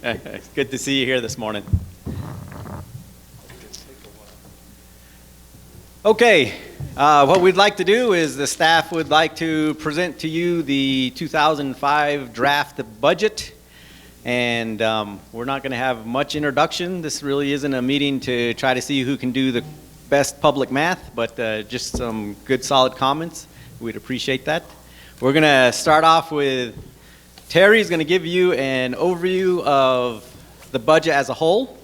It's good to see you here this morning. Okay, what we'd like to do is the staff would like to present to you the 2005 draft budget. And we're not going to have much introduction. This really isn't a meeting to try to see who can do the best public math, but just some good solid comments. We'd appreciate that. We're going to start off with Terry's going to give you an overview of the budget as a whole.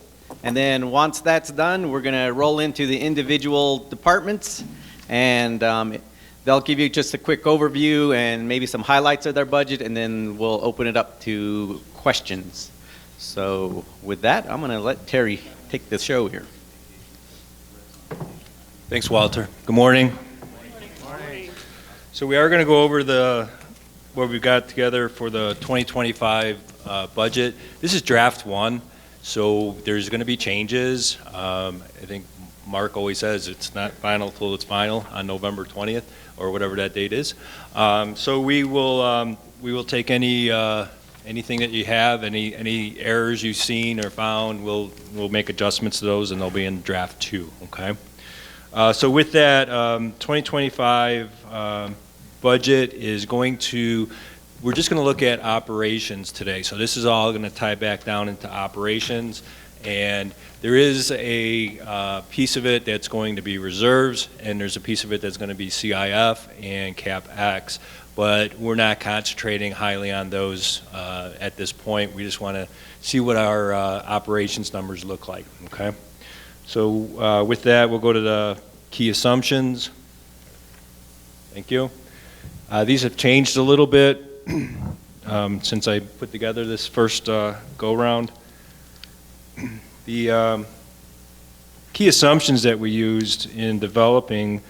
And then once that's done, we're going to roll into the individual departments. And they'll give you just a quick overview and maybe some highlights of their budget. And then we'll open it up to questions. So with that, I'm going to let Terry take the show here. Thanks, Walter. Good morning. Good morning. So we are going to go over what we've got together for the 2025 budget. This is draft one, so there's going to be changes. I think Mark always says it's not final till it's final on November 20th or whatever that date is. So we will take anything that you have, any errors you've seen or found, we'll make adjustments to those, and they'll be in draft two. Okay. So with that, 2025 budget is we're just going to look at operations today. So this is all going to tie back down into operations, and there is a piece of it that's going to be reserves, and there's a piece of it that's going to be CIF and CapEx, but we're not concentrating highly on those at this point. We just want to see what our operations numbers look like. Okay. So with that, we'll go to the key assumptions. Thank you. These have changed a little bit since I put together this first go-round. The key assumptions that we used in developing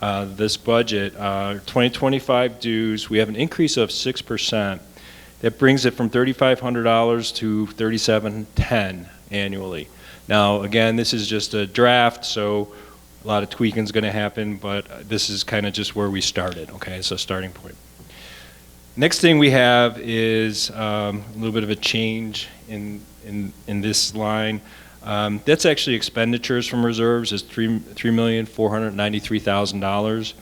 this budget are 2025 dues. We have an increase of 6%. That brings it from $3,500 to $3,710 annually. Now, again, this is just a draft, so a lot of tweaking is going to happen, but this is kind of just where we started, okay? It's a starting point. Next thing we have is a little bit of a change in this line. That's actually expenditures from reserves is $3,493,000.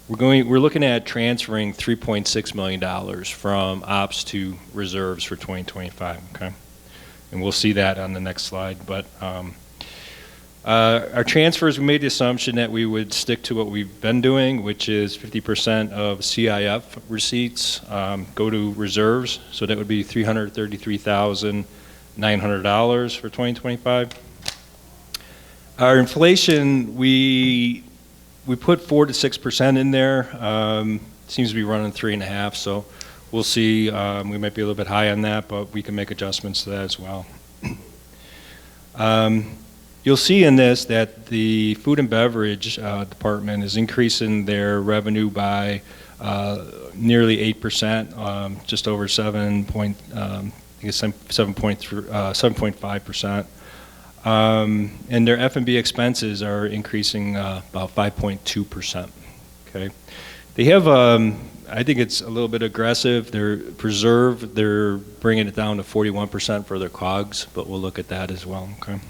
We're looking at transferring $3.6 million from ops to reserves for 2025, okay? And we'll see that on the next slide. But our transfers, we made the assumption that we would stick to what we've been doing, which is 50% of CIF receipts go to reserves. So that would be $333,900 for 2025. Our inflation, we put 4 to 6% in there. Seems to be running 3.5%. So we'll see. We might be a little bit high on that, but we can make adjustments to that as well. You'll see in this that the food and beverage department is increasing their revenue by nearly 8%, just over 7.5%. And their F&B expenses are increasing about 5.2%. Okay, they have. I think it's a little bit aggressive. They're bringing it down to 41% for their COGS, but we'll look at that as well. Okay.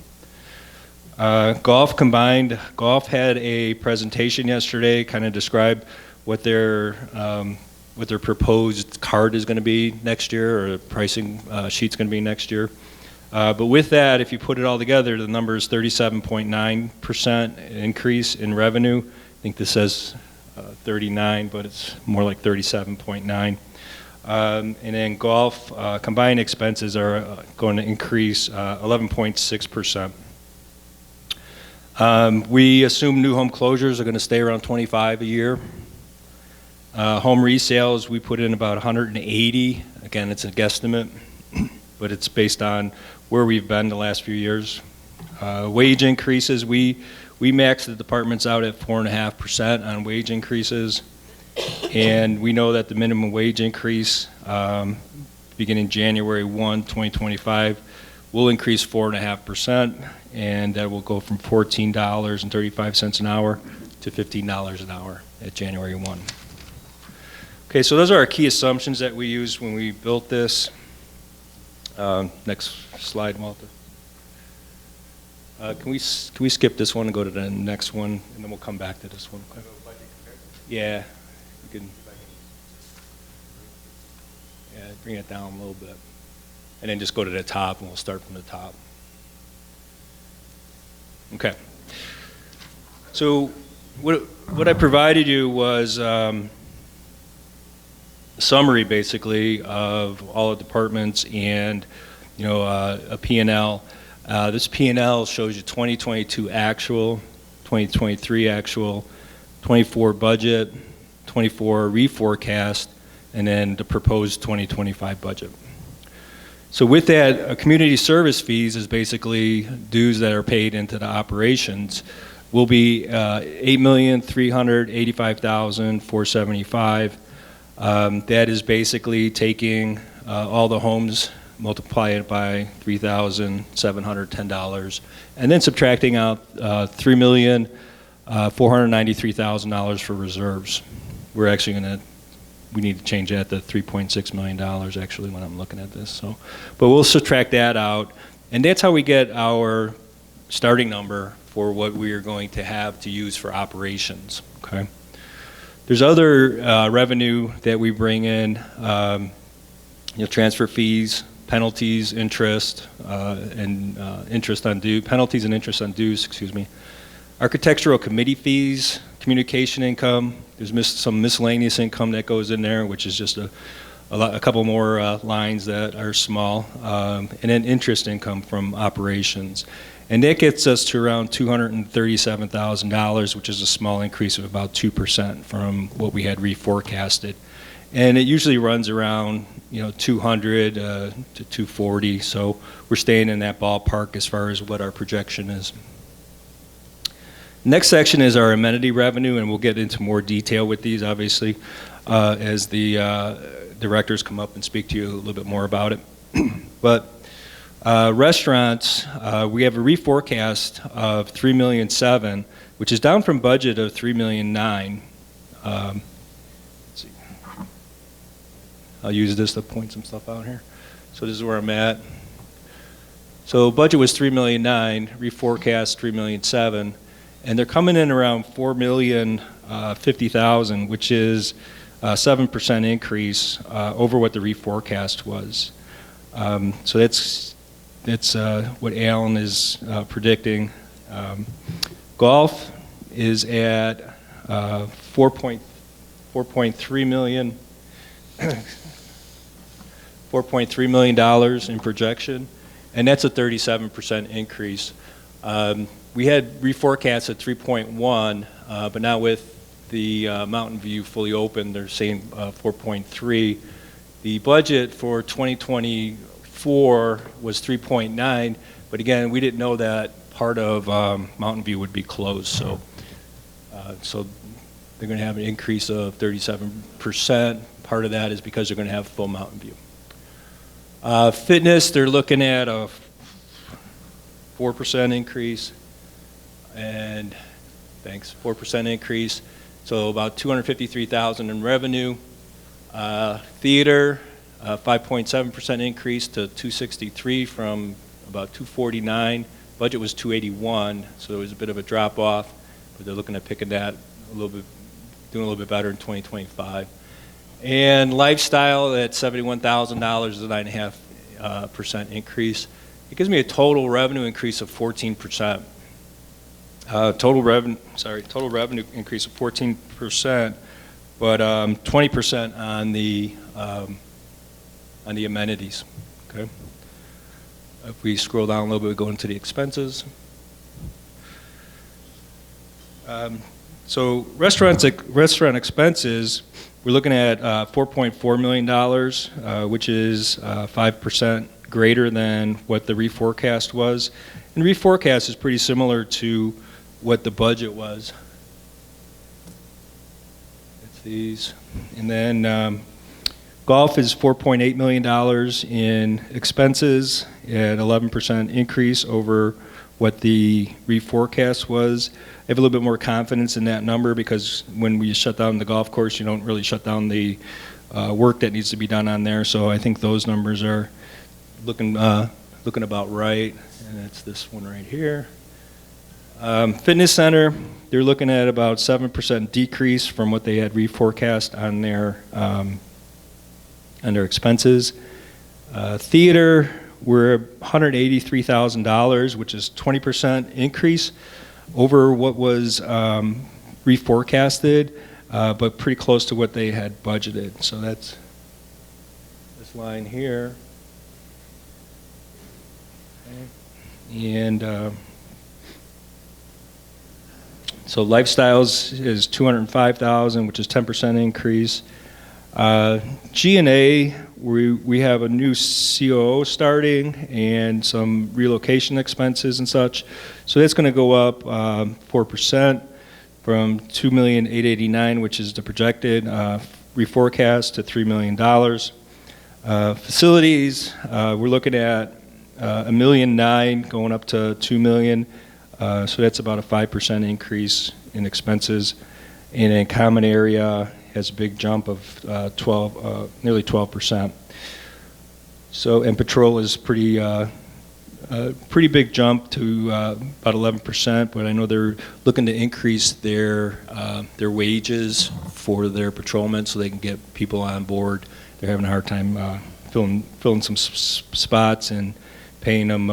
Golf Golf had a presentation yesterday, kind of described what their proposed card is going to be next year, or the pricing sheet's going to be next year. But with that, if you put it all together, the number is 37.9% increase in revenue. I think this says 39, but it's more like 37.9. And then golf combined expenses are going to increase 11.6%. We assume new home closures are going to stay around 25 a year. Home resales, we put in about 180. Again, it's a guesstimate, but it's based on where we've been the last few years. Wage increases, we max the departments out at 4.5% on wage increases, and we know that the minimum wage increase beginning January 1, 2025 will increase 4.5%, and that will go from $14.35 an hour to $15 an hour at January 1. Okay, so those are our key assumptions that we used when we built this. Next slide, Walter. Can we skip this one and go to the next one, and then we'll come back to this one? Okay. Yeah, you can. Yeah, bring it down a little bit, and then just go to the top, and we'll start from the top. Okay. So what I provided you was a summary, basically, of all the departments and, a P&L. This P&L shows you 2022 actual, 2023 actual, 24 budget, 24 reforecast, and then the proposed 2025 budget. So with that, community service fees is basically dues that are paid into the operations. Will be $8,385,475. That is basically taking all the homes, multiply it by $3,710, and then subtracting out $3,493,000 for reserves. We're actually we need to change that to $3.6 million actually when I'm looking at this. So, but we'll subtract that out, and that's how we get our starting number for what we are going to have to use for operations. Okay. There's other revenue that we bring in, transfer fees, penalties, interest, and interest on due, penalties and interest on dues, excuse me. Architectural committee fees, communication income. There's some miscellaneous income that goes in there, which is just a couple more lines that are small, and then interest income from operations. And that gets us to around $237,000, which is a small increase of about 2% from what we had reforecasted. And it usually runs around 200 to 240, so we're staying in that ballpark as far as what our projection is. Next section is our amenity revenue, and we'll get into more detail with these, obviously, as the directors come up and speak to you a little bit more about it. But restaurants, we have a reforecast of $3.7 million, which is down from budget of $3.9 million. Let's see. I'll use this to point some stuff out here. So this is where I'm at. So budget was $3.9 million, reforecast $3.7 million, and they're coming in around $4,050,000, which is a 7% increase over what the reforecast was. So that's what Alan is predicting. Golf is at $4.3 million, $4.3 million in projection, and that's a 37% increase. We had reforecast at 3.1, but now with the Mountain View fully open, they're saying 4.3. The budget for 2024 was 3.9, but again, we didn't know that part of Mountain View would be closed, so they're going to have an increase of 37%. Part of that is because they're going to have full Mountain View. Fitness, they're looking at a 4% increase, and 4% increase, so about $253,000 in revenue. Theater, 5.7% increase to $263 from about $249. Budget was $281, so there was a bit of a drop off, but they're looking at picking that a little bit, doing a little bit better in 2025. And lifestyle at $71,000 is a 9.5% increase. It gives me a total revenue increase of 14%. Total revenue increase of 14%, but 20% on the amenities. Okay. If we scroll down a little bit, we go into the expenses. So restaurant expenses, we're looking at $4.4 million, which is 5% greater than what the reforecast was. And reforecast is pretty similar to what the budget was. It's these. And then golf is $4.8 million in expenses, an 11% increase over what the reforecast was. I have a little bit more confidence in that number because when we shut down the golf course, you don't really shut down the work that needs to be done on there. So I think those numbers are looking about right, and that's this one right here. Fitness center, they're looking at about 7% decrease from what they had reforecast on their expenses. Theater, we're $183,000, which is 20% increase over what was reforecasted, but pretty close to what they had budgeted. So that's this line here. Okay. And so lifestyles is $205,000, which is 10% increase. G&A, we have a new COO starting and some relocation expenses and such. So that's going to go up 4% from $2,889,000, which is the projected reforecast, to $3 million. Facilities, we're looking at $1.9 million going up to $2 million. So that's about a 5% increase in expenses. And in common area has a big jump of nearly 12%. So, and patrol is pretty big jump to about 11%, but I know they're looking to increase their wages for their patrolmen so they can get people on board. They're having a hard time filling some spots and paying them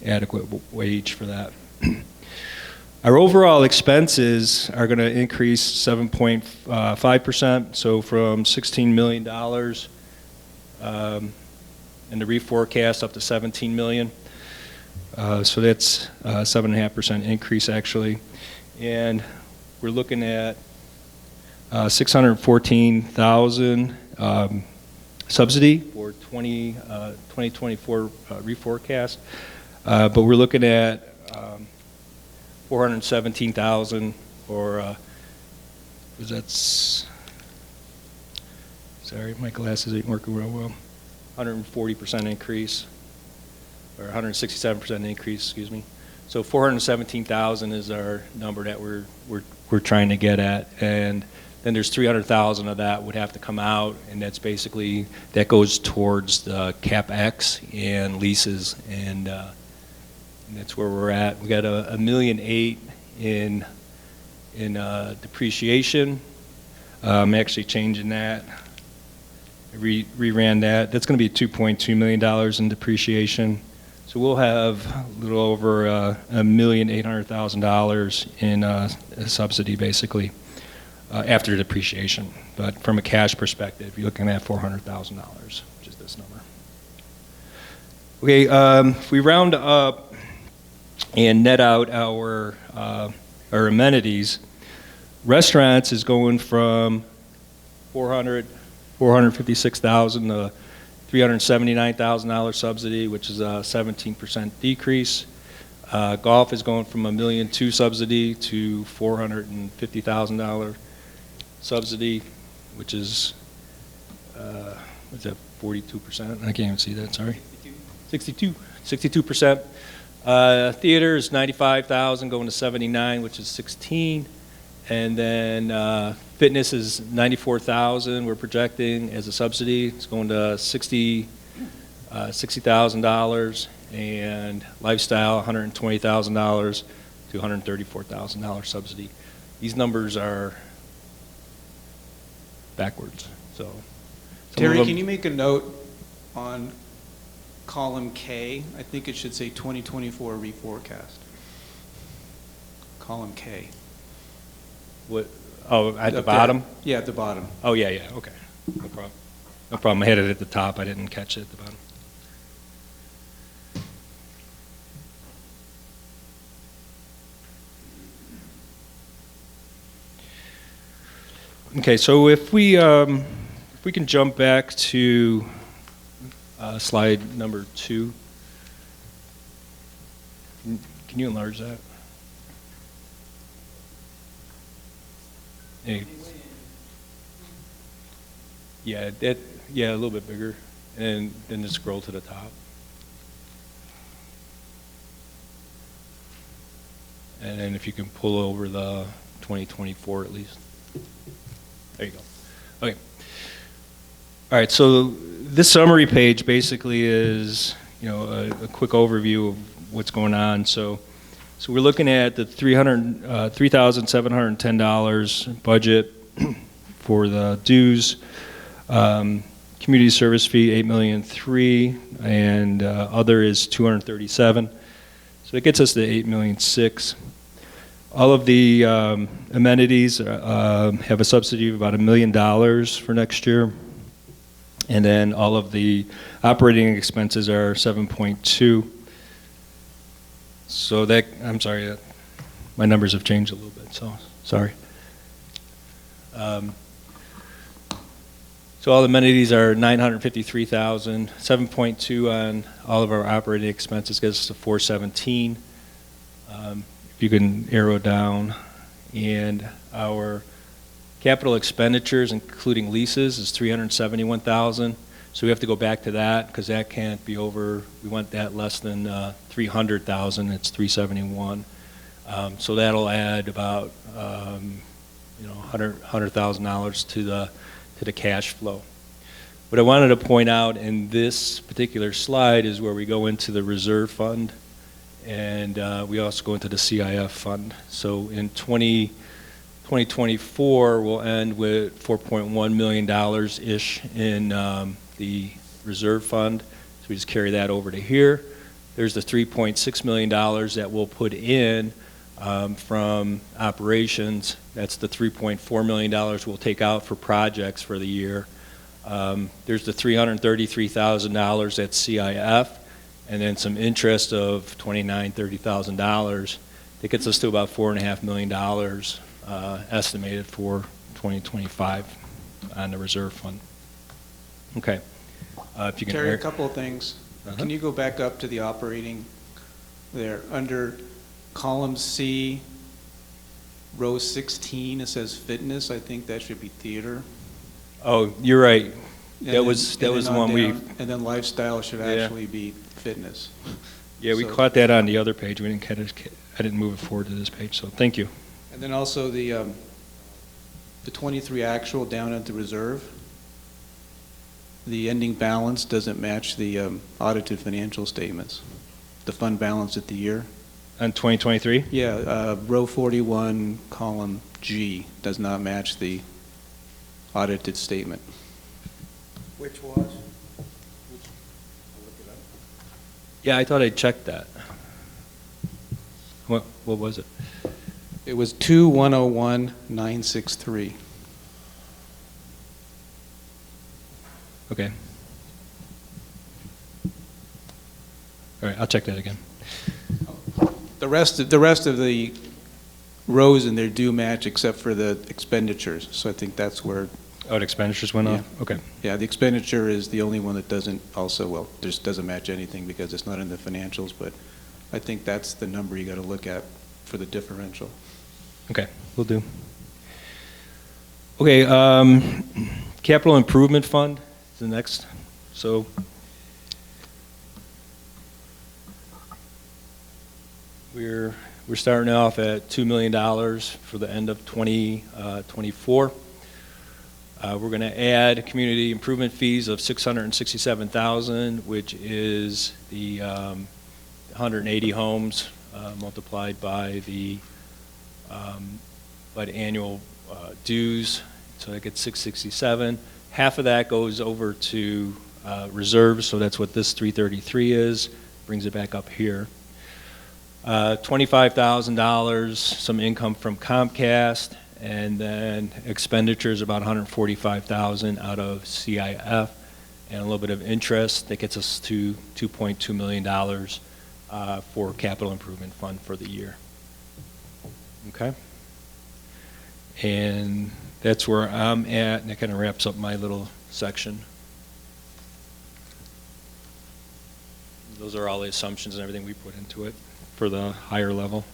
adequate wage for that. Our overall expenses are going to increase 7.5%, so from $16 million in the reforecast up to $17 million. So that's a 7.5% increase actually. And we're looking at $614,000 subsidy for 2024 reforecast. But we're looking at $417,000 or sorry, my glasses ain't working real well. 140% increase, or 167% increase, excuse me. So 417,000 is our number that we're trying to get at, and then there's 300,000 of that would have to come out, and that's basically that goes towards the CapEx and leases, and that's where we're at. We got $1.8 million in depreciation. I'm actually changing that. I reran that. That's going to be $2.2 million in depreciation. So we'll have a little over $1,800,000 in a subsidy, basically, after depreciation. But from a cash perspective, you're looking at $400,000, which is this number. Okay, if we round up and net out our amenities, restaurants is going from $456,000 to $379,000 subsidy, which is a 17% decrease. Golf is going from $1.2 million subsidy to $450,000 subsidy, which is what's that, 42%? I can't even see that. Sorry, 62%. Theater is $95,000 going to $79,000, which is 16. And then fitness is $94,000 we're projecting as a subsidy. It's going to $60,000, and lifestyle $120,000 to $134,000 subsidy. These numbers are backwards. So, Terry, can you make a note on column K? I think it should say 2024 reforecast. Column K. What? Oh, at the Up bottom? there. Yeah, at the bottom. Oh, yeah, okay. No problem. No problem. I had it at the top. I didn't catch it at the bottom. Okay, so if we can jump back to slide number 2. Can you enlarge that? Hey. Yeah, a little bit bigger, and then just scroll to the top. And then if you can pull over the 2024 at least. There you go. Okay. All right, so this summary page basically is, you know, a quick overview of what's going on. So we're looking at the $3,710 budget for the dues, community service fee $8,300,000, and other is $237,000. So it gets us to $8,600,000. All of the amenities have a subsidy of about $1 million for next year. And then all of the operating expenses are 7.2. So that, I'm sorry, my numbers have changed a little bit, so sorry. So all the amenities are 953,000, 7.2 on all of our operating expenses gets us to 417. If you can arrow down, and our capital expenditures, including leases, is 371,000. So we have to go back to that because that can't be over. We want that less than 300,000. It's 371. So that'll add about $100,000 to the cash flow. What I wanted to point out in this particular slide is where we go into the reserve fund, and we also go into the CIF fund. So in 2024, we'll end with $4.1 million-ish in the reserve fund. So we just carry that over to here. There's the $3.6 million that we'll put in from operations. That's the $3.4 million we'll take out for projects for the year. There's the $333,000 at CIF, and then some interest of $29,000-$30,000. That gets us to about $4.5 million estimated for 2025 on the reserve fund. Okay. If you can, Terry, a couple of things. Can you go back up to the operating there? Under column C, row 16, it says fitness. I think that should be theater. Oh, you're right. And That was the one we. And then lifestyle should actually be fitness. Yeah, we caught that on the other page. We didn't catch it. I didn't move it forward to this page. So thank you. And then also the 23 actual down at the reserve. The ending balance doesn't match the audited financial statements. The fund balance at the year. On 2023? Yeah, row 41, column G, does not match the audited statement. Which was? Yeah, I thought I checked that. What was it? It was 2101963. Okay. All right, I'll check that again. The rest of the rows in there do match except for the expenditures. So I think that's where. Oh, the expenditures went off? Okay. Yeah, the expenditure is the only one that doesn't also, well, just doesn't match anything because it's not in the financials, but I think that's the number you got to look at for the differential. Okay, will do. Okay, capital improvement fund is the next. So we're starting off at $2 million for the end of 2024. We're going to add community improvement fees of $667,000, which is the 180 homes multiplied by the annual dues. So that gets 667. Half of that goes over to reserves, so that's what this 333 is. Brings it back up here. $25,000, some income from Comcast, and then expenditures about $145,000 out of CIF, and a little bit of interest. That gets us to $2.2 million for capital improvement fund for the year. Okay? And that's where I'm at, and that kind of wraps up my little section. Those are all the assumptions and everything we put into it for the higher level.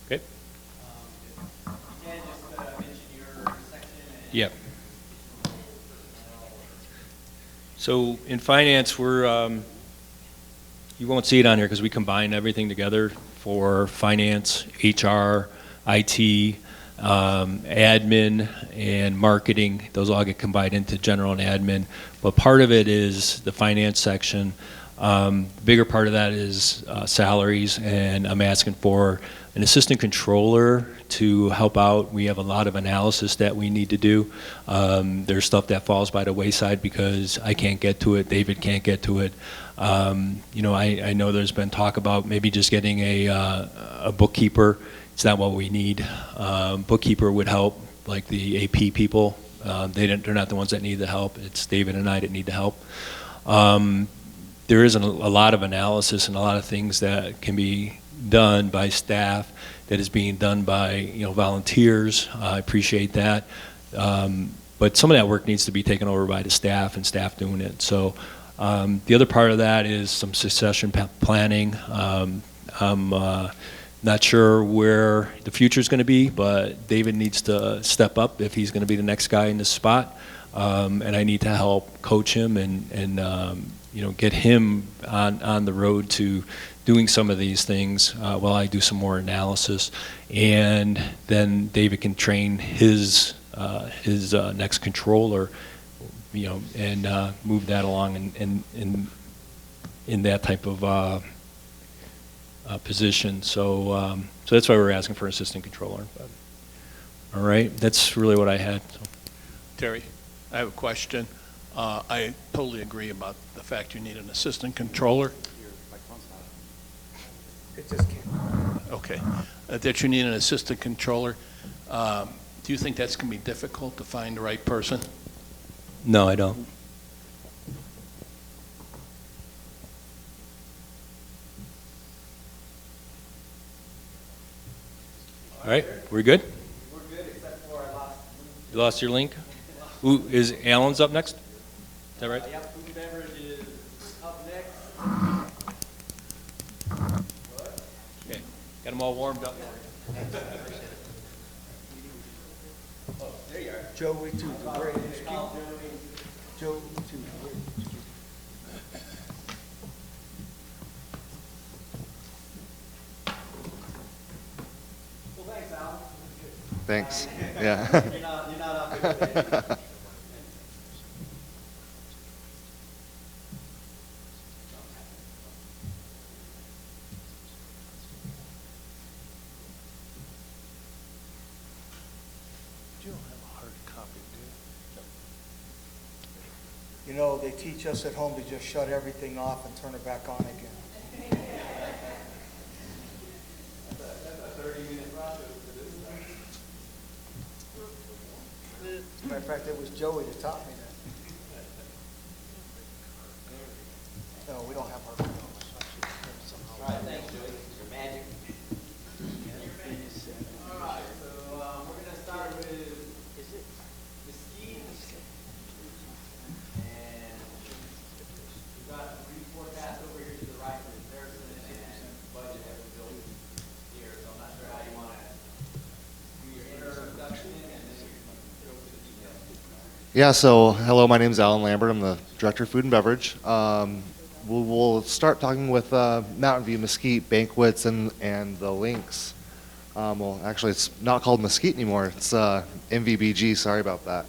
Okay. Yep. So in finance, we're You won't see it on here because we combine everything together for finance, HR, IT, admin, and marketing. Those all get combined into general and admin. But part of it is the finance section. The bigger part of that is salaries, and I'm asking for an assistant controller to help out. We have a lot of analysis that we need to do. There's stuff that falls by the wayside because I can't get to it, David can't get to it. I know there's been talk about maybe just getting a bookkeeper. It's not what we need. Bookkeeper would help, like the AP people. They're not the ones that need the help. It's David and I that need the help. There isn't a lot of analysis and a lot of things that can be done by staff that is being done by volunteers. I appreciate that. But some of that work needs to be taken over by the staff and staff doing it. So the other part of that is some succession planning. I'm not sure where the future is going to be, but David needs to step up if he's going to be the next guy in this spot. And I need to help coach him and get him on the road to doing some of these things while I do some more analysis. And then David can train his next controller, and move that along in that type of position. So that's why we're asking for an assistant controller. But, all right, that's really what I had. So. Terry, I have a question. I totally agree about the fact you need an assistant controller. It just came. Okay. That you need an assistant controller. Do you think that's going to be difficult to find the right person? No, I don't. All right, we're good? We're good, except for I lost. You lost your link? Ooh, is Alan's up next? Is that right? Yep, food and beverage is up next. Okay, got them all warmed up. Joey to the greatest. Joey to the greatest. Well, thanks, Al. Thanks. Yeah. You're not up here today. You don't have a hard copy, do You know, they teach us at home to just shut everything off and turn it back on again. That's a 30-minute process for this. As a matter of fact, it was Joey that taught me that. No, we don't have hard copies. All right, thanks, Joey. Your magic. All right, so we're going to start with Mesquite. And we've got the reforecast over here to the right for comparison and budget that we built here. So I'm not sure how you want to do your introduction and then you can go through the details. Yeah, so hello, my name is Alan Lambert. I'm the Director of Food and Beverage. We'll start talking with Mountain View Mesquite Banquets and the links. Well, actually, it's not called Mesquite anymore. It's MVBG. Sorry about that.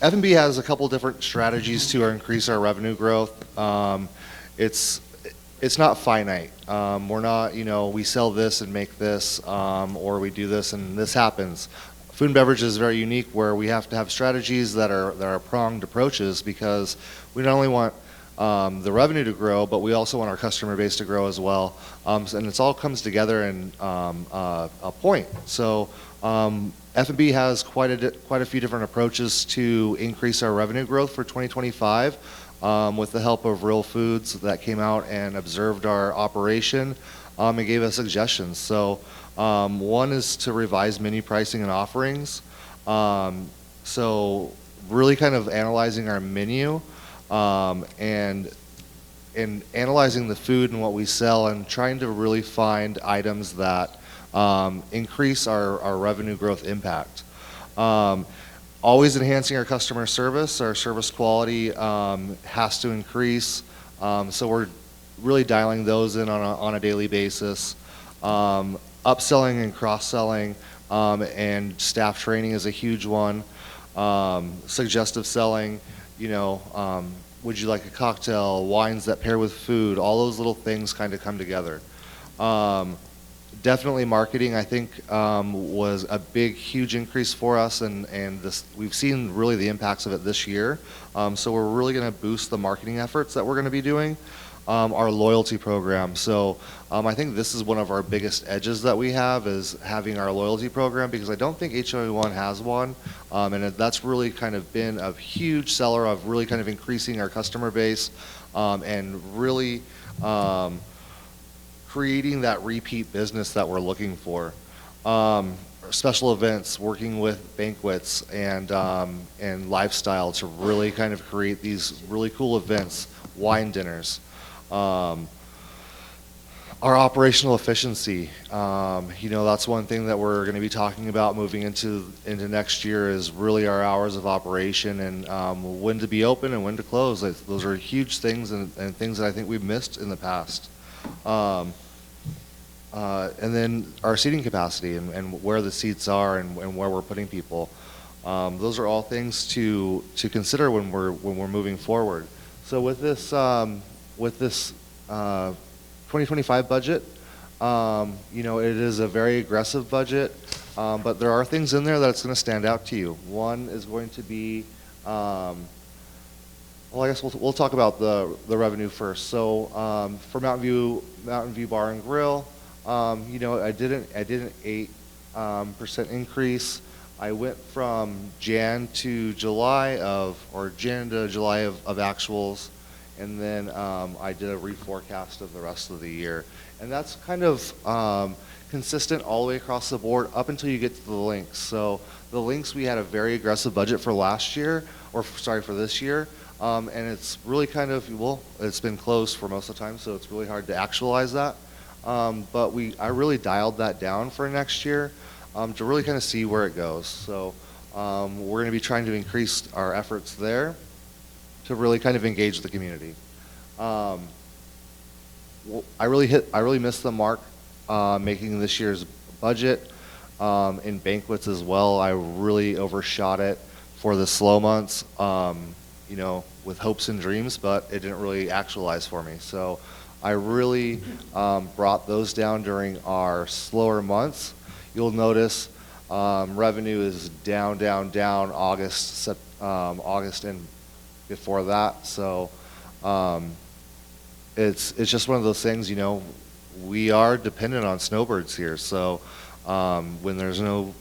F&B has a couple different strategies to increase our revenue growth. It's not finite. We're not, we sell this and make this, or we do this and this happens. Food and beverage is very unique where we have to have strategies that are pronged approaches because we not only want the revenue to grow, but we also want our customer base to grow as well. And it all comes together in a point. So F&B has quite a few different approaches to increase our revenue growth for 2025 with the help of Real Foods that came out and observed our operation and gave us suggestions. So one is to revise menu pricing and offerings. So really kind of analyzing our menu and analyzing the food and what we sell and trying to really find items that increase our revenue growth impact. always enhancing our customer service. Our service quality has to increase. So we're really dialing those in on a daily basis. Upselling and cross-selling and staff training is a huge one. Suggestive selling, would you like a cocktail, wines that pair with food, all those little things kind of come together. Definitely marketing, I think, was a big, huge increase for us, and we've seen really the impacts of it this year. So we're really going to boost the marketing efforts that we're going to be doing. Our loyalty program. So I think this is one of our biggest edges that we have, is having our loyalty program, because I don't think HOA1 has one. And that's really kind of been a huge seller of really kind of increasing our customer base and really creating that repeat business that we're looking for. Special events, working with banquets and lifestyle to really kind of create these really cool events, wine dinners. Our operational efficiency, that's one thing that we're going to be talking about moving into next year, is really our hours of operation and when to be open and when to close. Those are huge things and things that I think we've missed in the past. And then our seating capacity and where the seats are and where we're putting people. Those are all things to consider when we're moving forward. So with this 2025 budget, it is a very aggressive budget, but there are things in there that's going to stand out to you. One is going to be, I guess we'll talk about the revenue first. So for Mountain View Bar and Grill, I did an 8% increase. I went from Jan to July of actuals. And then I did a reforecast of the rest of the year. And that's kind of consistent all the way across the board up until you get to the links. So the links, we had a very aggressive budget for for this year. And it's really kind of, it's been closed for most of the time, so it's really hard to actualize that. But I really dialed that down for next year to really kind of see where it goes. So we're going to be trying to increase our efforts there to really kind of engage the community. I really missed the mark making this year's budget. In banquets as well, I really overshot it for the slow months, with hopes and dreams, but it didn't really actualize for me. So I really brought those down during our slower months. You'll notice revenue is down August and before that. So it's just one of those things, we are dependent on snowbirds here. So when there's no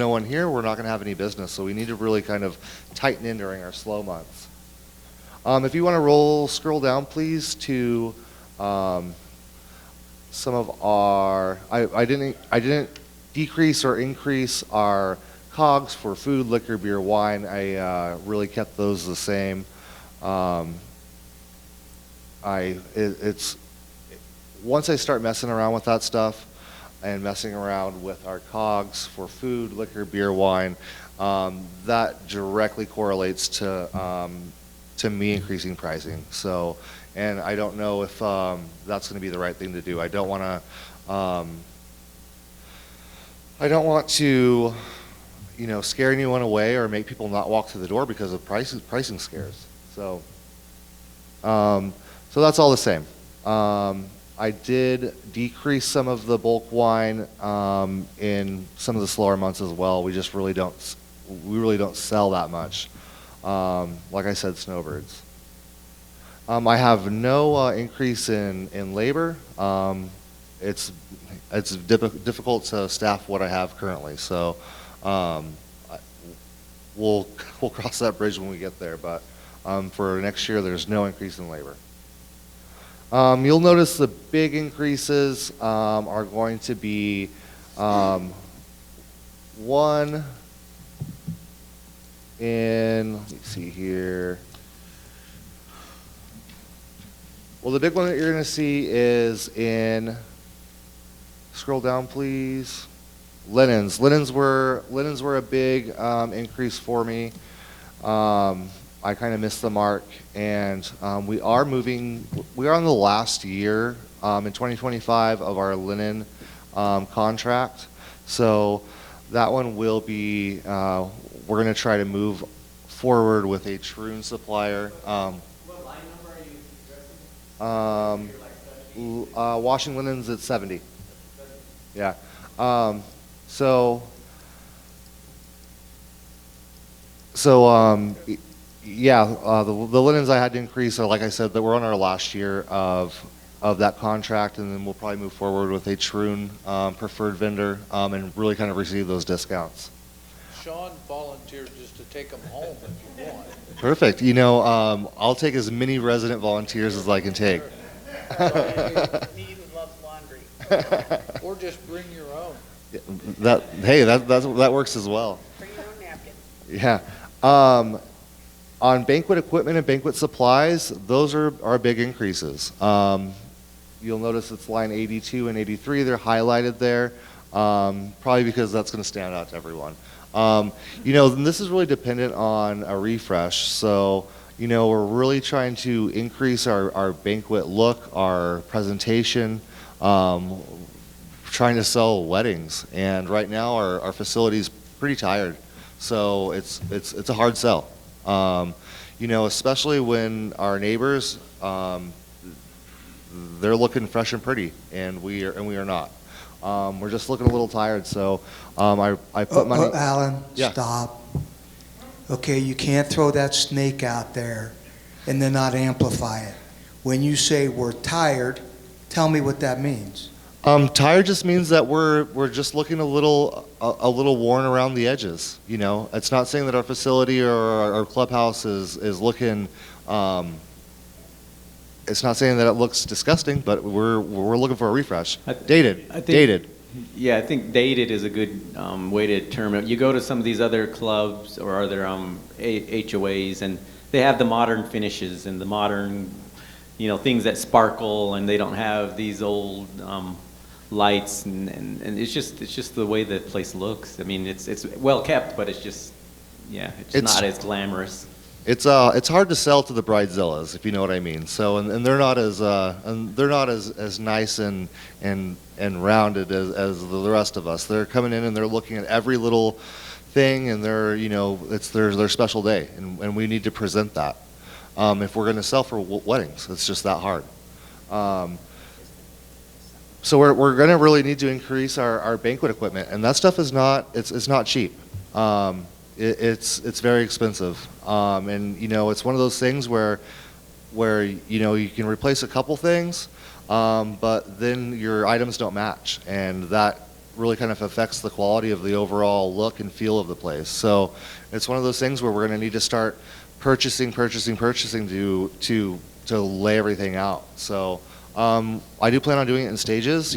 one here, we're not going to have any business. So we need to really kind of tighten in during our slow months. If you want to scroll down, please, to some of our, I didn't decrease or increase our COGS for food, liquor, beer, wine. I really kept those the same. Once I start messing around with that stuff and messing around with our COGS for food, liquor, beer, wine, that directly correlates to me increasing pricing. So, and I don't know if that's going to be the right thing to do. I don't want to scare anyone away or make people not walk through the door because of pricing scares. So that's all the same. I did decrease some of the bulk wine in some of the slower months as well. We really don't sell that much. Like I said, snowbirds. I have no increase in labor. It's difficult to staff what I have currently. So we'll cross that bridge when we get there. But for next year, there's no increase in labor. You'll notice the big increases are going to be one in, let me see here. Well, the big one that you're going to see is in, scroll down please. Linens were a big increase for me. I kind of missed the mark, and we are on the last year in 2025 of our linen contract. So that one will be, we're going to try to move forward with a Troon supplier. What line number are you addressing? Washing linens at 70. Yeah. So yeah, the linens I had to increase are, like I said, that we're on our last year of that contract, and then we'll probably move forward with a Troon preferred vendor and really kind of receive those discounts. Sean volunteered just to take them home if you want. Perfect. I'll take as many resident volunteers as I can take. Me who loves laundry. Or just bring your own. That works as well. Bring your own napkin. Yeah. On banquet equipment and banquet supplies, those are big increases. You'll notice it's line 82 and 83. They're highlighted there, probably because that's going to stand out to everyone. And this is really dependent on a refresh. So, we're really trying to increase our banquet look, our presentation, trying to sell weddings. And right now our facility's pretty tired. So it's a hard sell. Especially when our neighbors, they're looking fresh and pretty, and we are not. We're just looking a little tired, so I put money. Alan, Yeah. stop. Okay, you can't throw that snake out there and then not amplify it. When you say we're tired, tell me what that means. Tired just means that we're just looking a little worn around the edges. It's not saying that our facility or our clubhouse is looking. It's not saying that it looks disgusting, but we're looking for a refresh. Dated. Yeah, I think dated is a good way to term it. You go to some of these other clubs or other HOAs, and they have the modern finishes and the modern, things that sparkle, and they don't have these old lights, and it's just the way the place looks. I mean, it's well kept, but it's not as glamorous. It's hard to sell to the bridezillas, if you know what I mean. So and they're not as nice and rounded as the rest of us. They're coming in and they're looking at every little thing, and it's their special day, and we need to present that. If we're going to sell for weddings, it's just that hard. So we're going to really need to increase our banquet equipment, and that stuff is not cheap. It's very expensive, and it's one of those things where you can replace a couple things, but then your items don't match, and that really kind of affects the quality of the overall look and feel of the place. So it's one of those things where we're going to need to start purchasing to lay everything out. So I do plan on doing it in stages.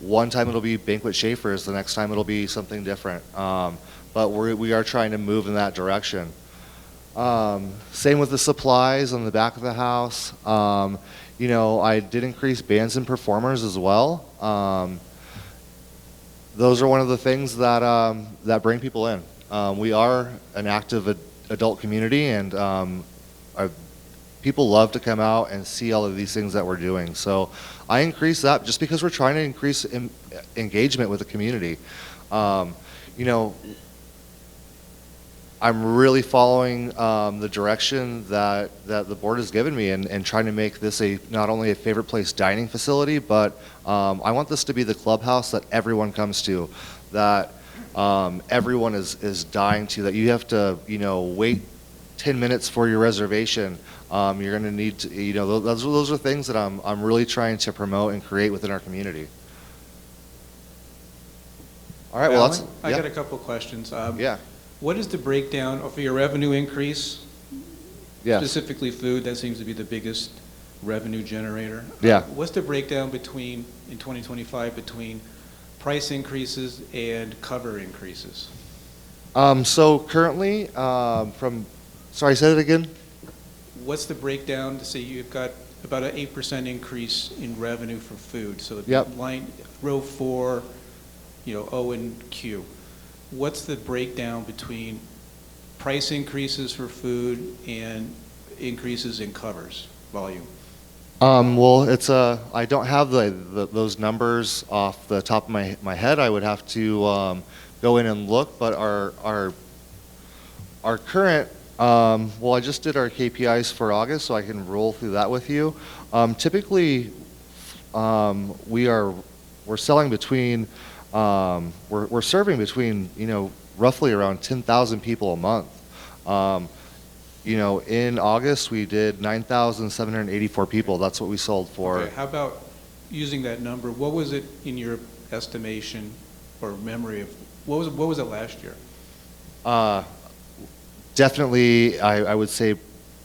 One time it'll be banquet Schaefer's, the next time it'll be something different. But we are trying to move in that direction. Same with the supplies on the back of the house. I did increase bands and performers as well. Those are one of the things that bring people in. We are an active adult community, and people love to come out and see all of these things that we're doing. So I increased that just because we're trying to increase engagement with the community. I'm really following the direction that the board has given me, and trying to make this not only a favorite place dining facility, but I want this to be the clubhouse that everyone comes to, that everyone is dying to, that you have to wait 10 minutes for your reservation. You're going to need to, those are things that I'm really trying to promote and create within our community. All right, well, Alan, I got a couple of questions. Yeah. What is the breakdown of your revenue increase? Yes. Specifically food, that seems to be the biggest revenue generator. Yeah. What's the breakdown in 2025 between price increases and cover increases? So currently, sorry, say that again? What's the breakdown to say you've got about an 8% increase in revenue for food? So Yep. line row 4, O and Q. What's the breakdown between price increases for food and increases in covers volume? Well, I don't have those numbers off the top of my head. I would have to go in and look, but our current, well, I just did our KPIs for August, so I can roll through that with you. Typically, we're selling between, we're serving between, roughly around 10,000 people a month. In August, we did 9,784 people. That's what we sold for. Okay, how about using that number? What was it in your estimation or memory of, what was it last year? Definitely, I would say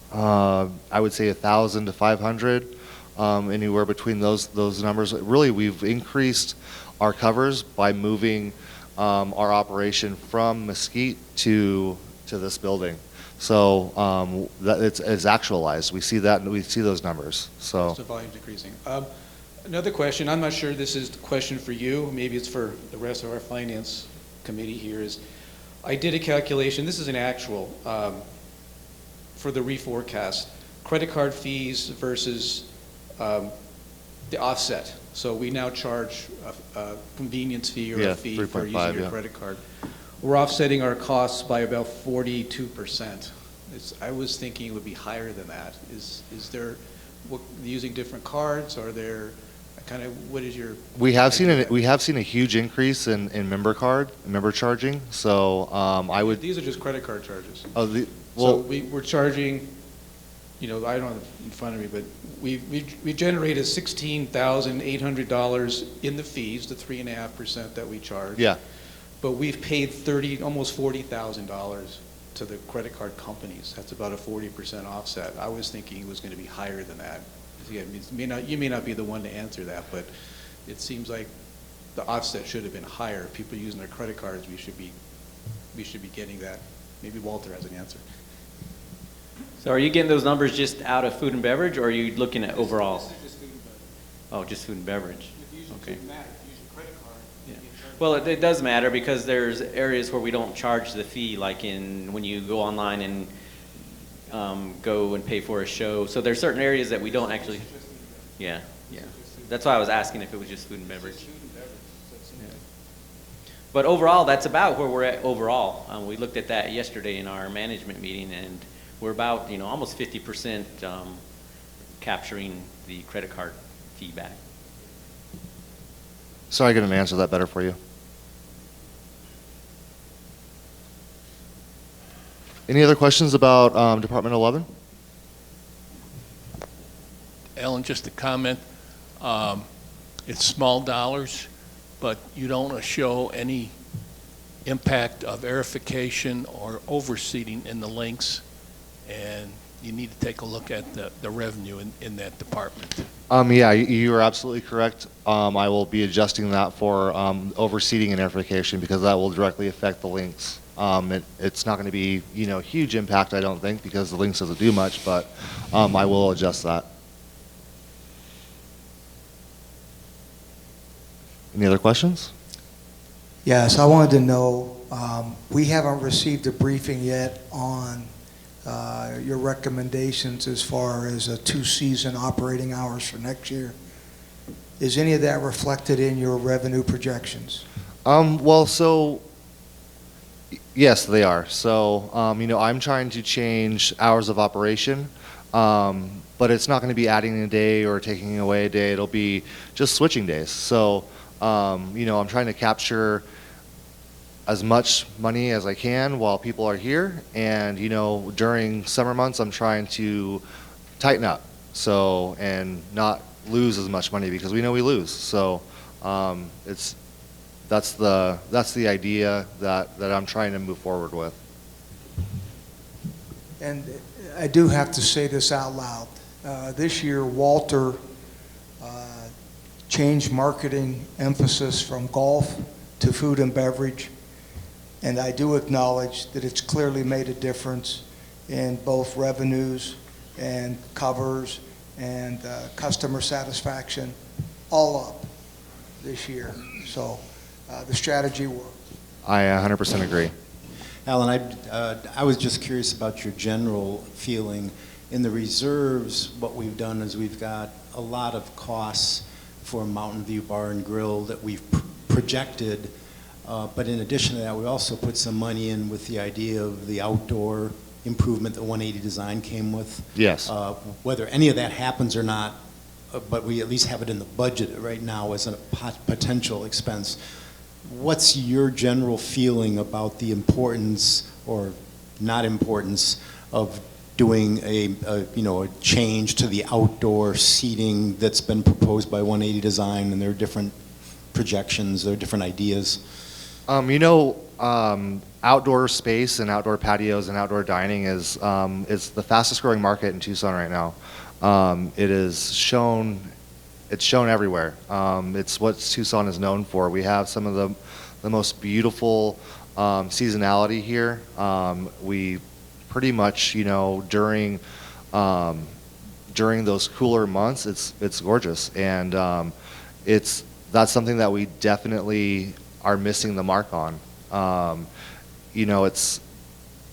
1,000 to 500, anywhere between those numbers. Really, we've increased our covers by moving our operation from Mesquite to this building. So that it's actualized. We see that, we see those numbers. So volume's increasing. Another question, I'm not sure this is the question for you, maybe it's for the rest of our finance committee here, is I did a calculation, this is an actual, for the reforecast, credit card fees versus the offset. So we now charge a convenience fee or a fee for using your credit card. We're offsetting our costs by about 42%. I was thinking it would be higher than that. Is there, using different cards, are there, kind of, what is your? We have seen a huge increase in member charging. So I would. These are just credit card charges. Oh, so we're charging, I don't have it in front of me, but we generated $16,800 in the fees, the 3.5% that we charge. Yeah. But we've paid almost $40,000 to the credit card companies. That's about a 40% offset. I was thinking it was going to be higher than that. Again, you may not be the one to answer that, but it seems like the offset should have been higher. If people are using their credit cards, we should be getting that. Maybe Walter has an answer. So are you getting those numbers just out of food and beverage, or are you looking at overall? This is just food and beverage. Oh, just food and beverage. Okay. Well, Well, it does matter because there's areas where we don't charge the fee, like when you go online and go and pay for a show. So there's certain areas that we don't actually. Yeah. That's why I was asking if it was just food and beverage. But overall, that's about where we're at overall. We looked at that yesterday in our management meeting, and we're about almost 50% capturing the credit card fee back. Sorry, I couldn't answer that better for you. Any other questions about Department 11? Alan, just a comment. It's small dollars, but you don't show any impact of aerification or overseeding in the links, and you need to take a look at the revenue in that department. Yeah, you are absolutely correct. I will be adjusting that for overseeding and airification because that will directly affect the links. It's not going to be, huge impact, I don't think, because the links doesn't do much, but I will adjust that. Any other questions? Yes, I wanted to know, we haven't received a briefing yet on your recommendations as far as a 2-season operating hours for next year. Is any of that reflected in your revenue projections? Well, so yes, they are. So, I'm trying to change hours of operation, but it's not going to be adding a day or taking away a day. It'll be just switching days. So, I'm trying to capture as much money as I can while people are here. And, during summer months, I'm trying to tighten up. So, and not lose as much money because we know we lose. So, that's the idea that I'm trying to move forward with. And I do have to say this out loud. This year, Walter changed marketing emphasis from golf to food and beverage. And I do acknowledge that it's clearly made a difference in both revenues and covers and customer satisfaction, all up this year. So the strategy worked. I 100% agree. Alan, I was just curious about your general feeling. In the reserves, what we've done is we've got a lot of costs for Mountain View Bar and Grill that we've projected, but in addition to that, we also put some money in with the idea of the outdoor improvement that 180 Design came with. Yes. Whether any of that happens or not, but we at least have it in the budget right now as a potential expense. What's your general feeling about the importance or not importance of doing a change to the outdoor seating that's been proposed by 180 Design, and there are different projections, there are different ideas? Outdoor space and outdoor patios and outdoor dining is the fastest growing market in Tucson right now. It's shown everywhere. It's what Tucson is known for. We have some of the most beautiful seasonality here. We pretty much, during those cooler months, it's gorgeous, and that's something that we definitely are missing the mark on.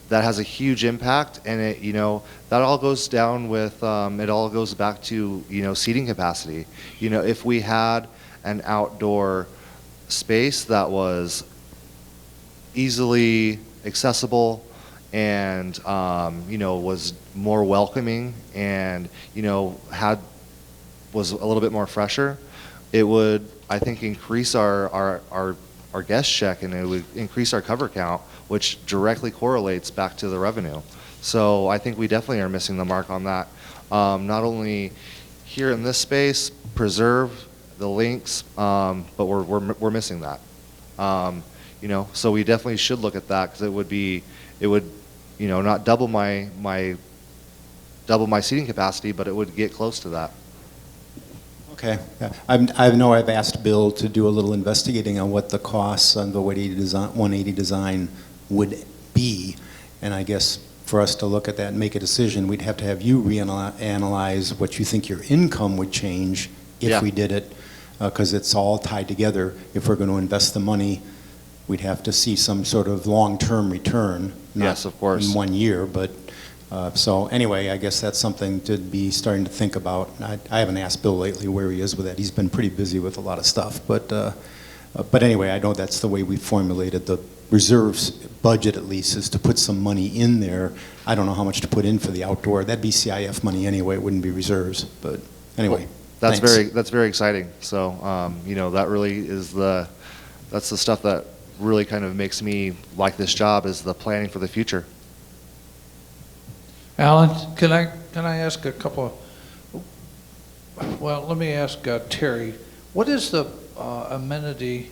That has a huge impact, and that all goes down with it all goes back to seating capacity. If we had an outdoor space that was easily accessible and was more welcoming and was a little bit more fresher, it would, I think, increase our guest check, and it would increase our cover count, which directly correlates back to the revenue. So I think we definitely are missing the mark on that. Not only here in this space, preserve the links, but we're missing that. So we definitely should look at that, because it would not double my seating capacity, but it would get close to that. Okay. Yeah. I know I've asked Bill to do a little investigating on what the costs on the 180 Design would be, and I guess for us to look at that and make a decision, we'd have to have you reanalyze what you think your income would change if we did it, because it's all tied together. If we're going to invest the money, we'd have to see some sort of long-term return. Yes, of course. In 1 year, but so anyway, I guess that's something to be starting to think about. I haven't asked Bill lately where he is with that. He's been pretty busy with a lot of stuff, but anyway, I know that's the way we formulated the reserves budget, at least, is to put some money in there. I don't know how much to put in for the outdoor. That'd be CIF money anyway. It wouldn't be reserves, but anyway. Well, thanks. that's very exciting. So that really is that's the stuff that really kind of makes me like this job, is the planning for the future. Alan, can I ask a couple of, well, let me ask Terry, what is the amenity,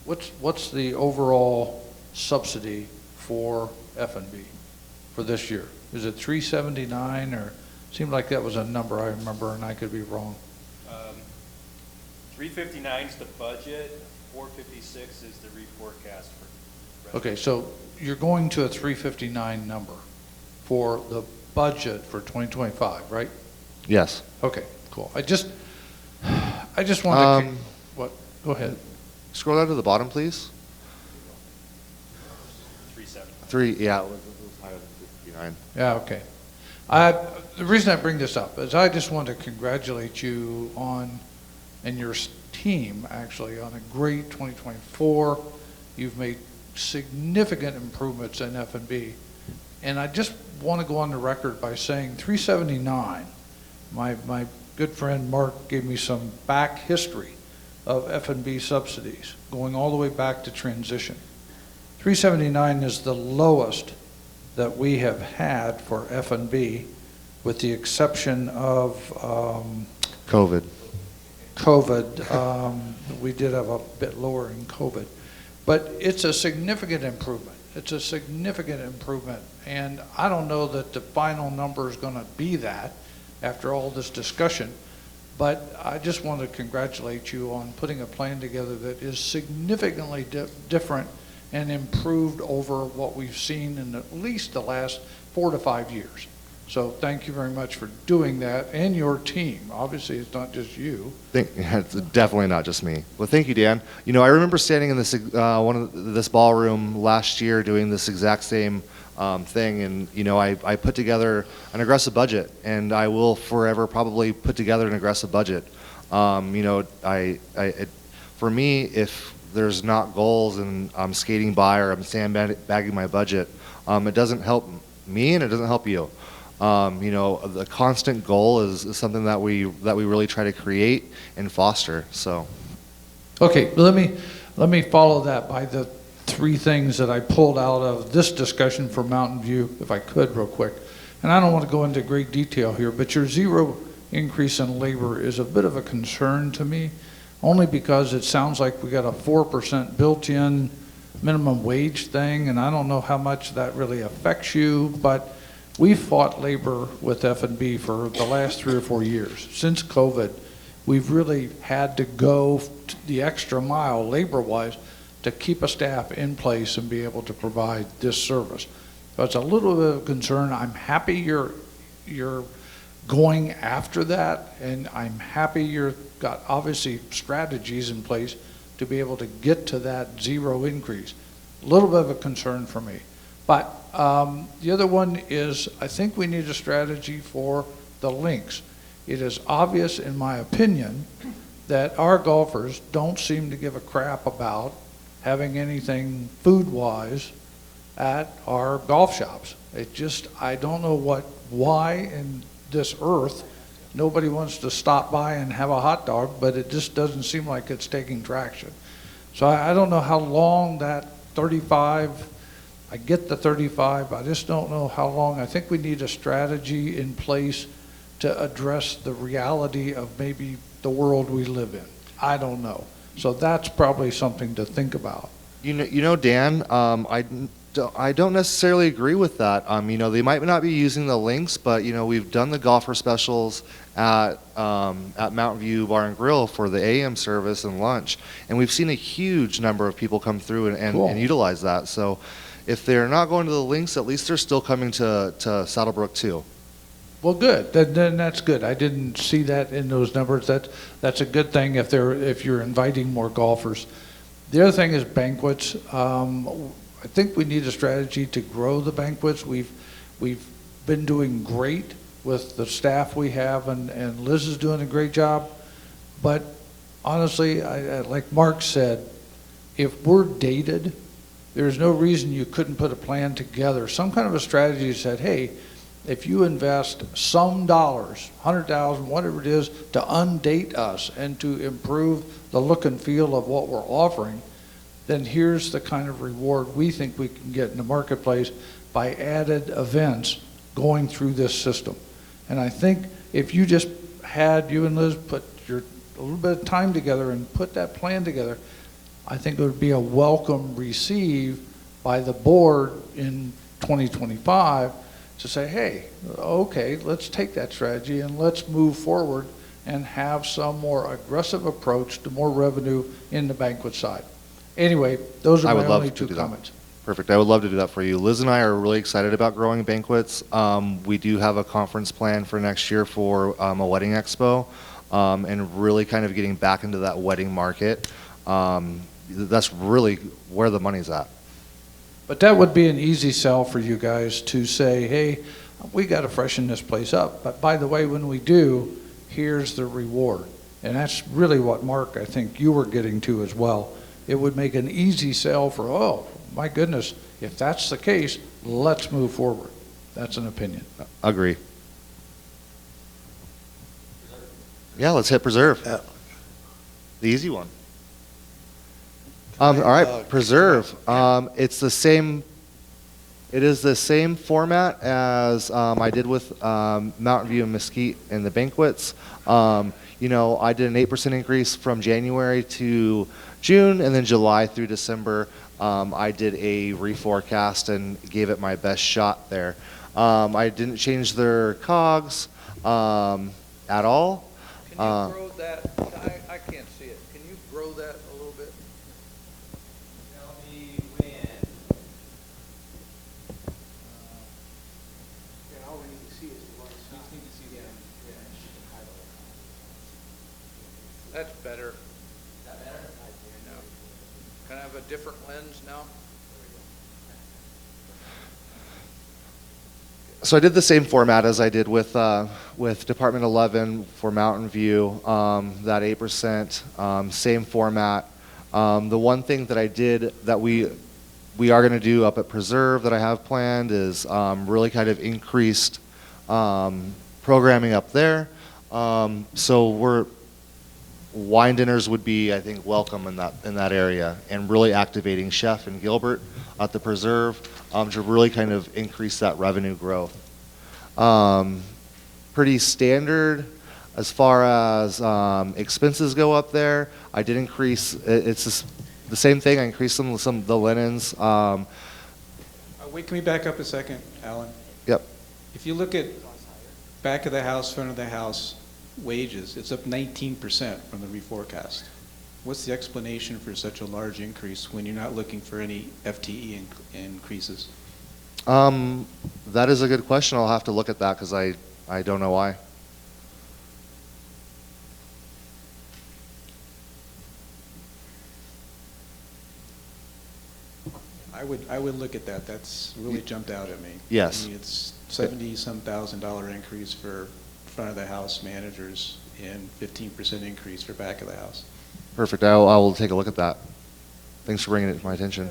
what's the overall subsidy for F&B for this year? Is it 379, or seemed like that was a number I remember, and I could be wrong? 359 is the budget, 456 is the reforecast for. Okay, so you're going to a 359 number for the budget for 2025, right? Yes. Okay, cool. I just wanted to, what, go ahead. Scroll down to the bottom, please. 370. Yeah, it was higher than 59. Yeah, okay. The reason I bring this up is I just want to congratulate you on, and your team actually, on a great 2024. You've made significant improvements in F&B. And I just want to go on the record by saying 379, my good friend Mark gave me some back history of F&B subsidies going all the way back to transition. 379 is the lowest that we have had for F&B, with the exception of COVID. We did have a bit lower in COVID. But it's a significant improvement. It's a significant improvement. And I don't know that the final number is going to be that after all this discussion. But I just want to congratulate you on putting a plan together that is significantly different and improved over what we've seen in at least the last 4 to 5 years. So thank you very much for doing that, and your team. Obviously, it's not just you. It's definitely not just me. Well, thank you, Dan. You know, I remember standing in this this ballroom last year doing this exact same thing, and you know, I put together an aggressive budget, and I will forever probably put together an aggressive budget. You know, for me, if there's not goals and I'm skating by or I'm sandbagging my budget, it doesn't help me and it doesn't help you. You know, the constant goal is something that we really try to create and foster. So, Okay, let me follow that by the three things that I pulled out of this discussion for Mountain View, if I could, real quick. And I don't want to go into great detail here, but your zero increase in labor is a bit of a concern to me, only because it sounds like we got a 4% built-in minimum wage thing, and I don't know how much that really affects you, but we've fought labor with F&B for the last 3 or 4 years. Since COVID, we've really had to go the extra mile labor-wise to keep a staff in place and be able to provide this service. So it's a little bit of a concern. I'm happy you're going after that, and I'm happy you've got obviously strategies in place to be able to get to that zero increase. A little bit of a concern for me. But the other one is, I think we need a strategy for the links. It is obvious, in my opinion, that our golfers don't seem to give a crap about having anything food-wise at our golf shops. It just, I don't know why in this earth nobody wants to stop by and have a hot dog, but it just doesn't seem like it's taking traction. So I don't know how long that 35, I get the 35, I just don't know how long. I think we need a strategy in place to address the reality of maybe the world we live in. I don't know. So that's probably something to think about. you know, Dan, I don't necessarily agree with that. You know, they might not be using the links, but you know, we've done the golfer specials at Mountain View Bar and Grill for the AM service and lunch, and we've seen a huge number of people come through and Cool. utilize that. So, if they're not going to the links, at least they're still coming to Saddlebrook too. Well, good. Then that's good. I didn't see that in those numbers. That's a good thing if you're inviting more golfers. The other thing is banquets. I think we need a strategy to grow the banquets. We've been doing great with the staff we have, and Liz is doing a great job. But honestly, like Mark said, if we're dated, there's no reason you couldn't put a plan together, some kind of a strategy that said, hey, if you invest some dollars, 100,000, whatever it is, to undate us and to improve the look and feel of what we're offering, then here's the kind of reward we think we can get in the marketplace by added events going through this system. And I think if you just had, you and Liz put a little bit of time together and put that plan together, I think it would be a welcome receive by the board in 2025 to say, hey, okay, let's take that strategy and let's move forward and have some more aggressive approach to more revenue in the banquet side. Anyway, those I are would my love only to two do that. comments. Perfect. I would love to do that for you. Liz and I are really excited about growing banquets. We do have a conference plan for next year for a wedding expo, and really kind of getting back into that wedding market. That's really where the money's at. But that would be an easy sell for you guys to say, hey, we got to freshen this place up. But by the way, when we do, here's the reward. And that's really what, Mark, I think you were getting to as well. It would make an easy sell for, oh, my goodness, if that's the case, let's move forward. That's an opinion. Agree. Yeah, let's hit preserve. The easy one. All right, preserve. It's the same. It is the same format as I did with Mountain View and Mesquite and the banquets. You know, I did an 8% increase from January to June, and then July through December, I did a reforecast and gave it my best shot there. I didn't change their COGS at all. Can you grow that? I can't see it. Can you grow that a little bit? Tell me when. All we need to see is That's better. No. Can I have a different lens now? So I did the same format as I did with Department 11 for Mountain View, that 8%, same format. The one thing that I did that we are going to do up at Preserve that I have planned is really kind of increased programming up there. So wine dinners would be, I think, welcome in that area, and really activating Chef and Gilbert at the Preserve to really kind of increase that revenue growth. Pretty standard as far as expenses go up there. I did increase. It's just the same thing. I increased some of the linens. Wait, can we back up a second, Alan? Yep. If you look at back of the house, front of the house wages, it's up 19% from the reforecast. What's the explanation for such a large increase when you're not looking for any FTE increases? That is a good question. I'll have to look at that because I don't know why. I would look at that. That's really jumped out at me. Yes. I mean, it's $70-some thousand increase for front of the house managers and 15% increase for back of the house. Perfect. I will take a look at that. Thanks for bringing it to my attention.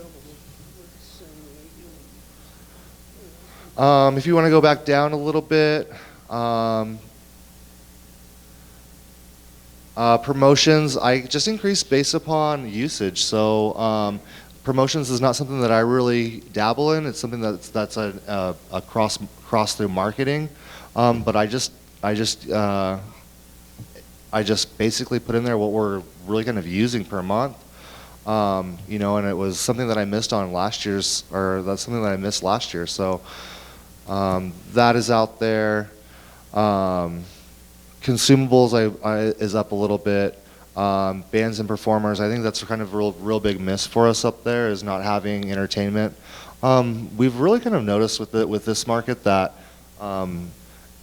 If you want to go back down a little bit, promotions, I just increased based upon usage. So promotions is not something that I really dabble in. It's something that's a cross through marketing. But I just basically put in there what we're really kind of using per month. And it was something that I missed on last year's, or that's something that I missed last year. So that is out there. Consumables is up a little bit. Bands and performers, I think that's kind of a real big miss for us up there, is not having entertainment. We've really kind of noticed with this market that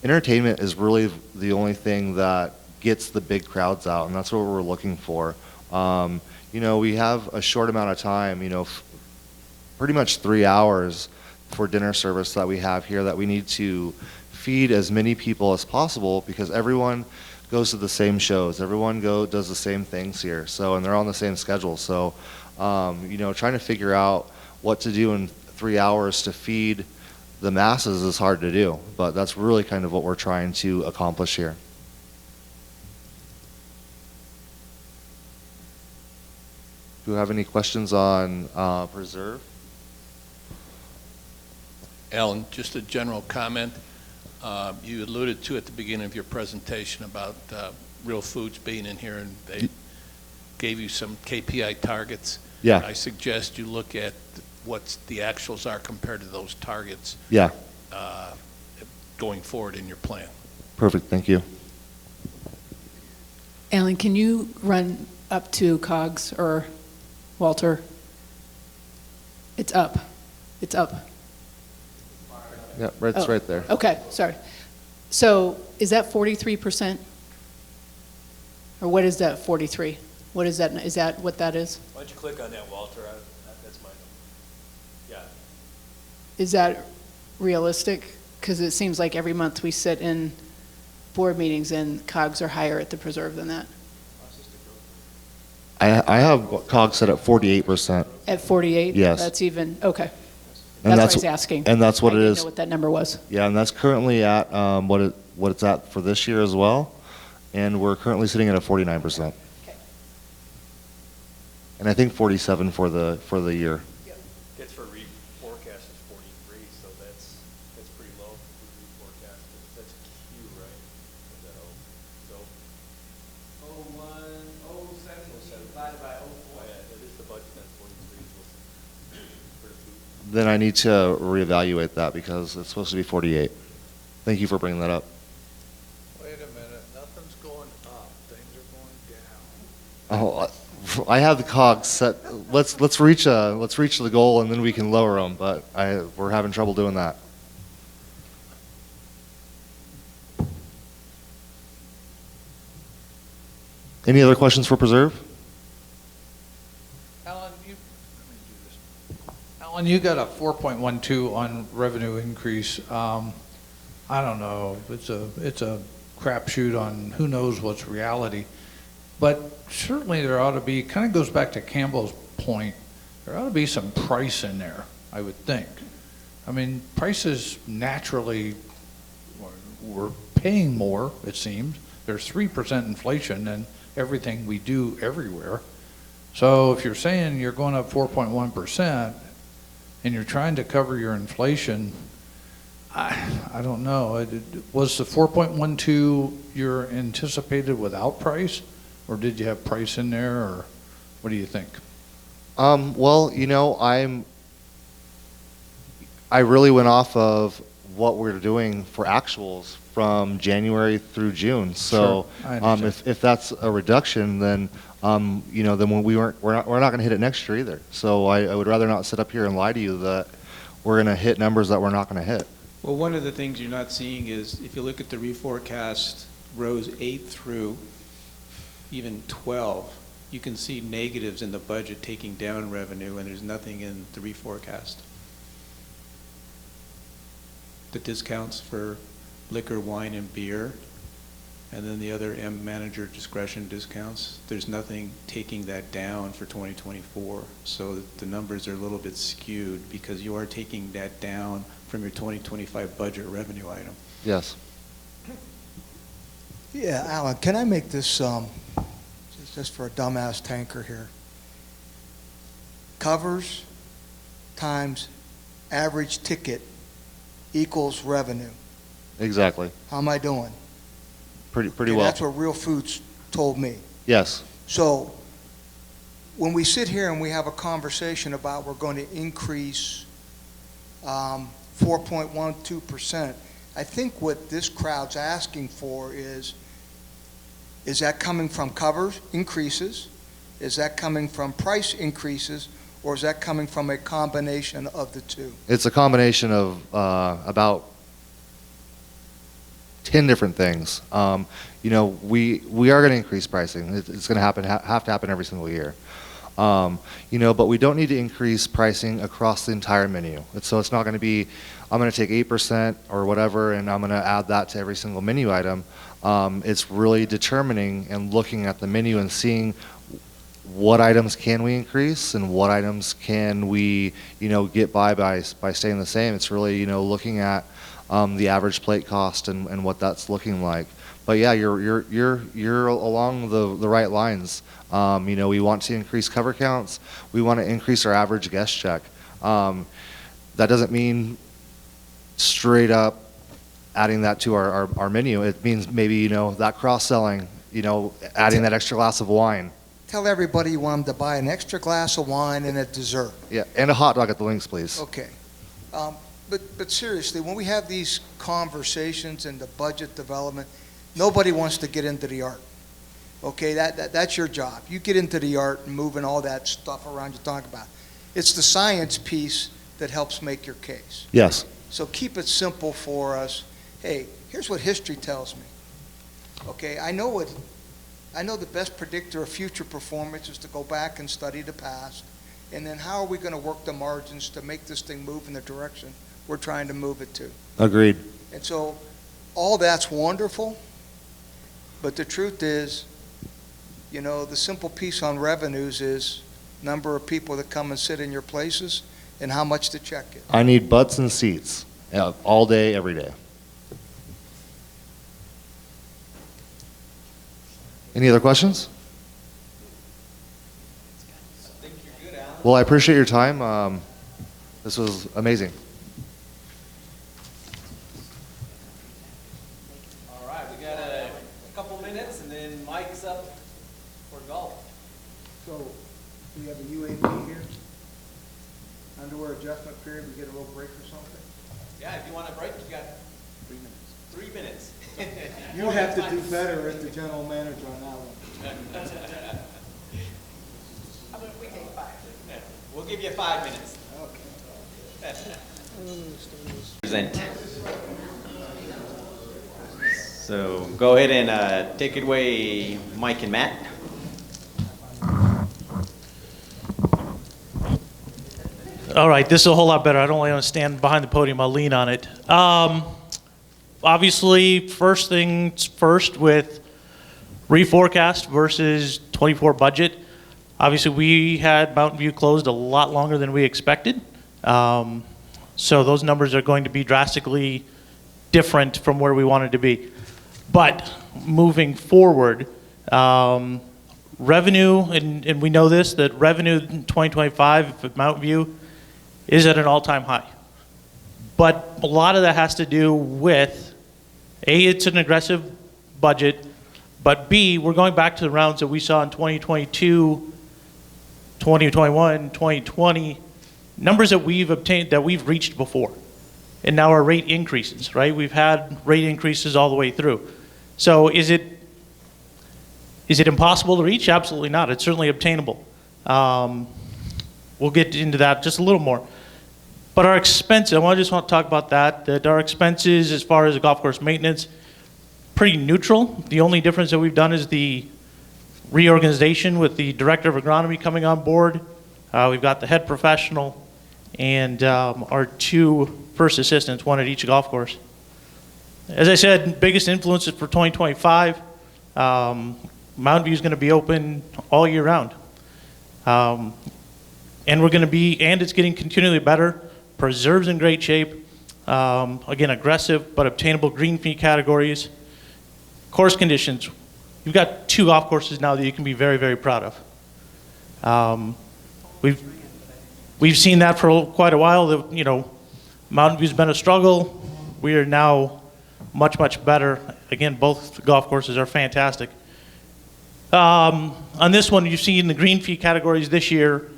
entertainment is really the only thing that gets the big crowds out, and that's what we're looking for. We have a short amount of time, pretty much 3 hours for dinner service that we have here, that we need to feed as many people as possible because everyone goes to the same shows. Everyone does the same things here. So, and they're on the same schedule. So, trying to figure out what to do in 3 hours to feed the masses is hard to do, but that's really kind of what we're trying to accomplish here. Do you have any questions on Preserve? Alan, just a general comment. You alluded to at the beginning of your presentation about Real Foods being in here, and they gave you some KPI targets. Yeah. I suggest you look at what the actuals are compared to those targets. Yeah. Going forward in your plan. Perfect. Thank you. Alan, can you run up to COGS or Walter? It's up. It's up. Yeah, it's right there. Okay, sorry. So is that 43%? Or what is that 43? What is that? Is that what that is? Why don't you click on that, Walter? That's my number. Yeah. Is that realistic? Because it seems like every month we sit in board meetings and COGS are higher at the Preserve than that. I have COGS set at 48%. At 48? Yes. That's even, okay. And That's what I that's- was asking. and that's what I it didn't is. know what that number was. Yeah, and that's currently at what it's at for this year as well, and we're currently sitting at a 49%. Okay. And I think 47 for the year. Gets for reforecast is 43, so that's pretty low for reforecast. That's Q, right? Is that O? So 07 divided by 04. Yeah, that is the budget, that's 43. For the food. Then I need to reevaluate that because it's supposed to be 48. Thank you for bringing that up. Wait a minute, nothing's going up, things are going down. Oh, I have the COGS set. Let's reach the goal and then we can lower them. But we're having trouble doing that. Any other questions for Preserve? Alan, you got a 4.12 on revenue increase. I don't know, it's a crapshoot on who knows what's reality. But certainly there ought to be, kind of goes back to Campbell's point, there ought to be some price in there, I would think. I mean, prices naturally, we're paying more, it seems. There's 3% inflation in everything we do everywhere. So if you're saying you're going up 4.1% and you're trying to cover your inflation, I don't know. Was the 4.12 your anticipated without price? Or did you have price in there, or what do you think? Well, you know, I really went off of what we're doing for actuals from January through June. So, Sure, I understand. if that's a reduction, then you know, then we're not going to hit it next year either. So I would rather not sit up here and lie to you that we're going to hit numbers that we're not going to hit. Well, one of the things you're not seeing is, if you look at the reforecast, rows 8 through even 12, you can see negatives in the budget taking down revenue, and there's nothing in the reforecast. The discounts for liquor, wine, and beer, and then the other manager discretion discounts, there's nothing taking that down for 2024. So the numbers are a little bit skewed because you are taking that down from your 2025 budget revenue item. Yes. Yeah, Alan, can I make this, just for a dumbass tanker here? Covers times average ticket equals revenue. Exactly. How am I doing? Pretty Okay, well. That's what Real Foods told me. Yes. So when we sit here and we have a conversation about we're going to increase 4.12%, I think what this crowd's asking for is that coming from covers increases? Is that coming from price increases? Or is that coming from a combination of the two? It's a combination of about 10 different things. You know, we are going to increase pricing. It's going to happen, have to happen every single year. You know, but we don't need to increase pricing across the entire menu. So it's not going to be, I'm going to take 8% or whatever, and I'm going to add that to every single menu item. It's really determining and looking at the menu and seeing what items can we increase and what items can we, you know, get by staying the same. It's really, you know, looking at the average plate cost and what that's looking like. But yeah, you're along the right lines. You know, we want to increase cover counts. We want to increase our average guest check. That doesn't mean straight up adding that to our menu. It means maybe, you know, that cross-selling, you know, adding that extra glass of wine. Tell everybody you want them to buy an extra glass of wine and a dessert. Yeah, and a hot dog at the Links, please. Okay. But seriously, when we have these conversations in the budget development, nobody wants to get into the art. Okay, that's your job. You get into the art and moving all that stuff around you talk about. It's the science piece that helps make your case. Yes. So keep it simple for us. Hey, here's what history tells me. Okay, I know the best predictor of future performance is to go back and study the past. And then how are we going to work the margins to make this thing move in the direction we're trying to move it to? Agreed. And so all that's wonderful, but the truth is, you know, the simple piece on revenues is number of people that come and sit in your places and how much the check is. I need butts and seats all day, every day. Any other questions? Well, I appreciate your time. This was amazing. All right, we got a couple minutes, and then Mike's up for golf. So we have a UAP here, underwear adjustment period, we get a little break or something? Yeah, if you want a break, you got 3 minutes. You have to do better as the general manager on that one. How about we take 5? We'll give you 5 minutes. Present. So go ahead and take it away, Mike and Matt. All right, this is a whole lot better. I don't want to stand behind the podium. I'll lean on it. Obviously, first things first with reforecast versus 24 budget. Obviously, we had Mountain View closed a lot longer than we expected. So those numbers are going to be drastically different from where we wanted to be. But moving forward, revenue, and we know this, that revenue in 2025 at Mountain View is at an all-time high. But a lot of that has to do with, A, it's an aggressive budget, but B, we're going back to the rounds that we saw in 2022, 2021, 2020, numbers that we've obtained, that we've reached before. And now our rate increases, right? We've had rate increases all the way through. So is it impossible to reach? Absolutely not. It's certainly obtainable. We'll get into that just a little more. But our expenses, I just want to talk about that our expenses as far as the golf course maintenance, pretty neutral. The only difference that we've done is the reorganization with the director of agronomy coming on board. We've got the head professional and our 2 first assistants, 1 at each golf course. As I said, biggest influences for 2025, Mountain View is going to be open all year round. And it's getting continually better. Preserve's in great shape. Again, aggressive but obtainable green fee categories. Course conditions. You've got 2 golf courses now that you can be very, very proud of. We've seen that for quite a while. That, Mountain View's been a struggle. We are now much, much better. Again, both golf courses are fantastic. On this one, you've seen the green fee categories this year.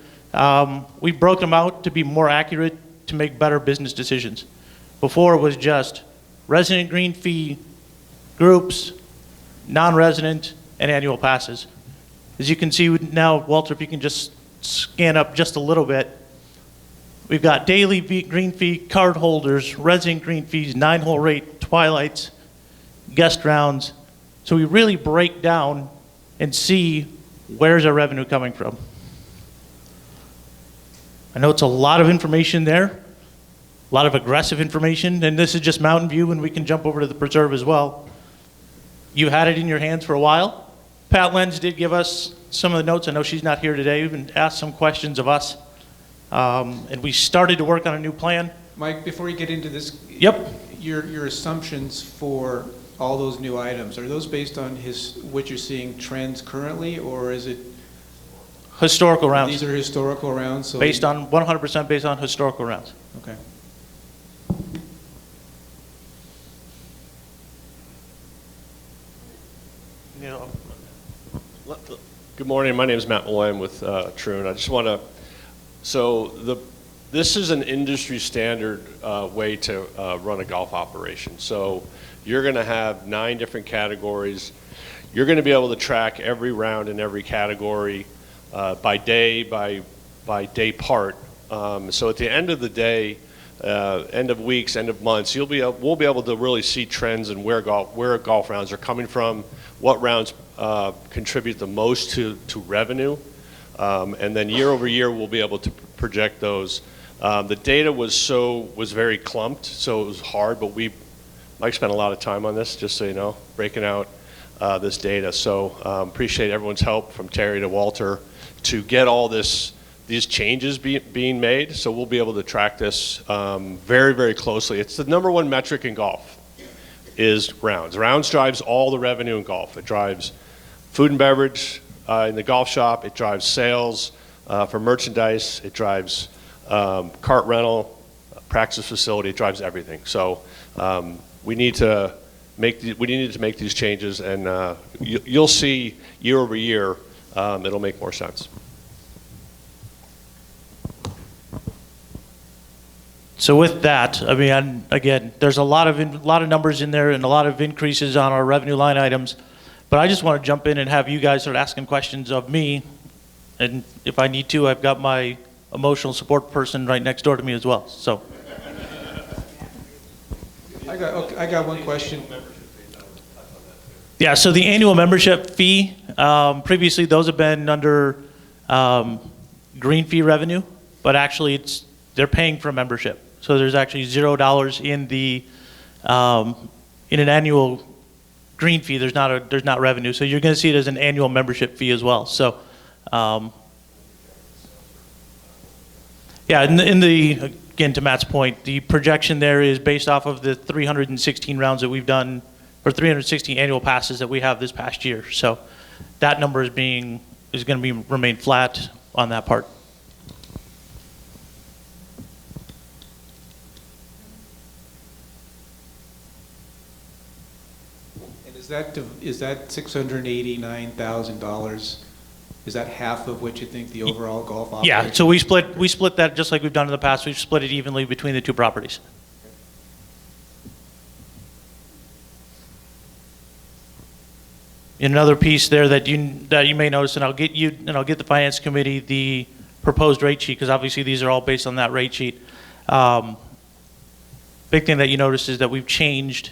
We've broken them out to be more accurate, to make better business decisions. Before it was just resident green fee groups, non-resident, and annual passes. As you can see now, Walter, if you can just scan up just a little bit, we've got daily green fee card holders, resident green fees, 9-hole rate, twilights, guest rounds. So we really break down and see where's our revenue coming from. I know it's a lot of information there, a lot of aggressive information, and this is just Mountain View, and we can jump over to the preserve as well. You had it in your hands for a while. Pat Lenz did give us some of the notes. I know she's not here today, and asked some questions of us. And we started to work on a new plan. Mike, before you get into this, Yep. your assumptions for all those new items, are those based on what you're seeing trends currently, or is it? Historical rounds. These are historical rounds? So 100% based on historical rounds. Okay. Good morning. My name is Matt Malone with Troon. I just want to, this is an industry standard way to run a golf operation. So you're going to have 9 different categories. You're going to be able to track every round in every category by day, by day part. So at the end of the day, end of weeks, end of months, we'll be able to really see trends in where golf rounds are coming from, what rounds contribute the most to revenue, and then year over year we'll be able to project those. The data was very clumped, so it was hard, but Mike spent a lot of time on this, just so you know, breaking out this data. So appreciate everyone's help, from Terry to Walter, to get all these changes being made. So we'll be able to track this very, very closely. It's the #1 metric in golf, is rounds. Rounds drives all the revenue in golf. It drives food and beverage in the golf shop. It drives sales for merchandise. It drives cart rental, practice facility. It drives everything. So we need to make these changes, and you'll see year over year it'll make more sense. So with that, I mean, again, there's a lot of numbers in there and a lot of increases on our revenue line items. But I just want to jump in and have you guys start asking questions of me. And if I need to, I've got my emotional support person right next door to me as well. So. I got one question. Yeah, so the annual membership fee, previously those have been under green fee revenue, but actually it's they're paying for a membership. So there's actually $0 in the, in an annual green fee, there's not revenue. So you're going to see it as an annual membership fee as well. So, yeah, again, to Matt's point, the projection there is based off of the 316 rounds that we've done, or 316 annual passes that we have this past year. So that number is going to remain flat on that part. And is that $689,000, is that half of what you think the overall golf operation? Yeah, so we split that just like we've done in the past. We've split it evenly between the two properties. Another piece there that you may notice, and I'll get the finance committee the proposed rate sheet, because obviously these are all based on that rate sheet. Big thing that you notice is that we've changed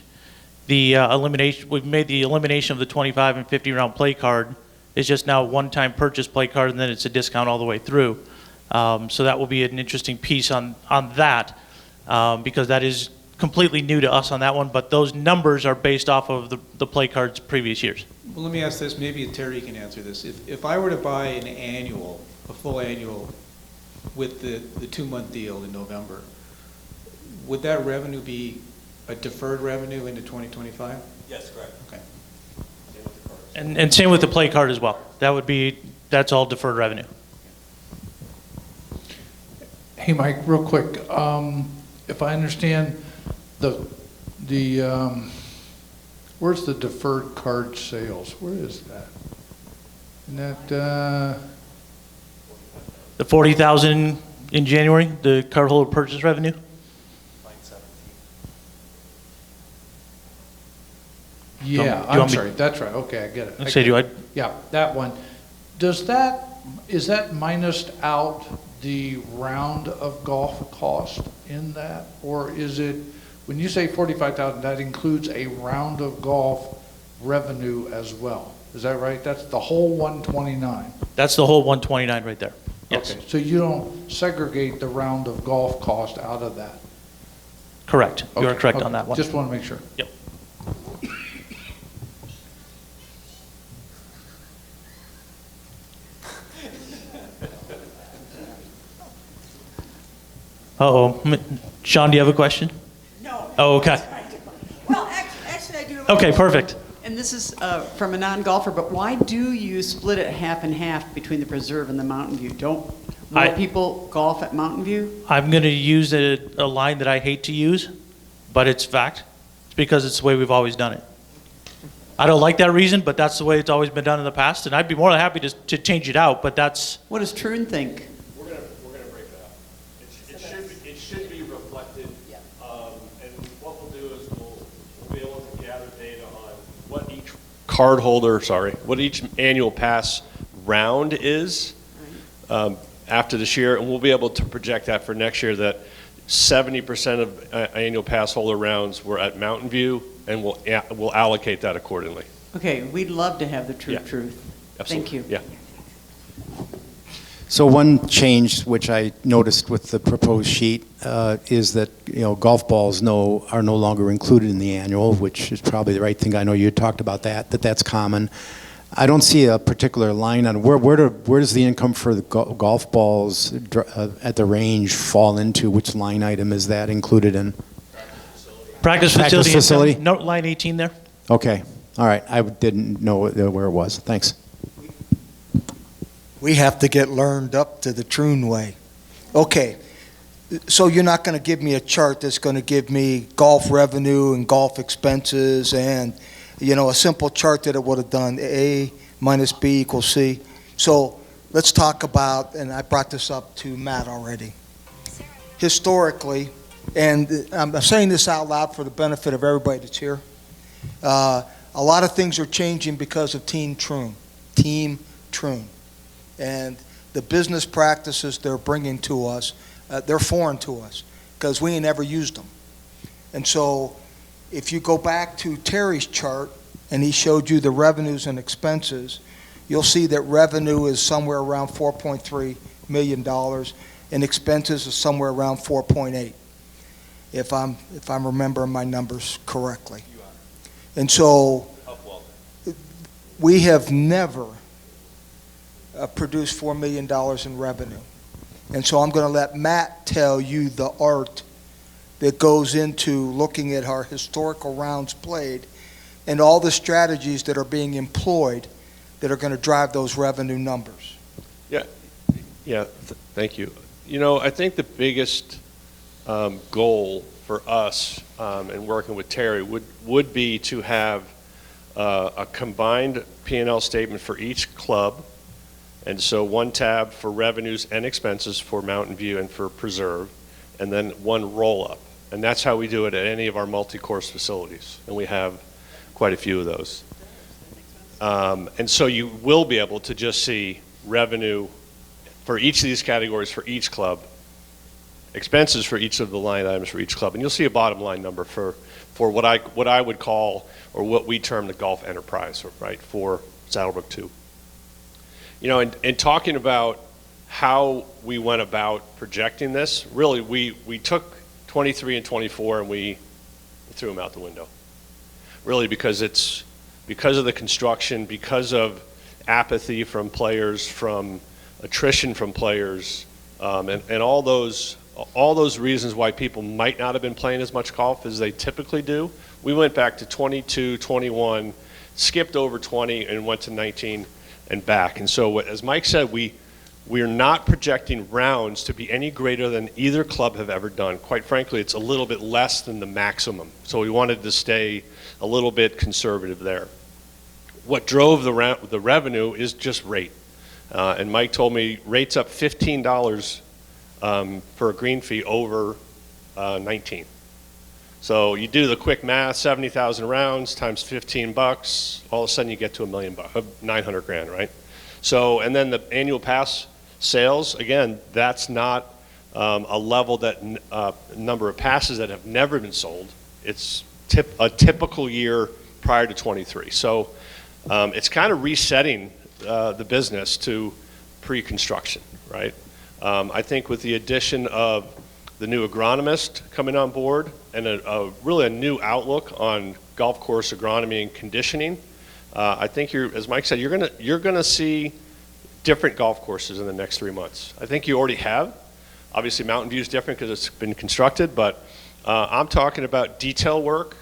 the elimination. We've made the elimination of the 25 and 50 round play card. It's just now a one-time purchase play card, and then it's a discount all the way through. So that will be an interesting piece on that, because that is completely new to us on that one, but those numbers are based off of the play cards previous years. Well, let me ask this, maybe Terry can answer this. If I were to buy a full annual with the 2-month deal in November, would that revenue be a deferred revenue into 2025? Yes, correct. Okay. And same with the play card as well. That's all deferred revenue. Hey, Mike, real quick, if I understand, where's the deferred card sales? Where is that? Isn't that, The 40,000 in January, the cardholder purchase revenue. yeah, I'm sorry, that's right, okay, I get it. Say, do I? Yeah, that one. Is that minused out the round of golf cost in that? Or is it, when you say 45,000, that includes a round of golf revenue as well? Is that right? That's the whole 129? That's the whole 129 right there. Yes. Okay, so you don't segregate the round of golf cost out of that? Correct. You are Okay, correct okay. on that one. Just want to make sure. Yep. Uh-oh. Sean, do you have a question? No. Oh, okay. Well, actually, I do. Okay, perfect. And this is from a non-golfer, but why do you split it half and half between the Preserve and the Mountain View? Don't more people golf at Mountain View? I'm going to use a line that I hate to use, but it's fact. It's because it's the way we've always done it. I don't like that reason, but that's the way it's always been done in the past, and I'd be more than happy to change it out, but that's... What does Troon think? We're gonna break it up. It should be reflected, and what we'll do is we'll be able to gather data on what each what each annual pass round is after this year, and we'll be able to project that for next year, that 70% of annual pass holder rounds were at Mountain View, and we'll allocate that accordingly. Okay, we'd love to have the true truth. Absolutely. Thank you. Yeah. So one change which I noticed with the proposed sheet is that golf balls are no longer included in the annual, which is probably the right thing. I know you talked about that's common. I don't see a particular line on where does the income for the golf balls at the range fall into? Which line item is that included in? Practice facility. Note line 18 there. Okay. All right. I didn't know where it was. Thanks. We have to get learned up to the Troon way. Okay, so you're not going to give me a chart that's going to give me golf revenue and golf expenses and, a simple chart that it would have done A minus B equals C. So let's talk about, and I brought this up to Matt already. Historically, and I'm saying this out loud for the benefit of everybody that's here, a lot of things are changing because of Team Troon. And the business practices they're bringing to us, they're foreign to us because we ain't ever used them. And so if you go back to Terry's chart and he showed you the revenues and expenses, you'll see that revenue is somewhere around $4.3 million and expenses are somewhere around 4.8, if I'm remembering my numbers correctly. And so we have never produced $4 million in revenue. And so I'm going to let Matt tell you the art that goes into looking at our historical rounds played and all the strategies that are being employed that are going to drive those revenue numbers. Thank you. You know, I think the biggest goal for us in working with Terry would be to have a combined P&L statement for each club, and so one tab for revenues and expenses for Mountain View and for Preserve, and then one roll-up. And that's how we do it at any of our multi-course facilities, and we have quite a few of those. And so you will be able to just see revenue for each of these categories for each club, expenses for each of the line items for each club, and you'll see a bottom line number for what I would call, or what we term, the golf enterprise, right, for Saddlebrook 2. You know, in talking about how we went about projecting this, really we took 23 and 24 and we threw them out the window. Really, because of the construction, because of apathy from players, from attrition from players, and all those reasons why people might not have been playing as much golf as they typically do. We went back to 22, 21, skipped over 20, and went to 19 and back. And so, as Mike said, we're not projecting rounds to be any greater than either club have ever done. Quite frankly, it's a little bit less than the maximum. So we wanted to stay a little bit conservative there. What drove the revenue is just rate. And Mike told me rate's up $15 for a green fee over 19. So you do the quick math, 70,000 rounds times 15 bucks, all of a sudden you get to $1 million, 900 grand, right? So, and then the annual pass sales, again, that's not a level that number of passes that have never been sold. It's a typical year prior to 23. So it's kind of resetting the business to pre-construction, right? I think with the addition of the new agronomist coming on board and really a new outlook on golf course agronomy and conditioning, I think as Mike said, you're gonna see different golf courses in the next 3 months. I think you already have. Obviously, Mountain View is different because it's been constructed, but I'm talking about detail work.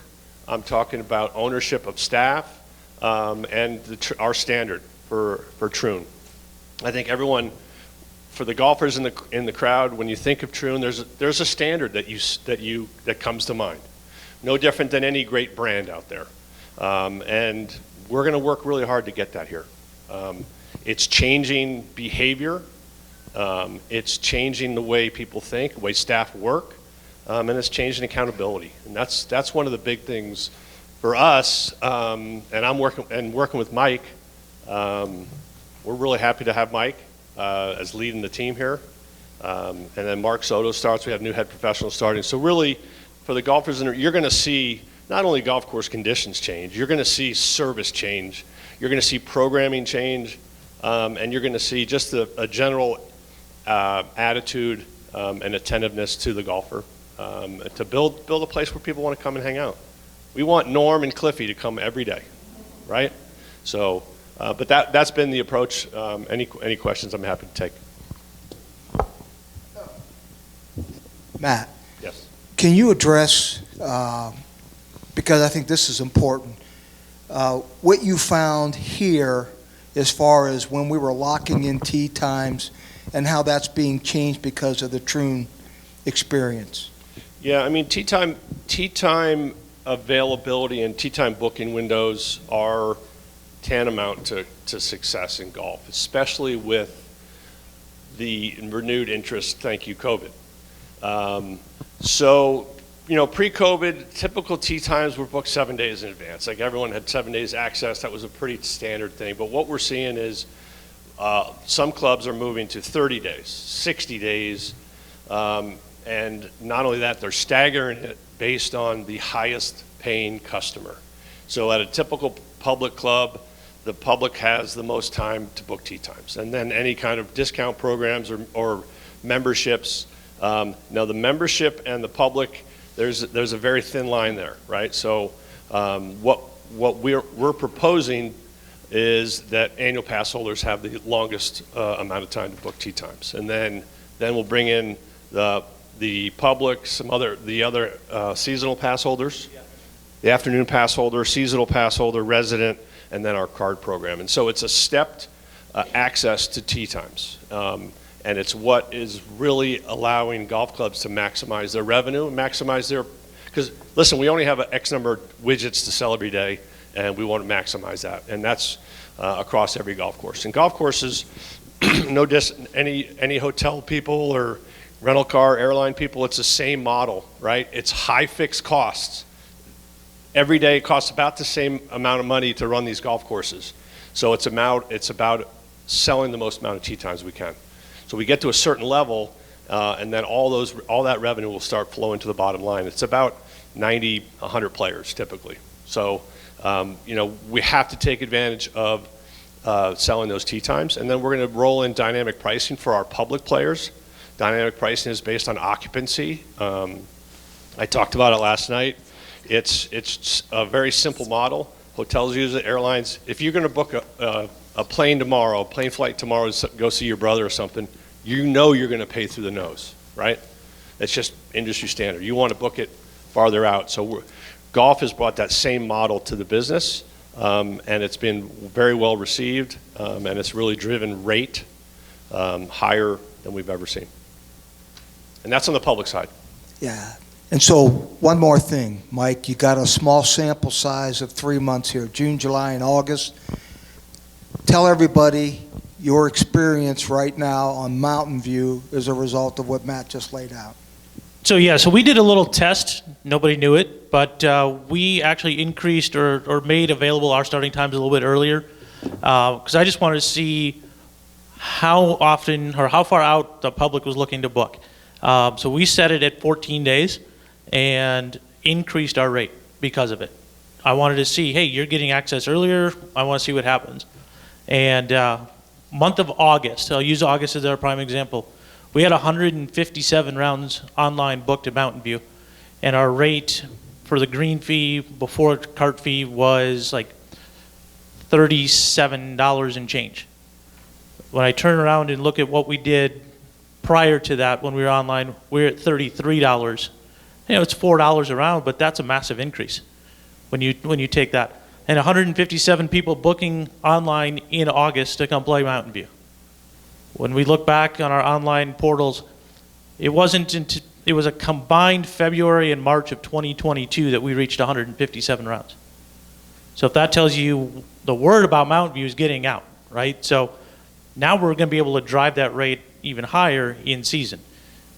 I'm talking about ownership of staff and our standard for Troon. I think everyone, for the golfers in the crowd, when you think of Troon, there's a standard that comes to mind. No different than any great brand out there, and we're going to work really hard to get that here. It's changing behavior. It's changing the way people think, the way staff work, and it's changing accountability. And that's one of the big things for us. And I'm working with Mike. We're really happy to have Mike as leading the team here. And then Mark Soto starts. We have new head professionals starting. So really, for the golfers, you're going to see not only golf course conditions change, you're going to see service change, you're going to see programming change, and you're going to see just a general attitude and attentiveness to the golfer to build a place where people want to come and hang out. We want Norm and Cliffy to come every day, right? So, but that's been the approach. Any questions, I'm happy to take. Matt. Yes. Can you address, because I think this is important, what you found here as far as when we were locking in tee times and how that's being changed because of the Troon experience? Yeah, I mean, tee time availability and tee time booking windows are tantamount to success in golf, especially with the renewed interest, thank you, COVID. So, you know, pre-COVID, typical tee times were booked 7 days in advance. Like everyone had 7 days access. That was a pretty standard thing. But what we're seeing is some clubs are moving to 30 days, 60 days. And not only that, they're staggering it based on the highest paying customer. So at a typical public club, the public has the most time to book tee times. And then any kind of discount programs or memberships. Now, the membership and the public, there's a very thin line there, right? So what we're proposing is that annual pass holders have the longest amount of time to book tee times. And then we'll bring in the public, the other seasonal pass holders, the afternoon pass holder, seasonal pass holder, resident, and then our card program. And so it's a stepped access to tee times. And it's what is really allowing golf clubs to maximize their revenue, maximize their, because listen, we only have an X number of widgets to sell every day, and we want to maximize that. And that's across every golf course. And golf courses, any hotel people or rental car, airline people, it's the same model, right? It's high fixed costs. Every day it costs about the same amount of money to run these golf courses. So it's about selling the most amount of tee times we can. So we get to a certain level, and then all that revenue will start flowing to the bottom line. It's about 90, 100 players typically. So we have to take advantage of selling those tee times, and then we're going to roll in dynamic pricing for our public players. Dynamic pricing is based on occupancy. I talked about it last night. It's a very simple model. Hotels use it, airlines. If you're going to book a plane flight tomorrow to go see your brother or something, you know you're going to pay through the nose, right? It's just industry standard. You want to book it farther out. So golf has brought that same model to the business, and it's been very well received, and it's really driven rate higher than we've ever seen. And that's on the public side. Yeah. And so one more thing, Mike, you got a small sample size of 3 months here, June, July, and August. Tell everybody your experience right now on Mountain View as a result of what Matt just laid out. So we did a little test. Nobody knew it, but we actually increased or made available our starting times a little bit earlier because I just wanted to see how often or how far out the public was looking to book. So we set it at 14 days and increased our rate because of it. I wanted to see, hey, you're getting access earlier. I want to see what happens. And month of August, I'll use August as our prime example. We had 157 rounds online booked at Mountain View, and our rate for the green fee before cart fee was like $37 and change. When I turn around and look at what we did prior to that when we were online, we're at $33. It's $4 a round, but that's a massive increase when you take that. And 157 people booking online in August to come play Mountain View. When we look back on our online portals, it was a combined February and March of 2022 that we reached 157 rounds. So if that tells you the word about Mountain View is getting out, right? So now we're going to be able to drive that rate even higher in season.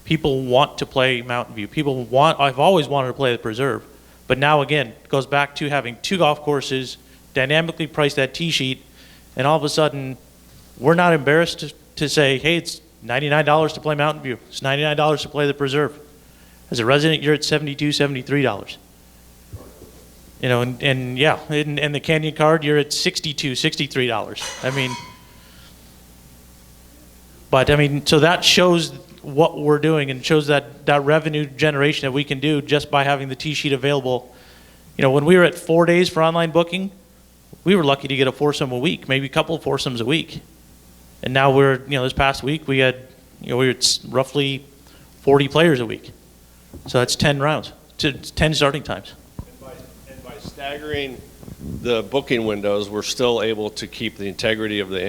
People want to play Mountain View. I've always wanted to play the Preserve. But now again, it goes back to having 2 golf courses, dynamically priced that tee sheet, and all of a sudden, we're not embarrassed to say, hey, it's $99 to play Mountain View. It's $99 to play the Preserve. As a resident, you're at $72, $73. And the Canyon card, you're at $62, $63. So that shows what we're doing and shows that revenue generation that we can do just by having the tee sheet available. When we were at 4 days for online booking, we were lucky to get a foursome a week, maybe a couple of foursomes a week. And now we're, this past week we had, we were at roughly 40 players a week. So that's 10 rounds, 10 starting times. And by staggering the booking windows, we're still able to keep the integrity of the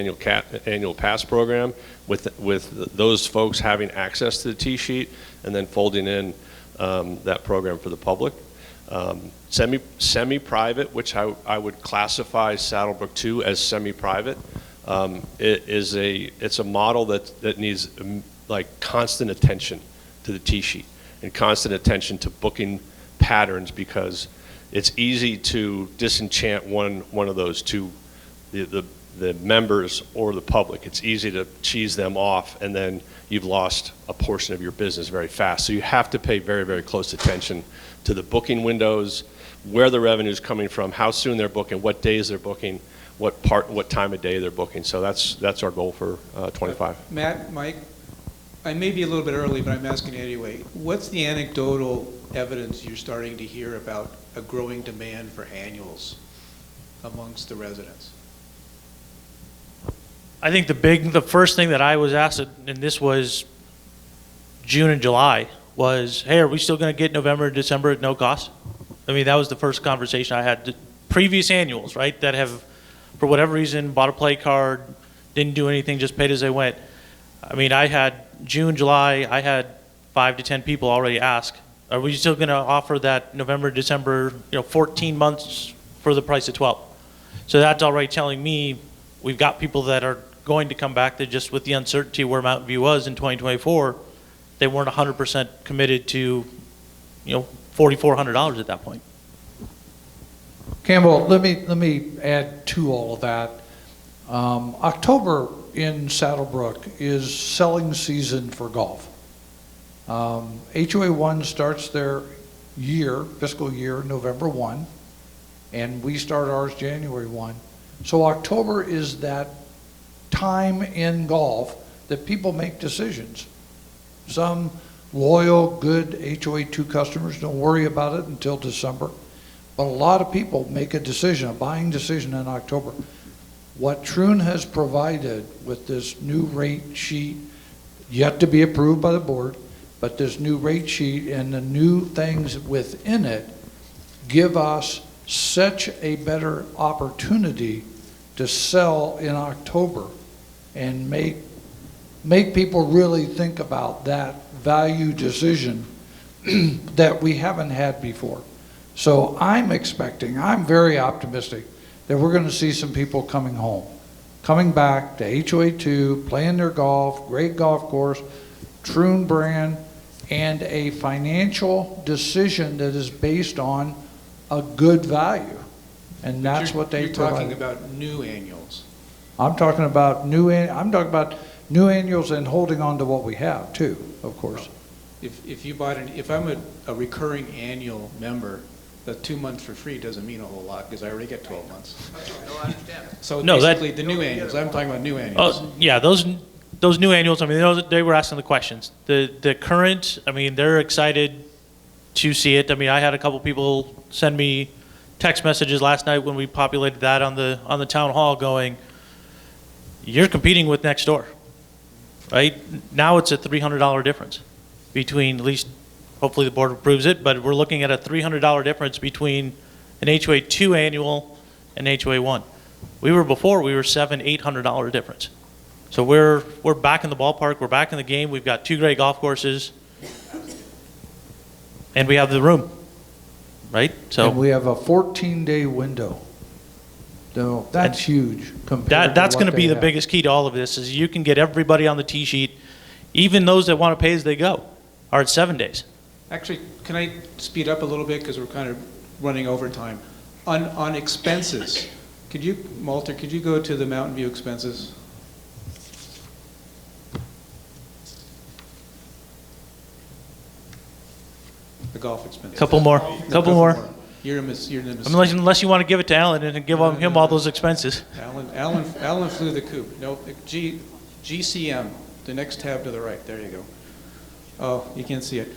annual pass program with those folks having access to the tee sheet and then folding in that program for the public. Semi-private, which I would classify Saddlebrook 2 as semi-private, it's a model that needs like constant attention to the tee sheet and constant attention to booking patterns, because it's easy to disenchant one of those two, the members or the public. It's easy to cheese them off, and then you've lost a portion of your business very fast. So you have to pay very, very close attention to the booking windows, where the revenue is coming from, how soon they're booking, what days they're booking, what time of day they're booking. So that's our goal for 25. Matt, Mike, I may be a little bit early, but I'm asking anyway. What's the anecdotal evidence you're starting to hear about a growing demand for annuals amongst the residents? I think the first thing that I was asked, and this was June and July, was, hey, are we still going to get November and December at no cost? I mean, that was the first conversation I had. The previous annuals, right, that have, for whatever reason, bought a play card, didn't do anything, just paid as they went. I mean, I had June, July, I had 5 to 10 people already ask, are we still going to offer that November, December, 14 months for the price of 12? So that's already telling me we've got people that are going to come back. That just with the uncertainty where Mountain View was in 2024, they weren't 100% committed to, $4,400 at that point. Campbell, let me add to all of that. October in Saddlebrook is selling season for golf. HOA 1 starts their fiscal year, November 1, and we start ours January 1. So October is that time in golf that people make decisions. Some loyal, good HOA 2 customers don't worry about it until December. But a lot of people make a decision, a buying decision in October. What Troon has provided with this new rate sheet, yet to be approved by the board, but this new rate sheet and the new things within it give us such a better opportunity to sell in October and make people really think about that value decision that we haven't had before. So I'm very optimistic that we're going to see some people coming home, coming back to HOA 2, playing their golf, great golf course, Troon brand, and a financial decision that is based on a good value. And that's what they provide. You're talking about new annuals. I'm talking about new annuals and holding on to what we have too, of course. If I'm a recurring annual member, the 2 months for free doesn't mean a whole lot because I already get 12 months. No, I understand. So No, basically, the new annuals. I'm talking about new annuals. Oh, yeah, those new annuals, I mean, they were asking the questions. The current, I mean, they're excited to see it. I mean, I had a couple people send me text messages last night when we populated that on the town hall going, you're competing with next door, right? Now it's a $300 difference between, at least hopefully the board approves it, but we're looking at a $300 difference between an HOA 2 annual and HOA 1. We were $700, $800 difference. So we're back in the ballpark, we're back in the game, we've got 2 great golf courses, and we have the room, right? So And we have a 14-day window. So that's huge compared to that's what going to be they the have. biggest key to all of this, is you can get everybody on the tee sheet, even those that want to pay as they go, are at 7 days. Actually, can I speed up a little bit because we're kind of running over time? On expenses, Walter, could you go to the Mountain View expenses? The golf expenses. Couple more. You're in the Unless you want to give it to Alan and give him all those expenses. Alan flew the coop. No, GCM, the next tab to the right. There you go. Oh, you can't see it.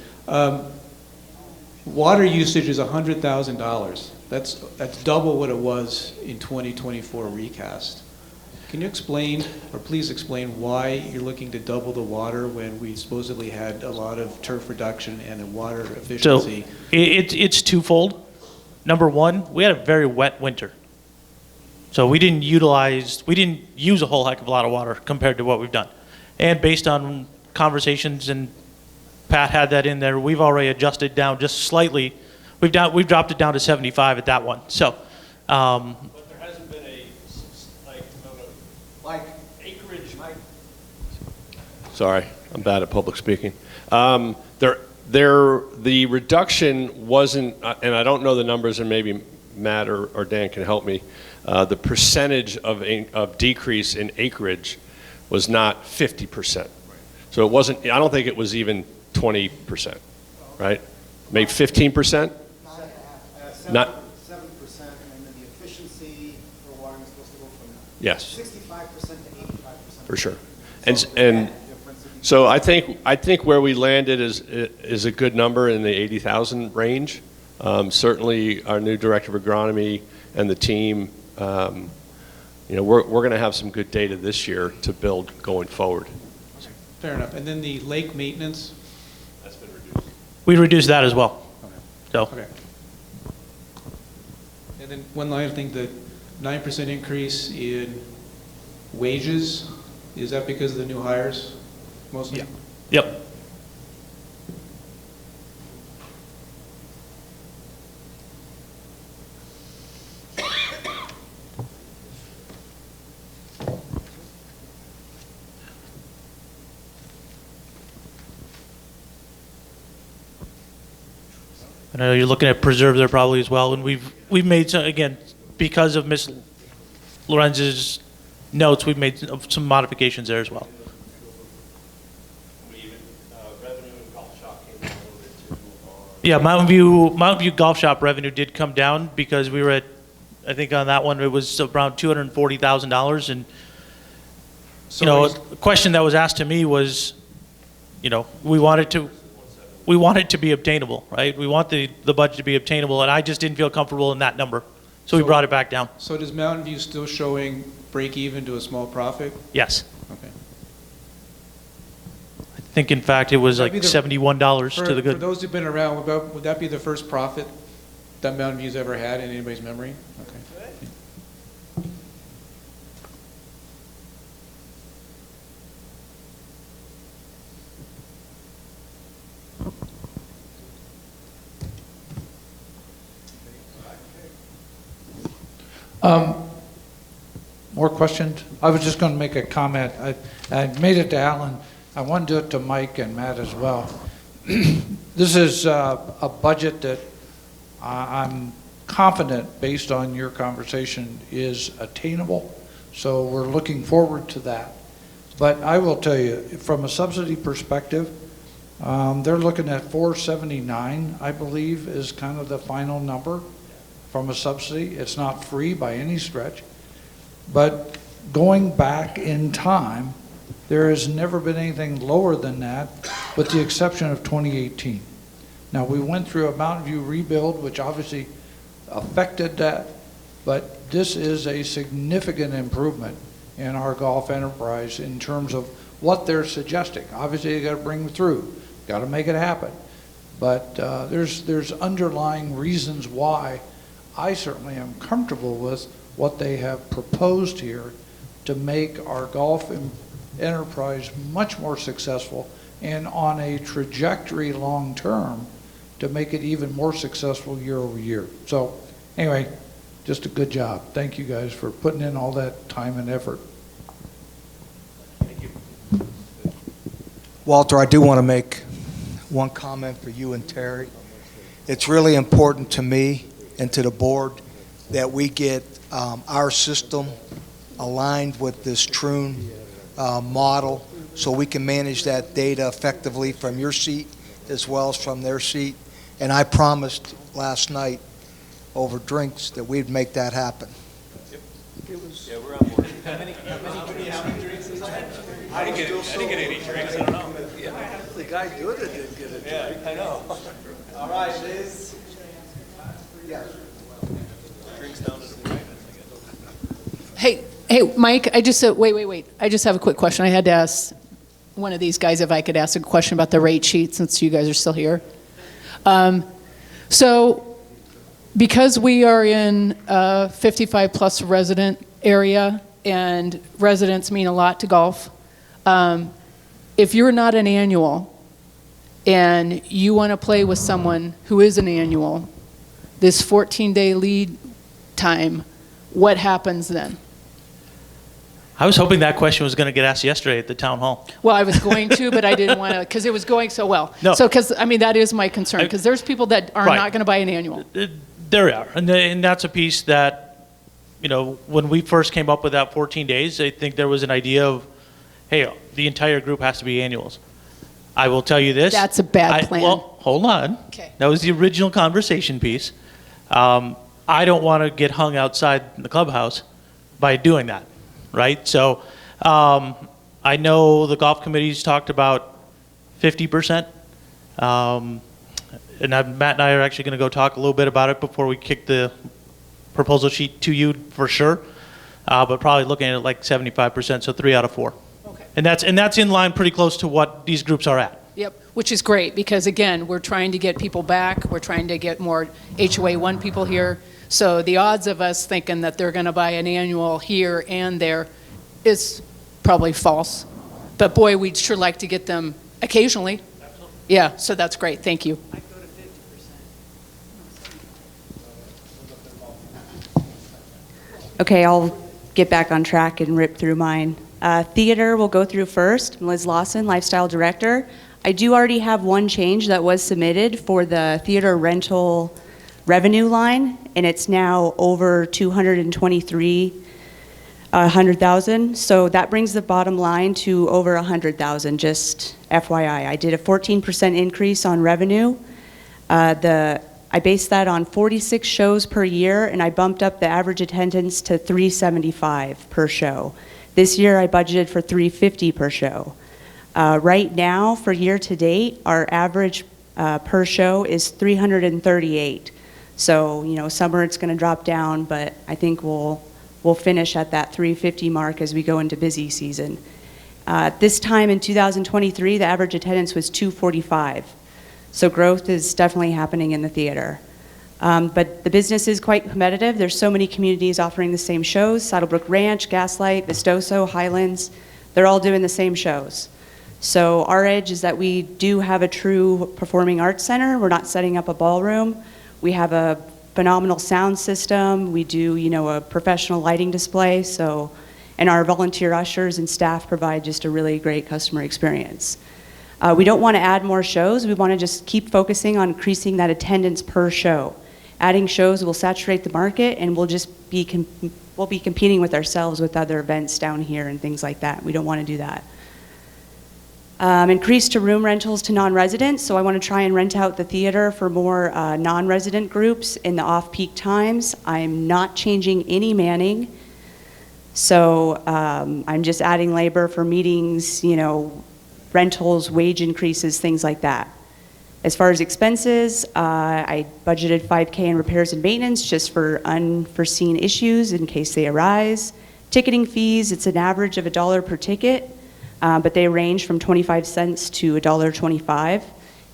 Water usage is $100,000. That's double what it was in 2024 recast. Can you explain, or please explain, why you're looking to double the water when we supposedly had a lot of turf reduction and a water efficiency? So it's twofold. Number one, we had a very wet winter. So we didn't use a whole heck of a lot of water compared to what we've done. And based on conversations, and Pat had that in there, we've already adjusted down just slightly. We've dropped it down to 75 at that one. So, But there hasn't been like acreage. Sorry, I'm bad at public speaking. The reduction wasn't, and I don't know the numbers, and maybe Matt or Dan can help me. The percentage of decrease in acreage was not 50%. So it wasn't. I don't think it was even 20%, right? Maybe 15%. Not 7%, and then the efficiency for watering is supposed to go from yes. 65% to 85%. For sure. So And that difference would So I think where we landed is a good number in the 80,000 range. Certainly, our new director of agronomy and the team, we're going to have some good data this year to build going forward. Fair enough. And then the lake maintenance? That's been reduced. We reduced that as well. So, Okay. And then one last thing, the 9% increase in wages, is that because of the new hires mostly? yep. I know you're looking at preserve there probably as well, and we've made some, again, because of Ms. Lorenz's notes, we've made some modifications there as well. Revenue and golf shop came down a little bit too. Yeah, Mountain View Golf Shop revenue did come down because we were at, I think on that one, it was around $240,000, and, a question that was asked to me was, we want it to be obtainable, right? We want the budget to be obtainable, and I just didn't feel comfortable in that number, so we brought it back down. So does Mountain View still showing break even to a small profit? Yes. Okay. I think, in fact, it was like That'd be $71 For to the good. For those who've been around, would that be the first profit that Mountain View's ever had in anybody's memory? Okay. More questions? I was just going to make a comment. I made it to Alan. I want to do it to Mike and Matt as well. This is a budget that I'm confident, based on your conversation, is attainable. So we're looking forward to that. But I will tell you, from a subsidy perspective, they're looking at 479, I believe, is kind of the final number from a subsidy. It's not free by any stretch. But going back in time, there has never been anything lower than that, with the exception of 2018. Now, we went through a Mountain View rebuild, which obviously affected that, but this is a significant improvement in our golf enterprise in terms of what they're suggesting. Obviously, you got to bring them through, got to make it happen. But there's underlying reasons why I certainly am comfortable with what they have proposed here to make our golf enterprise much more successful and on a trajectory long term to make it even more successful year over year. So anyway, just a good job. Thank you guys for putting in all that time and effort. Thank you. Walter, I do want to make one comment for you and Terry. It's really important to me and to the board that we get our system aligned with this Troon model so we can manage that data effectively from your seat as well as from their seat. And I promised last night over drinks that we'd make that happen. Yeah, we're on board. How many drinks is that? I didn't get any drinks, I don't know. Yeah. The guy doing it didn't get a drink. Yeah, I know. All right, Liz. Yes. Drinks down to the right. Hey, Mike, I just, wait. I just have a quick question. I had to ask one of these guys if I could ask a question about the rate sheet since you guys are still here. So because we are in a 55-plus resident area and residents mean a lot to golf, if you're not an annual and you want to play with someone who is an annual, this 14-day lead time, what happens then? I was hoping that question was going to get asked yesterday at the town hall. Well, I was going to, but I didn't want to, because it was going so well. No. So, because, I mean, that is my concern, because there's people that are Right. not going to buy an annual. There are, and that's a piece that, when we first came up with that 14 days, I think there was an idea of, hey, the entire group has to be annuals. I will tell you this. That's a bad plan. Well, hold on. Okay. That was the original conversation piece. I don't want to get hung outside the clubhouse by doing that, right? So I I know the golf committee's talked about 50%. And Matt and I are actually going to go talk a little bit about it before we kick the proposal sheet to you for sure. But probably looking at it like 75%, so 3 out of 4. Okay. And that's in line pretty close to what these groups are at. Yep, which is great, because again, we're trying to get people back, we're trying to get more HOA 1 people here, so the odds of us thinking that they're gonna buy an annual here and there is probably false. But boy, we'd sure like to get them occasionally. Absolutely. Yeah, so that's great, thank you. Okay, I'll get back on track and rip through mine. Theater will go through first. I'm Liz Lawson, Lifestyle Director. I do already have one change that was submitted for the theater rental revenue line, and it's now over 223,000. So that brings the bottom line to over 100,000, just FYI. I did a 14% increase on revenue. I based that on 46 shows per year, and I bumped up the average attendance to 375 per show. This year I budgeted for 350 per show. Right now, for year to date, our average per show is 338. So, you know, summer it's going to drop down, but I think we'll finish at that 350 mark as we go into busy season. This time in 2023, the average attendance was 245. So growth is definitely happening in the theater. But the business is quite competitive. There's so many communities offering the same shows: Saddlebrook Ranch, Gaslight, Vistoso, Highlands. They're all doing the same shows. So our edge is that we do have a true performing arts center. We're not setting up a ballroom. We have a phenomenal sound system. We do, you know, a professional lighting display. So, and our volunteer ushers and staff provide just a really great customer experience. We don't want to add more shows. We want to just keep focusing on increasing that attendance per show. Adding shows will saturate the market, and we'll just be we'll be competing with ourselves with other events down here and things like that. We don't want to do that. Increase to room rentals to non-residents. So I want to try and rent out the theater for more non-resident groups in the off-peak times. I'm not changing any manning. So I'm just adding labor for meetings, you know, rentals, wage increases, things like that. As far as expenses, I budgeted $5K in repairs and maintenance just for unforeseen issues in case they arise. Ticketing fees, it's an average of $1 per ticket, but they range from 25 cents to $1.25,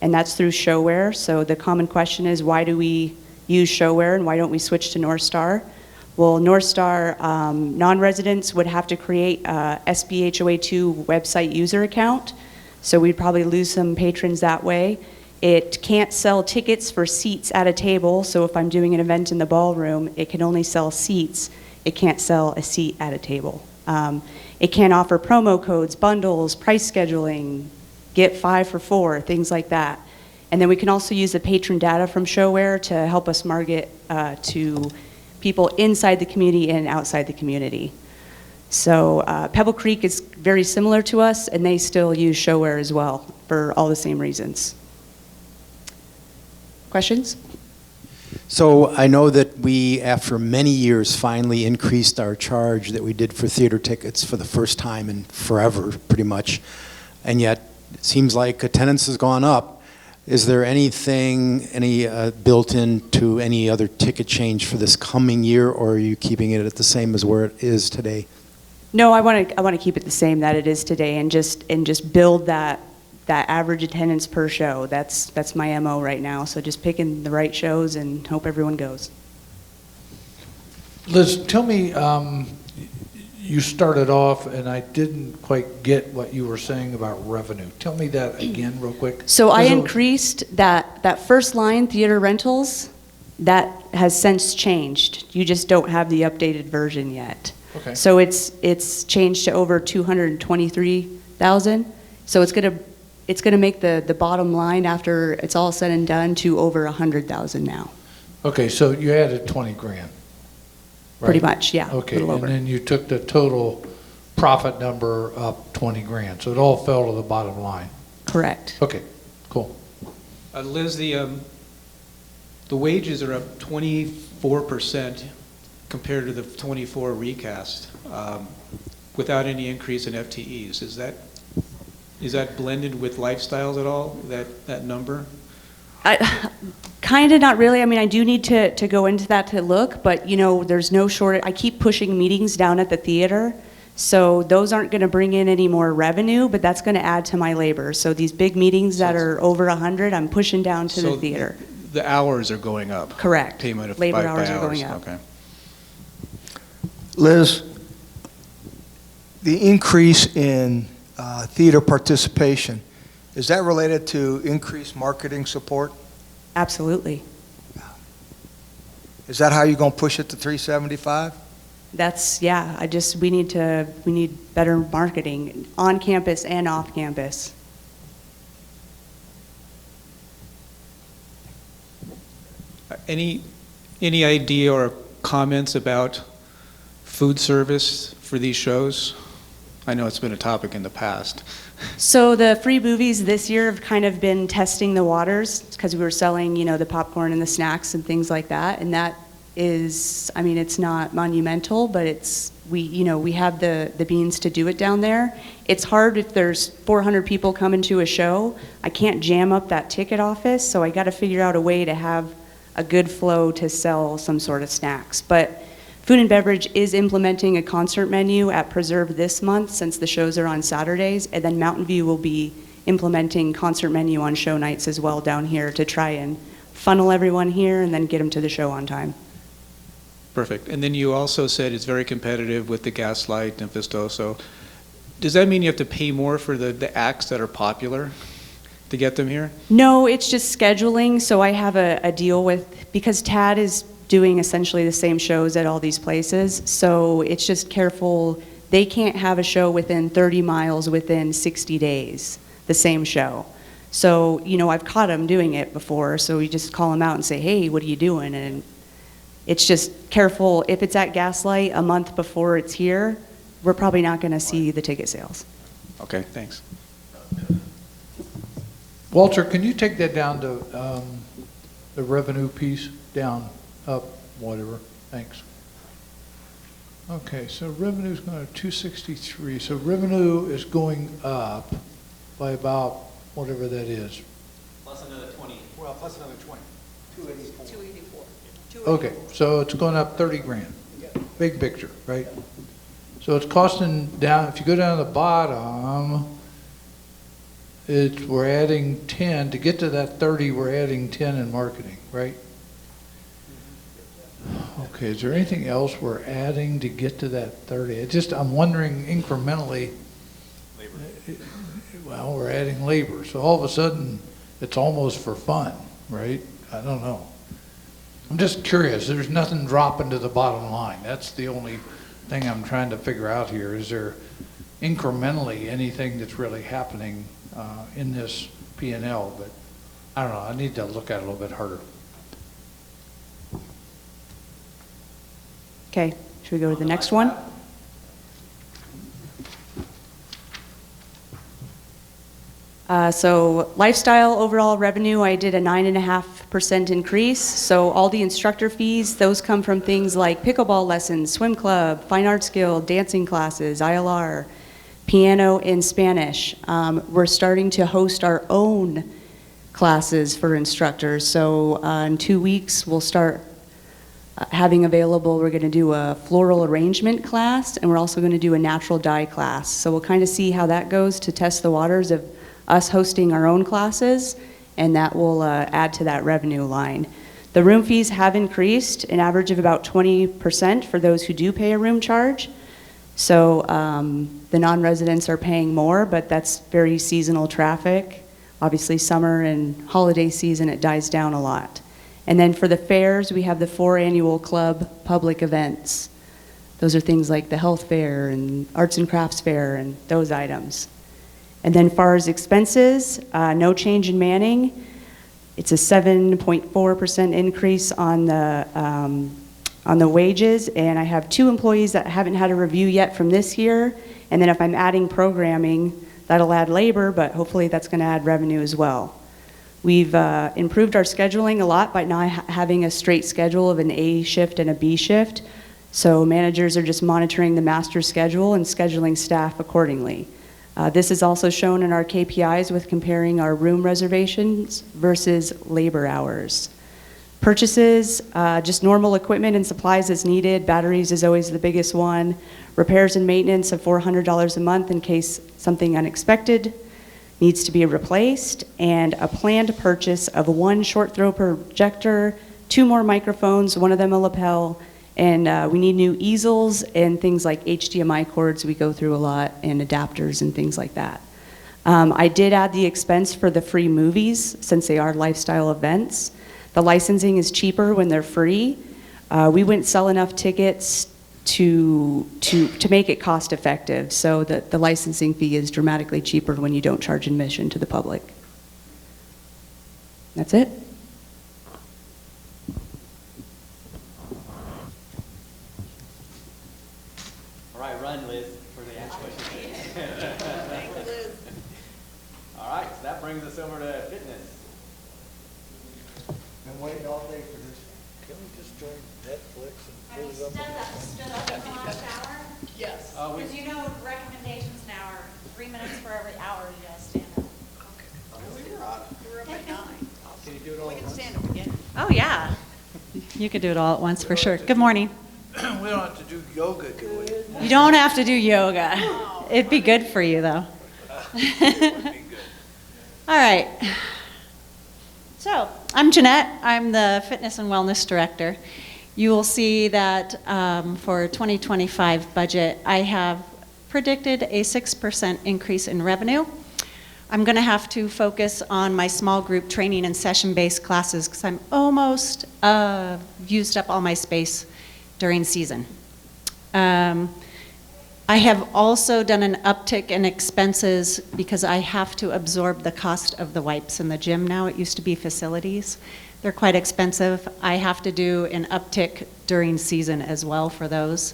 and that's through Showware. So the common question is, why do we use Showware and why don't we switch to North Star? Well, North Star non-residents would have to create a SBHOA2 website user account, so we'd probably lose some patrons that way. It can't sell tickets for seats at a table, so if I'm doing an event in the ballroom, it can only sell seats. It can't sell a seat at a table. It can't offer promo codes, bundles, price scheduling, get 5 for 4, things like that. And then we can also use the patron data from Showware to help us market to people inside the community and outside the community. So Pebble Creek is very similar to us, and they still use Showware as well for all the same reasons. Questions? So I know that we, after many years, finally increased our charge that we did for theater tickets for the first time in forever, pretty much. And yet, it seems like attendance has gone up. Is there anything, built into any other ticket change for this coming year, or are you keeping it at the same as where it is today? No, I want to keep it the same that it is today, and just build that average attendance per show. That's my MO right now. So just picking the right shows and hope everyone goes. Liz, tell me, you started off and I didn't quite get what you were saying about revenue. Tell me that again real quick. So I increased that first line, theater rentals, that has since changed. You just don't have the updated version yet. Okay. So it's changed to over 223,000. So it's gonna make the bottom line after it's all said and done to over 100,000 now. Okay, so you added 20 grand. Right? Pretty much, yeah. Okay, a little over. and then you took the total profit number up 20 grand. So it all fell to the bottom line. Correct. Okay, cool. Liz, the wages are up 24% compared to the 24 recast. without any increase in FTEs. Is that blended with lifestyles at all, that number? Kind of, not really. I mean, I do need to go into that to look, but you know, there's no shortage. I keep pushing meetings down at the theater, so those aren't going to bring in any more revenue, but that's going to add to my labor. So these big meetings that are over 100, I'm pushing down to the theater. The hours are going up? Correct. Payment of Labor by hours are hours. going up. Okay. Liz, the increase in theater participation, is that related to increased marketing support? Absolutely. Is that how you're going to push it to 375? That's, yeah, we need better marketing on campus and off campus. Any idea or comments about food service for these shows? I know it's been a topic in the past. So the free movies this year have kind of been testing the waters because we were selling, you know, the popcorn and the snacks and things like that. And that is, I mean, it's not monumental, but we have the means to do it down there. It's hard if there's 400 people coming to a show. I can't jam up that ticket office, so I got to figure out a way to have a good flow to sell some sort of snacks. But Food and Beverage is implementing a concert menu at Preserve this month since the shows are on Saturdays, and then Mountain View will be implementing concert menu on show nights as well down here to try and funnel everyone here and then get them to the show on time. Perfect. And then you also said it's very competitive with the Gaslight and Vistoso. Does that mean you have to pay more for the acts that are popular to get them here? No, it's just scheduling. So I have a deal with, because TAD is doing essentially the same shows at all these places. So it's just careful. They can't have a show within 30 miles within 60 days, the same show. So, you know, I've caught them doing it before. So we just call them out and say, hey, what are you doing? And it's just careful. If it's at Gaslight a month before it's here, we're probably not going to see the ticket sales. Okay, thanks. Walter, can you take that down to the revenue piece, down, up, whatever? Thanks. Okay, so revenue's going to 263. So revenue is going up by about whatever that is. Plus another 20. Well, plus another 20. 284. 284. Okay, so it's going up 30 grand. Big picture, right? So it's costing down, if you go down to the bottom, we're adding 10. To get to that 30, we're adding 10 in marketing, right? Okay, is there anything else we're adding to get to that 30? I'm wondering incrementally. Labor. Well, we're adding labor, so all of a sudden, it's almost for fun, right? I don't know. I'm just curious. There's nothing dropping to the bottom line. That's the only thing I'm trying to figure out here. Is there incrementally anything that's really happening in this P&L? But I don't know. I need to look at it a little bit harder. Okay, should we go to the next one? So lifestyle overall revenue, I did a 9.5% increase. So all the instructor fees, those come from things like pickleball lessons, swim club, fine arts guild, dancing classes, ILR, piano and Spanish. We're starting to host our own classes for instructors. So in 2 weeks, we'll start having available, we're going to do a floral arrangement class, and we're also going to do a natural dye class. So we'll kind of see how that goes to test the waters of us hosting our own classes, and that will add to that revenue line. The room fees have increased, an average of about 20% for those who do pay a room charge. So the non-residents are paying more, but that's very seasonal traffic. Obviously summer and holiday season, it dies down a lot. And then for the fairs, we have the 4 annual club public events. Those are things like the health fair and arts and crafts fair and those items. And then as far as expenses, no change in manning. It's a 7.4% increase on the wages, and I have 2 employees that haven't had a review yet from this year. And then if I'm adding programming, that'll add labor, but hopefully that's going to add revenue as well. We've improved our scheduling a lot by now having a straight schedule of an A shift and a B shift. So managers are just monitoring the master schedule and scheduling staff accordingly. This is also shown in our KPIs with comparing our room reservations versus labor hours. Purchases, just normal equipment and supplies as needed. Batteries is always the biggest one. Repairs and maintenance of $400 a month in case something unexpected needs to be replaced, and a planned purchase of 1 short throw projector, 2 more microphones, one of them a lapel, and we need new easels and things like HDMI cords we go through a lot, and adapters and things like that. I did add the expense for the free movies since they are lifestyle events. The licensing is cheaper when they're free. We wouldn't sell enough tickets to make it cost effective, so that the licensing fee is dramatically cheaper when you don't charge admission to the public. That's it. All right, run, Liz, for the next question. All right, so that brings us over to fitness. Been waiting all day for this. Can we just join Netflix Have you stood up in the last hour? Yes. Because you know recommendations now are 3 minutes for every hour you gotta stand up. We were up at 9. Can you do it all We at can once? stand up again. Oh, yeah. You could do it all at once for sure. Good morning. We don't have to do yoga, do we? You don't have to do yoga. It'd be good for you, though. All right. So, I'm Jeanette. I'm the Fitness and Wellness Director. You will see that for 2025 budget, I have predicted a 6% increase in revenue. I'm going to have to focus on my small group training and session-based classes because I'm almost used up all my space during season. I have also done an uptick in expenses because I have to absorb the cost of the wipes in the gym now. It used to be facilities. They're quite expensive. I have to do an uptick during season as well for those.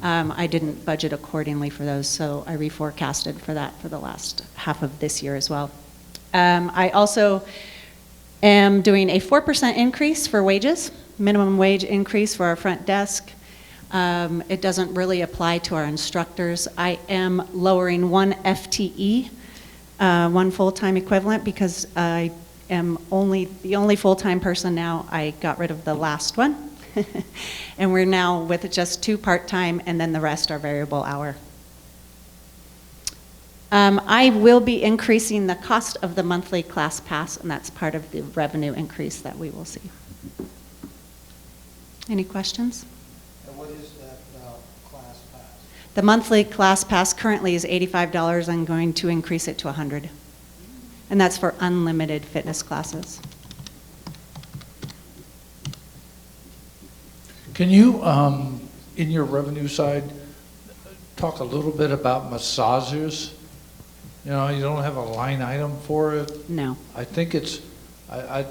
I didn't budget accordingly for those, so I reforecasted for that for the last half of this year as well. I also am doing a 4% increase for wages, minimum wage increase for our front desk. It doesn't really apply to our instructors. I am lowering 1 FTE, 1 full-time equivalent, because I am the only full-time person now. I got rid of the last one. And we're now with just 2 part-time, and then the rest are variable hour. I will be increasing the cost of the monthly class pass, and that's part of the revenue increase that we will see. Any questions? And what is that class pass? The monthly class pass currently is $85. I'm going to increase it to $100. And that's for unlimited fitness classes. Can you, in your revenue side, talk a little bit about massages? You know, you don't have a line item for it. No. I think it's, the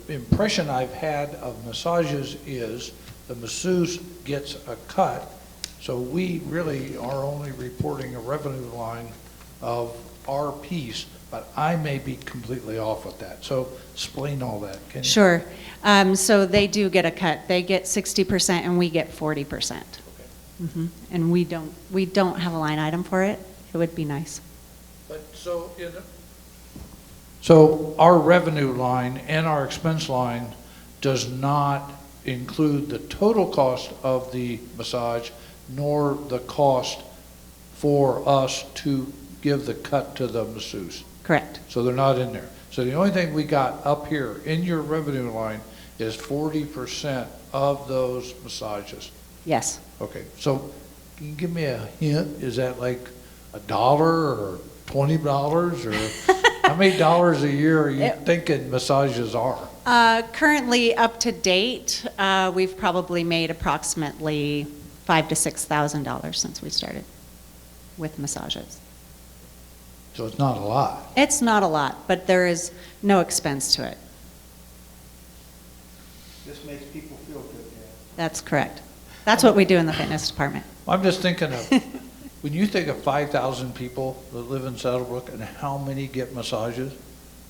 impression I've had of massages is the masseuse gets a cut, so we really are only reporting a revenue line of our piece, but I may be completely off with that. So explain all that, can you? Sure. So they do get a cut. They get 60% and we get 40%. Okay. And we don't have a line item for it. It would be nice. But so our revenue line and our expense line does not include the total cost of the massage, nor the cost for us to give the cut to the masseuse. Correct. So they're not in there. So the only thing we got up here in your revenue line is 40% of those massages. Yes. Okay, so can you give me a hint? Is that like $1 or $20 or how many dollars a year are you thinking massages are? Currently, up to date, we've probably made approximately $5,000 to $6,000 since we started with massages. So it's not a lot. It's not a lot, but there is no expense to it. This makes people feel good, yeah. That's correct. That's what we do in the fitness department. I'm just thinking of, when you think of 5,000 people that live in Saddlebrook and how many get massages,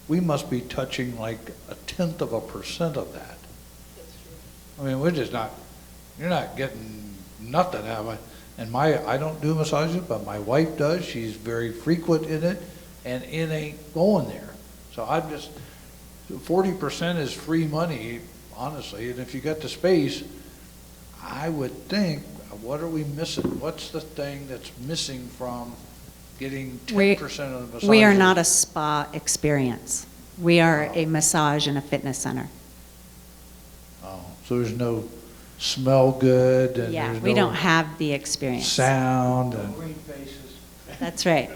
we must be touching like 0.1% of that. I mean, we're just not, You're not getting nothing out of it. And I don't do massages, but my wife does. She's very frequent in it, and it ain't going there. So I'm just, 40% is free money, honestly, and if you got the space, I would think, what are we missing? What's the thing that's missing from getting 10% of the massages? We are not a spa experience. We are a massage and a fitness center. Oh, so there's no smell good, and Yeah, there's we no don't have the experience. sound, and That's right.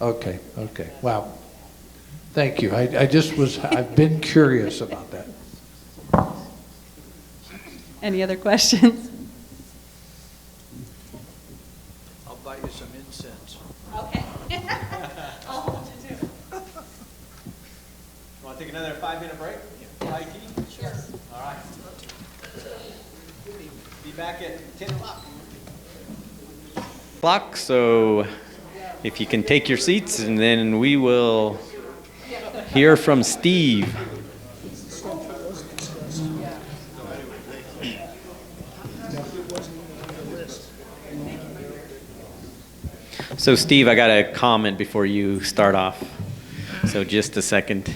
okay, wow. Thank you. I've been curious about that. Any other questions? I'll buy you some incense. Okay. I'll hold you to it. Want to take another 5-minute break? IT? Sure. All right. Be back at 10 o'clock. So if you can take your seats, and then we will hear from Steve. So Steve, I got a comment before you start off. So just a second.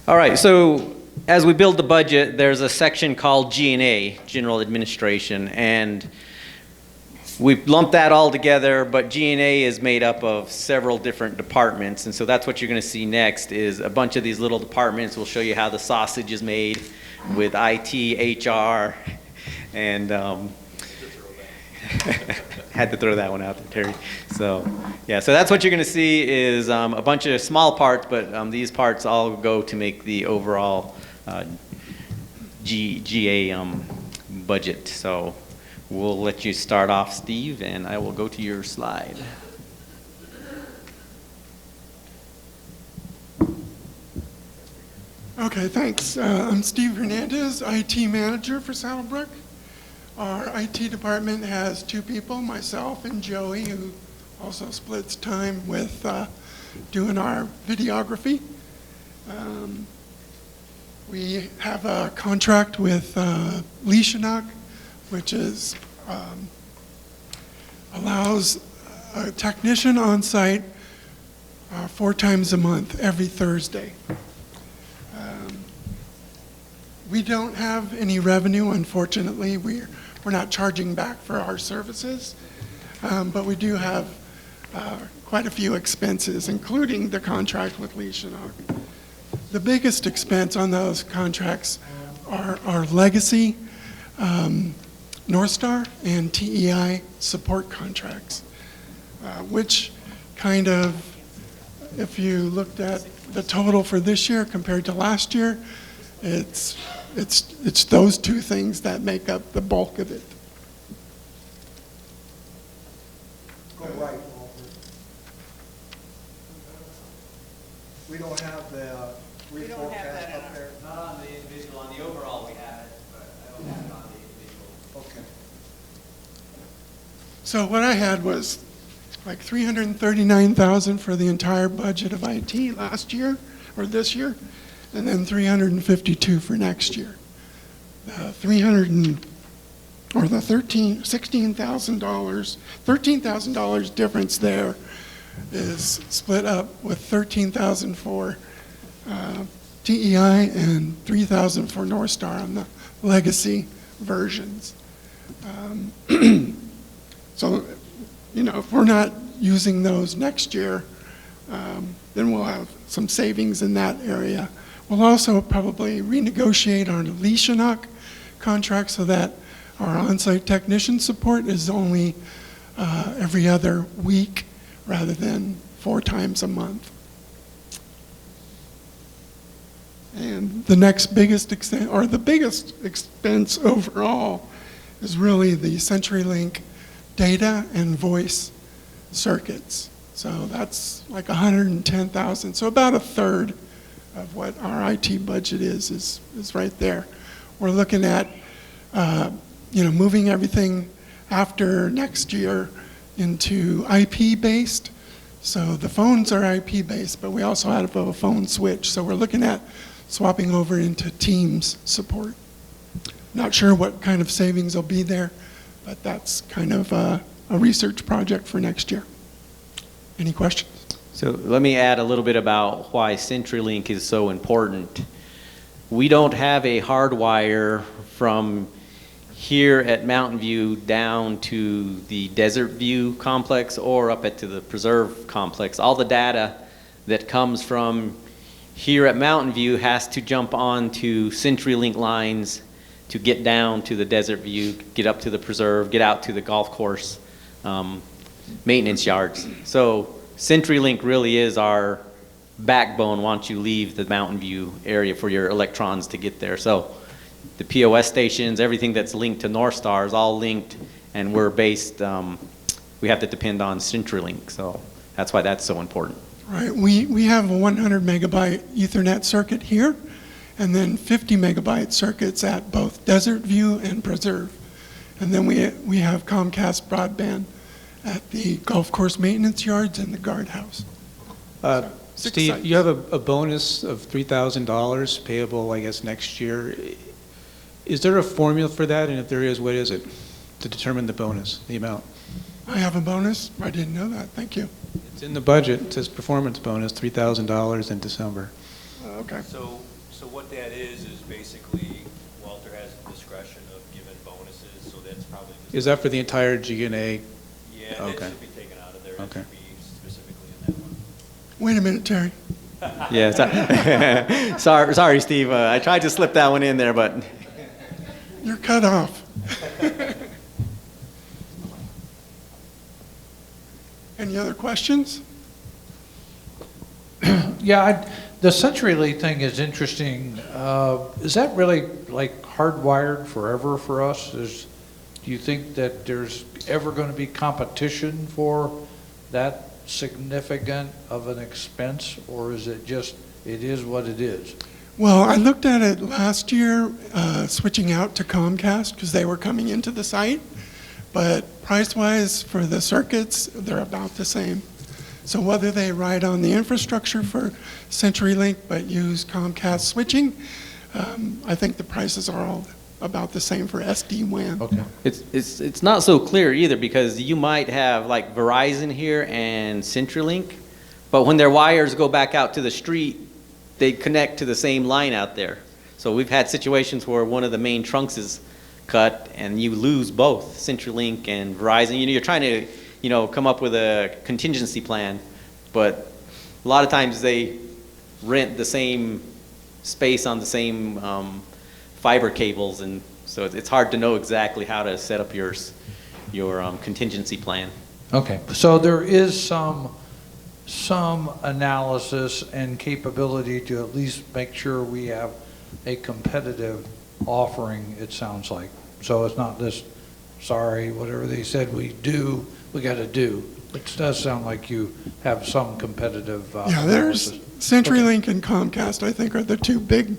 All right, so as we build the budget, there's a section called G&A, General Administration, and we've lumped that all together, but G&A is made up of several different departments, and so that's what you're going to see next is a bunch of these little departments. We'll show you how the sausage is made with IT, HR, and had to throw that one out there, Terry. So, yeah, so that's what you're going to see is a bunch of small parts, but these parts all go to make the overall GA budget. So we'll let you start off, Steve, and I will go to your slide. Okay, thanks. I'm Steve Hernandez, IT manager for Saddlebrook. Our IT department has 2 people, myself and Joey, who also splits time with doing our videography. We have a contract with Lee Chinook, which is allows a technician on site 4 times a month, every Thursday. We don't have any revenue, unfortunately. We're not charging back for our services, but we do have quite a few expenses, including the contract with Lee Chinook. The biggest expense on those contracts are our legacy, North Star, and TEI support contracts, which kind of, if you looked at the total for this year compared to last year, it's those 2 things that make up the bulk of it. Go right, Walter. We don't have the reforecast up there. Not on the individual, on the overall we have it, but I don't have it on the individual. Okay. So what I had was like $339,000 for the entire budget of IT last year, or this year, and then $352 for next year. $13,000 difference there is split up with $13,000 for TEI and $3,000 for North Star on the legacy versions. So, if we're not using those next year, then we'll have some savings in that area. We'll also probably renegotiate our Lee Chinook contract so that our on-site technician support is only every other week rather than 4 times a month. And the next biggest extent, or the biggest expense overall, is really the CenturyLink data and voice circuits. So that's like $110,000. So about a third of what our IT budget is right there. We're looking at, moving everything after next year into IP-based. So the phones are IP-based, but we also have a phone switch. So we're looking at swapping over into Teams support. Not sure what kind of savings will be there, but that's kind of a research project for next year. Any questions? So let me add a little bit about why CenturyLink is so important. We don't have a hard wire from here at Mountain View down to the Desert View complex or up to the Preserve complex. All the data that comes from here at Mountain View has to jump onto CenturyLink lines to get down to the Desert View, get up to the Preserve, get out to the golf course maintenance yards. So CenturyLink really is our backbone once you leave the Mountain View area for your electrons to get there. So the POS stations, everything that's linked to North Star is all linked, and we're based, we have to depend on CenturyLink. So that's why that's so important. Right, we have a 100 megabyte Ethernet circuit here, and then 50 megabyte circuits at both Desert View and Preserve. And then we have Comcast broadband at the golf course maintenance yards and the guardhouse. Steve, sites. you have a bonus of $3,000 payable, I guess, next year. Is there a formula for that? And if there is, what is it to determine the bonus, the amount? I have a bonus? I didn't know that. Thank you. It's in the budget. It says performance bonus, $3,000 in December. Okay. So what that is basically Walter has the discretion of giving bonuses, so that's probably just. Is that for the entire G&A? Yeah, that Okay. should be taken out of there. Okay. It should be specifically in that one. Wait a minute, Terry. Yeah, sorry, Steve. I tried to slip that one in there, but You're cut off. Any other questions? Yeah, the CenturyLink thing is interesting. Is that really like hardwired forever for us? Do you think that there's ever going to be competition for that significant of an expense, or is it just, it is what it is? Well, I looked at it last year, switching out to Comcast because they were coming into the site. But price-wise for the circuits, they're about the same. So whether they ride on the infrastructure for CenturyLink but use Comcast switching, I think the prices are all about the same for SD-WAN. Okay. it's not so clear either, because you might have like Verizon here and CenturyLink, but when their wires go back out to the street, they connect to the same line out there. So we've had situations where one of the main trunks is cut and you lose both CenturyLink and Verizon. You're trying to, come up with a contingency plan, but a lot of times they rent the same space on the same fiber cables, and so it's hard to know exactly how to set up your contingency plan. Okay, so there is some analysis and capability to at least make sure we have a competitive offering, it sounds like. So it's not this, sorry, whatever they said we do, we got to do. It does sound like you have some competitive Yeah, there's analysis. CenturyLink and Comcast, I think, are the two big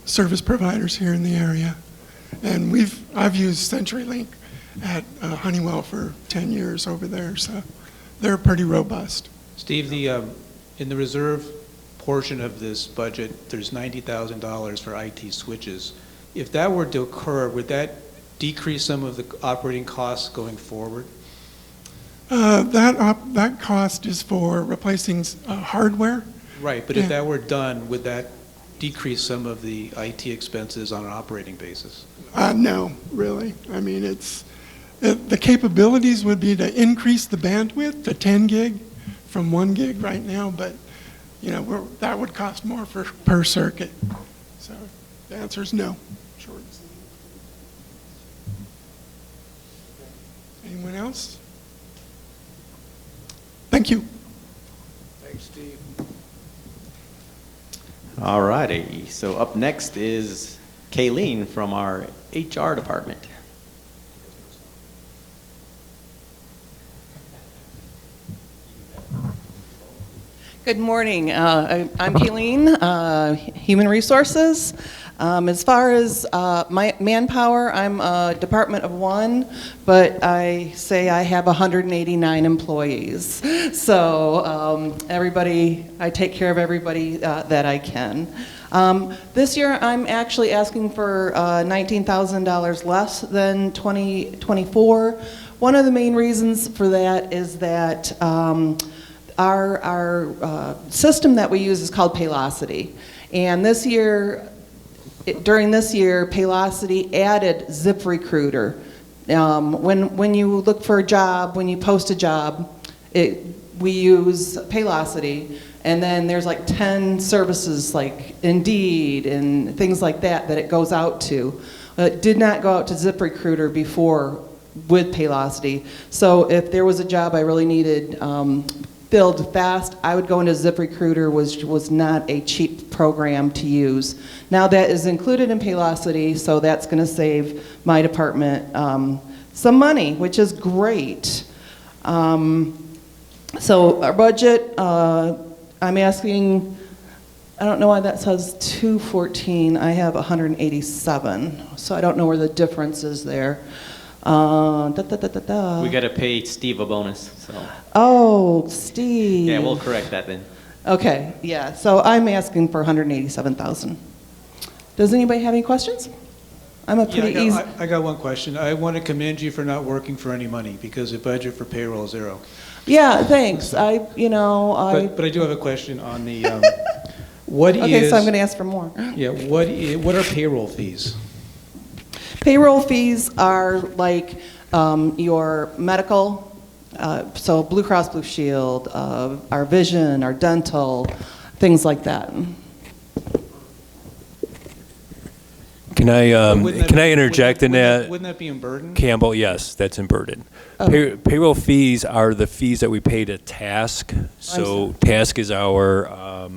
service providers here in the area. And I've used CenturyLink at Honeywell for 10 years over there, so they're pretty robust. Steve, in the reserve portion of this budget, there's $90,000 for IT switches. If that were to occur, would that decrease some of the operating costs going forward? That cost is for replacing hardware. Right, but if that were done, would that decrease some of the IT expenses on an operating basis? No, really. I mean, the capabilities would be to increase the bandwidth to 10 gig from 1 gig right now, but that would cost more per circuit. So the answer is no. Short. Anyone else? Thank you. Thanks, Steve. All righty, so up next is Kayleen from our HR department. Good morning. I'm Kayleen, Human Resources. As far as my manpower, I'm a department of 1, but I say I have 189 employees. So I take care of everybody that I can. This year, I'm actually asking for $19,000 less than 2024. One of the main reasons for that is that our system that we use is called Paylocity. And during this year, Paylocity added ZipRecruiter. When you look for a job, when you post a job, we use Paylocity. And then there's like 10 services like Indeed and things like that it goes out to. It did not go out to ZipRecruiter before with Paylocity. So if there was a job I really needed filled fast, I would go into ZipRecruiter, which was not a cheap program to use. Now that is included in Paylocity, so that's going to save my department some money, which is great. So our budget, I'm asking, I don't know why that says 214. I have 187, so I don't know where the difference is there. We got to pay Steve a bonus. So. Oh, Steve. Yeah, we'll correct that then. Okay, yeah, so I'm asking for 187,000. Does anybody have any questions? I'm a pretty easy. I got one question. I want to commend you for not working for any money because the budget for payroll is 0. Yeah, thanks. But I do have a question on the Okay, so I'm going to ask for more. Yeah, what are payroll fees? Payroll fees are like your medical, so Blue Cross Blue Shield, our vision, our dental, things like that. Can I interject in that? Wouldn't that be in burden? Campbell, yes, that's in burden. Oh. Payroll fees are the fees that we pay to Task. So Task is our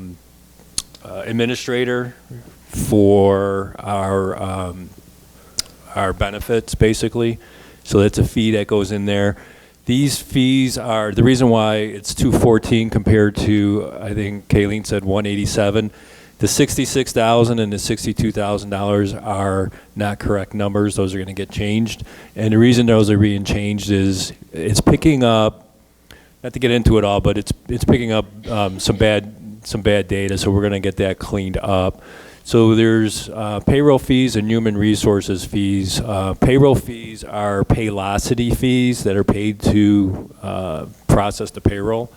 administrator for our benefits, basically. So that's a fee that goes in there. These fees are, the reason why it's 214 compared to, I think Kayleen said 187, the $66,000 and the $62,000 are not correct numbers. Those are going to get changed. And the reason those are being changed is it's picking up, not to get into it all, but it's picking up some bad data, so we're going to get that cleaned up. So there's payroll fees and human resources fees. Payroll fees are Paylocity fees that are paid to process the payroll.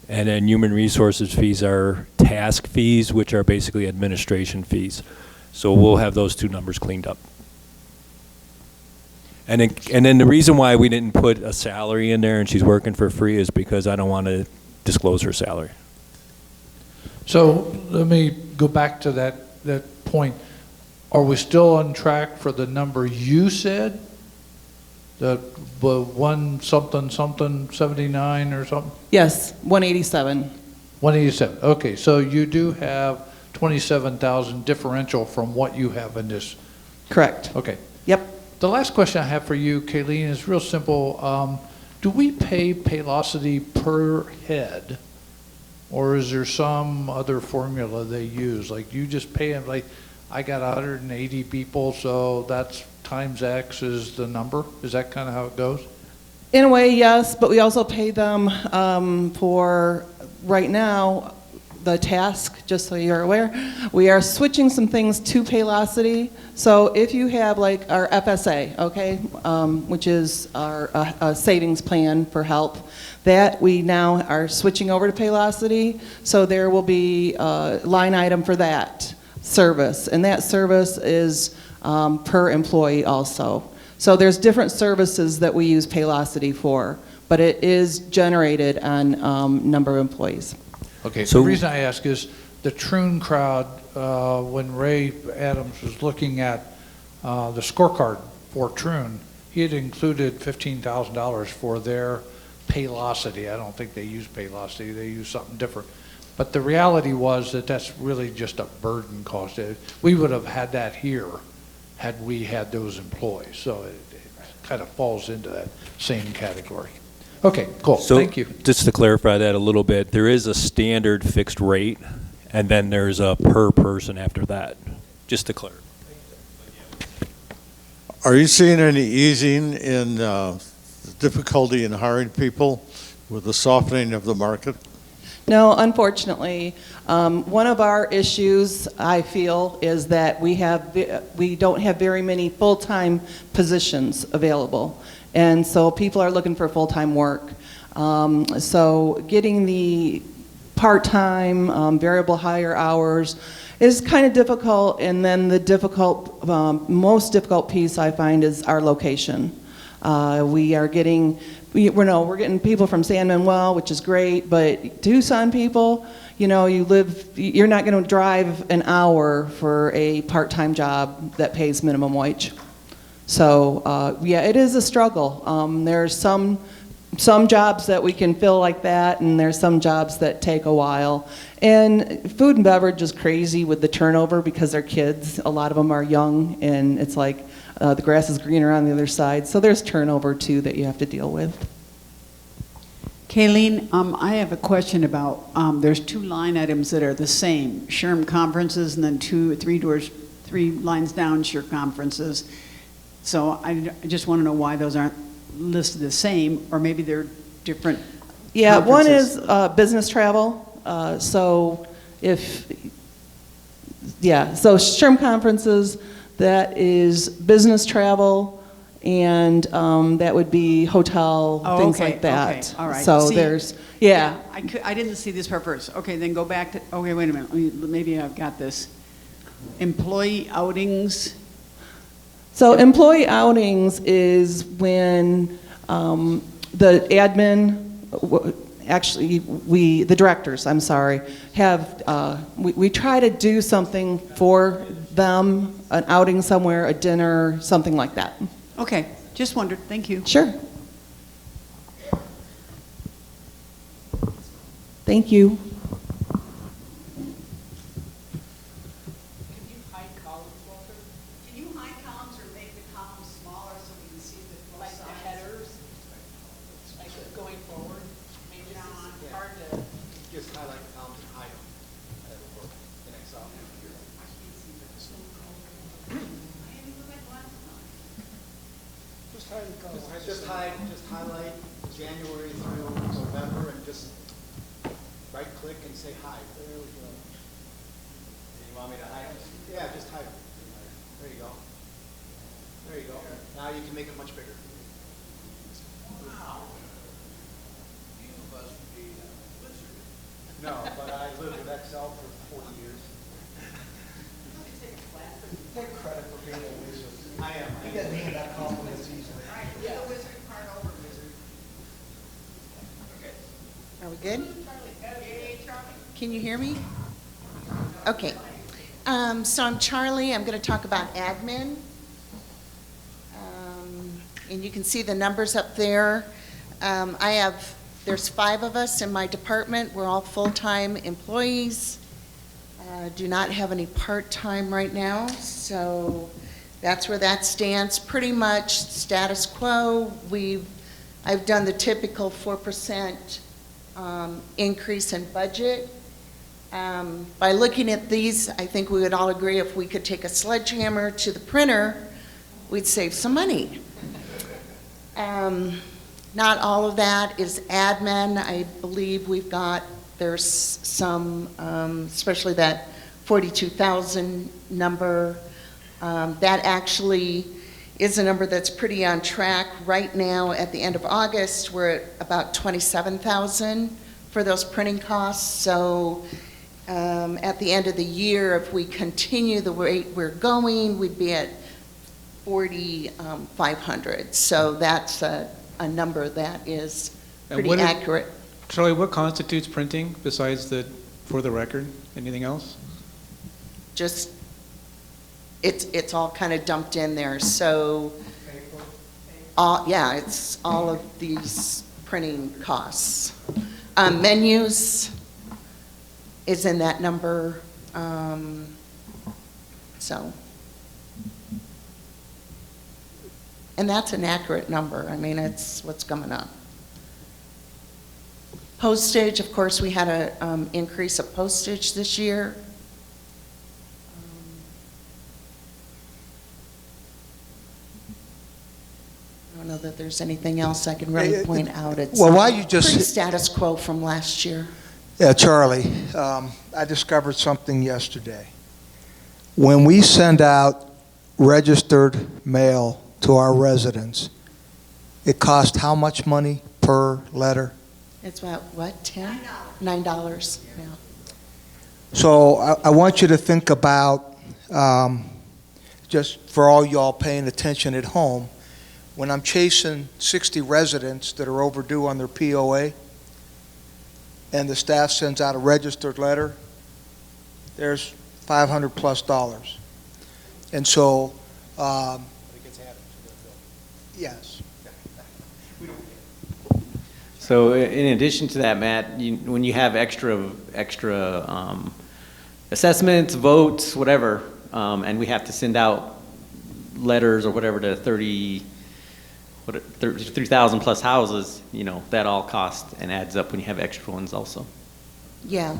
And then human resources fees are task fees, which are basically administration fees. So we'll have those two numbers cleaned up. And then the reason why we didn't put a salary in there and she's working for free is because I don't want to disclose her salary. So let me go back to that point. Are we still on track for the number you said? The 1-something-something-79 or something? Yes, 187. 187. Okay, so you do have 27,000 differential from what you have in this. Correct. Okay. Yep. The last question I have for you, Kayleen, is real simple. Do we pay Paylocity per head, or is there some other formula they use? Like you just pay them, like I got 180 people, so that's times X is the number? Is that kind of how it goes? In a way, yes, but we also pay them for, right now, the task, just so you're aware. We are switching some things to Paylocity. So if you have like our FSA, okay, which is our savings plan for health, that we now are switching over to Paylocity. So there will be a line item for that service, and that service is per employee also. So there's different services that we use Paylocity for, but it is generated on number of employees. Okay, so the reason I ask is the Troon crowd, when Ray Adams was looking at the scorecard for Troon, he had included $15,000 for their Paylocity. I don't think they use Paylocity, they use something different. But the reality was that that's really just a burden cost. We would have had that here had we had those employees. So it kind of falls into that same category. Okay, cool, So, thank you. just to clarify that a little bit, there is a standard fixed rate, and then there's a per person after that, just to clarify. Are you seeing any easing in difficulty in hiring people with the softening of the market? No, unfortunately. One of our issues, I feel, is that we don't have very many full-time positions available. And so people are looking for full-time work. So getting the part-time, variable hire hours is kind of difficult. And then the most difficult piece I find is our location. We're getting people from San Manuel, which is great, but Tucson people, you're not going to drive an hour for a part-time job that pays minimum wage. So, yeah, it is a struggle. There's some jobs that we can fill like that, and there's some jobs that take a while. And food and beverage is crazy with the turnover because they're kids. A lot of them are young, and it's like the grass is greener on the other side. So there's turnover, too, that you have to deal with. Kayleen, I have a question about, there's 2 line items that are the same, SHRM conferences, and then 3 lines down, SHRM conferences. So I just want to know why those aren't listed the same, or maybe they're different Yeah, one conferences. is business travel. So SHRM conferences, that is business travel, and that would be hotel, things like that. Okay, all right. So See, there's, I didn't see this part first. Okay, then go back to, okay, wait a minute, maybe I've got this. Employee outings. So employee outings is when the admin, the directors, I'm sorry, we try to do something for them, an outing somewhere, a dinner, something like that. Okay, just wondered, thank you. Sure. Thank you. Can you hide columns or make the columns smaller so we can see the full size? Like the headers, like going forward? Maybe it's hard to. Just highlight the columns and hide them. That'll work in Excel. Just highlight January through November and just right click and say hide. There we go. You want me to hide them? Yeah, just hide them. There you go. There you go. Now you can make it much bigger. Wow. You must be a wizard. No, but I lived with Excel for 40 years. Take credit for being a wizard. I am. You get me that compliment easily. All right, get the wizard part over, wizard. Okay. Are we good? Can you hear me? Okay. So I'm Charlie. I'm going to talk about admin. And you can see the numbers up there. There's 5 of us in my department. We're all full-time employees. Do not have any part-time right now, so that's where that stands. Pretty much status quo. I've done the typical 4% increase in budget. By looking at these, I think we would all agree if we could take a sledgehammer to the printer, we'd save some money. Not all of that is admin. I believe there's some, especially that 42,000 number. That actually is a number that's pretty on track. Right now, at the end of August, we're at about 27,000 for those printing costs. So at the end of the year, if we continue the rate we're going, we'd be at 4,500. So that's a number that is pretty accurate. Charlie, what constitutes printing besides for the record? Anything else? Just, it's all kind of dumped in there. So, it's all of these printing costs. Menus is in that number. And that's an accurate number. I mean, it's what's coming up. Postage, of course, we had a increase of postage this year. I don't know that there's anything else I can really point out. It's Well, why you just- pretty status quo from last year. Yeah, Charlie, I discovered something yesterday. When we send out registered mail to our residents, it costs how much money per letter? It's about, what, 10? $9, yeah. So I want you to think about, just for all y'all paying attention at home, when I'm chasing 60 residents that are overdue on their POA, and the staff sends out a registered letter, there's $500+. And so, yes. So in addition to that, Matt, when you have extra assessments, votes, whatever, and we have to send out letters or whatever to 3,000 plus houses, that all costs and adds up when you have extra ones also. Yeah.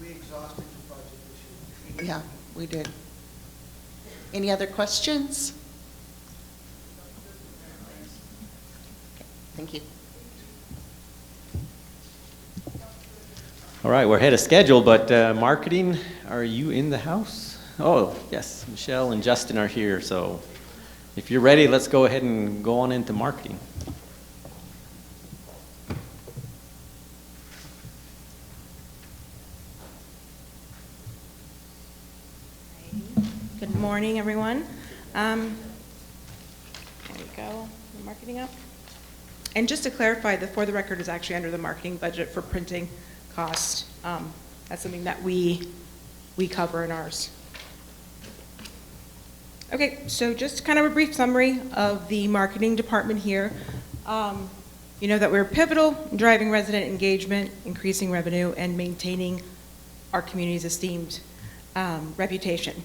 We exhausted the budget this year. Yeah, we did. Any other questions? Okay, thank you. All right, we're ahead of schedule, but marketing, are you in the house? Oh, yes, Michelle and Justin are here, so if you're ready, let's go ahead and go on into marketing. Good morning, everyone. There we go, the marketing up. And just to clarify, the For the Record is actually under the marketing budget for printing cost. That's something that we cover in ours. Okay, so just kind of a brief summary of the marketing department here. You know that we're pivotal in driving resident engagement, increasing revenue, and maintaining our community's esteemed reputation.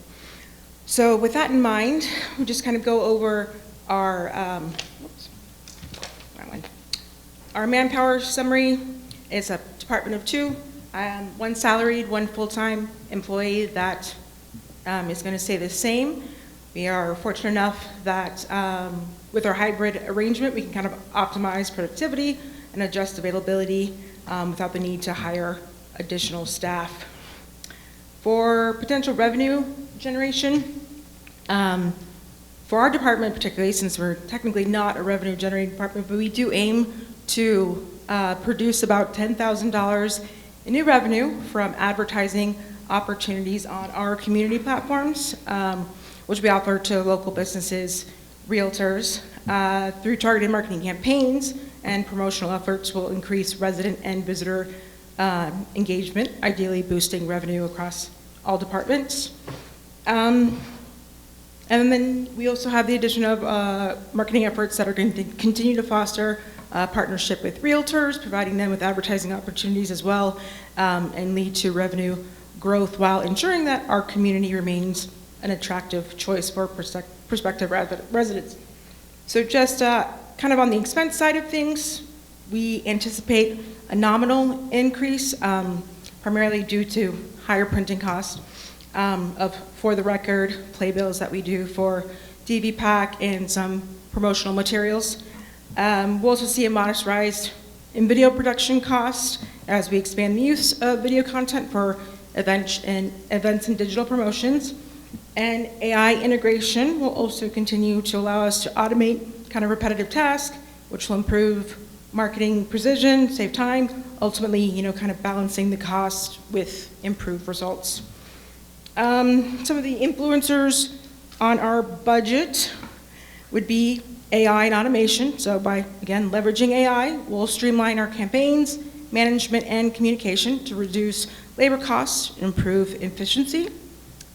So with that in mind, we'll just kind of go over our, our manpower summary. It's a department of two, one salaried, one full-time employee that is going to stay the same. We are fortunate enough that with our hybrid arrangement, we can kind of optimize productivity and adjust availability without the need to hire additional staff. For potential revenue generation, for our department particularly, since we're technically not a revenue generating department, but we do aim to produce about $10,000 in new revenue from advertising opportunities on our community platforms, which we offer to local businesses, realtors, through targeted marketing campaigns and promotional efforts will increase resident and visitor engagement, ideally boosting revenue across all departments. And then we also have the addition of marketing efforts that are going to continue to foster partnership with realtors, providing them with advertising opportunities as well, and lead to revenue growth while ensuring that our community remains an attractive choice for prospective residents. So just kind of on the expense side of things, we anticipate a nominal increase, primarily due to higher printing costs of For the Record playbills that we do for DV PAC and some promotional materials. We'll also see a modest rise in video production costs as we expand the use of video content for events and digital promotions. And AI integration will also continue to allow us to automate kind of repetitive tasks, which will improve marketing precision, save time, ultimately, kind of balancing the cost with improved results. Some of the influencers on our budget would be AI and automation. So by, again, leveraging AI, we'll streamline our campaigns, management, and communication to reduce labor costs and improve efficiency.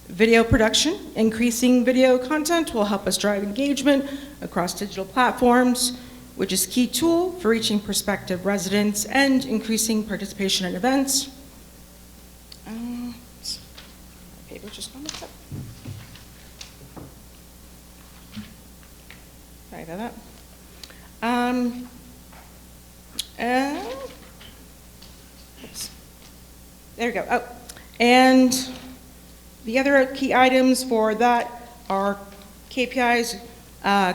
Video production, increasing video content will help us drive engagement across digital platforms, which is a key tool for reaching prospective residents and increasing participation in events. Paper just gone up. Sorry about that. There we go. Oh, and the other key items for that are KPIs,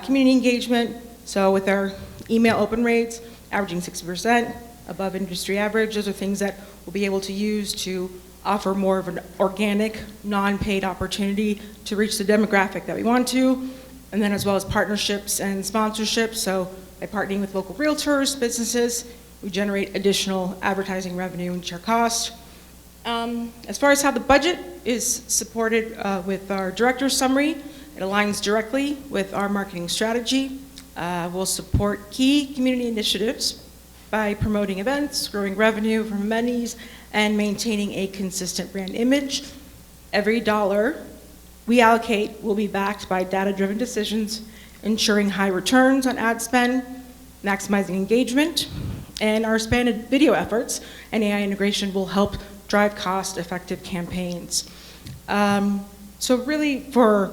community engagement. So with our email open rates averaging 60%, above industry average, those are things that we'll be able to use to offer more of an organic, non-paid opportunity to reach the demographic that we want to. And then as well as partnerships and sponsorships. So by partnering with local realtors, businesses, we generate additional advertising revenue and share cost. As far as how the budget is supported with our director's summary, it aligns directly with our marketing strategy. We'll support key community initiatives by promoting events, growing revenue from amenities, and maintaining a consistent brand image. Every dollar we allocate will be backed by data-driven decisions, ensuring high returns on ad spend, maximizing engagement, and our expanded video efforts and AI integration will help drive cost-effective campaigns. So really, for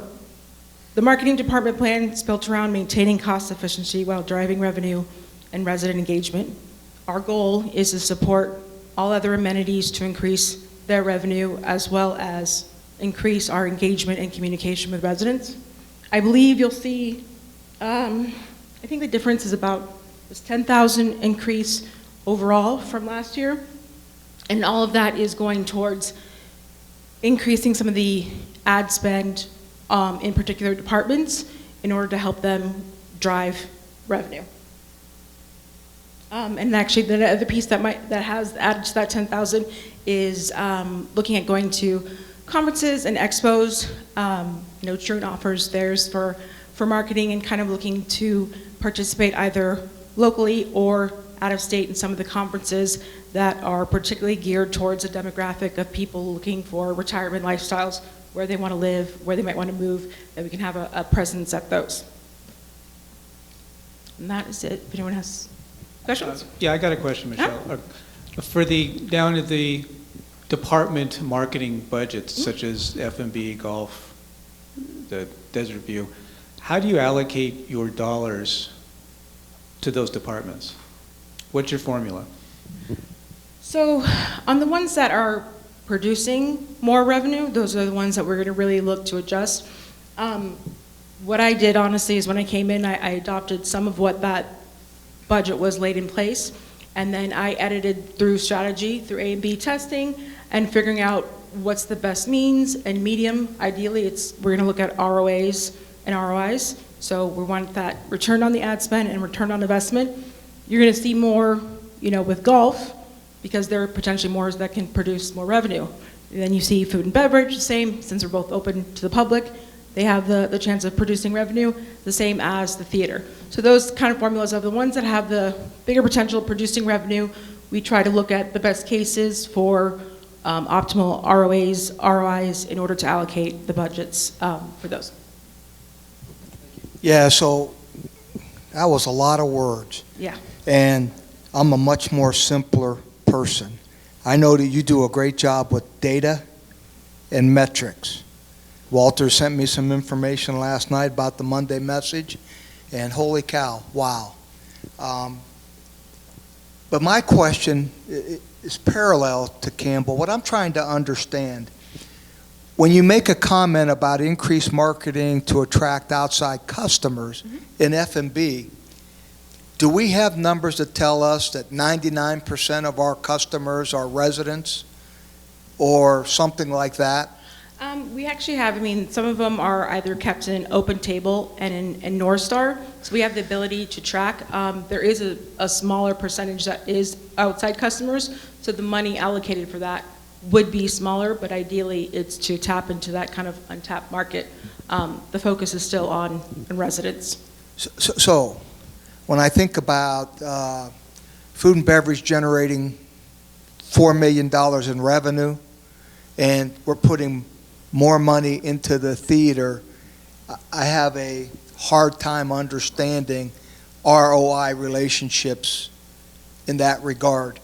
the marketing department plan, it's built around maintaining cost efficiency while driving revenue and resident engagement. Our goal is to support all other amenities to increase their revenue as well as increase our engagement and communication with residents. I believe you'll see, I think the difference is about this 10,000 increase overall from last year. And all of that is going towards increasing some of the ad spend in particular departments in order to help them drive revenue. And actually, the other piece that has added to that 10,000 is looking at going to conferences and expos. Trune offers theirs for marketing and kind of looking to participate either locally or out of state in some of the conferences that are particularly geared towards a demographic of people looking for retirement lifestyles, where they want to live, where they might want to move, that we can have a presence at those. And that is it. If anyone has questions? Yeah, I got a question, Michelle. For down at the department marketing budgets, such as F&B, golf, the Desert View, how do you allocate your dollars to those departments? What's your formula? So on the ones that are producing more revenue, those are the ones that we're going to really look to adjust. What I did, honestly, is when I came in, I adopted some of what that budget was laid in place, and then I edited through strategy, through A and B testing, and figuring out what's the best means and medium. Ideally, we're going to look at ROAs and ROIs. So we want that return on the ad spend and return on investment. You're going to see more, with golf, because there are potentially more that can produce more revenue. And then you see food and beverage, the same, since they're both open to the public. They have the chance of producing revenue, the same as the theater. So those kind of formulas are the ones that have the bigger potential of producing revenue. We try to look at the best cases for optimal ROAs, ROIs, in order to allocate the budgets for those. Yeah, so that was a lot of words. Yeah. And I'm a much more simpler person. I know that you do a great job with data and metrics. Walter sent me some information last night about the Monday message, and holy cow, wow. But my question is parallel to Campbell. What I'm trying to understand, when you make a comment about increased marketing to attract outside customers in F&B, do we have numbers that tell us that 99% of our customers are residents or something like that? We actually have, some of them are either kept in Open Table and in North Star, so we have the ability to track. There is a smaller percentage that is outside customers, so the money allocated for that would be smaller, but ideally it's to tap into that kind of untapped market. The focus is still on residents. So when I think about food and beverage generating $4 million in revenue, and we're putting more money into the theater, I have a hard time understanding ROI relationships in that regard.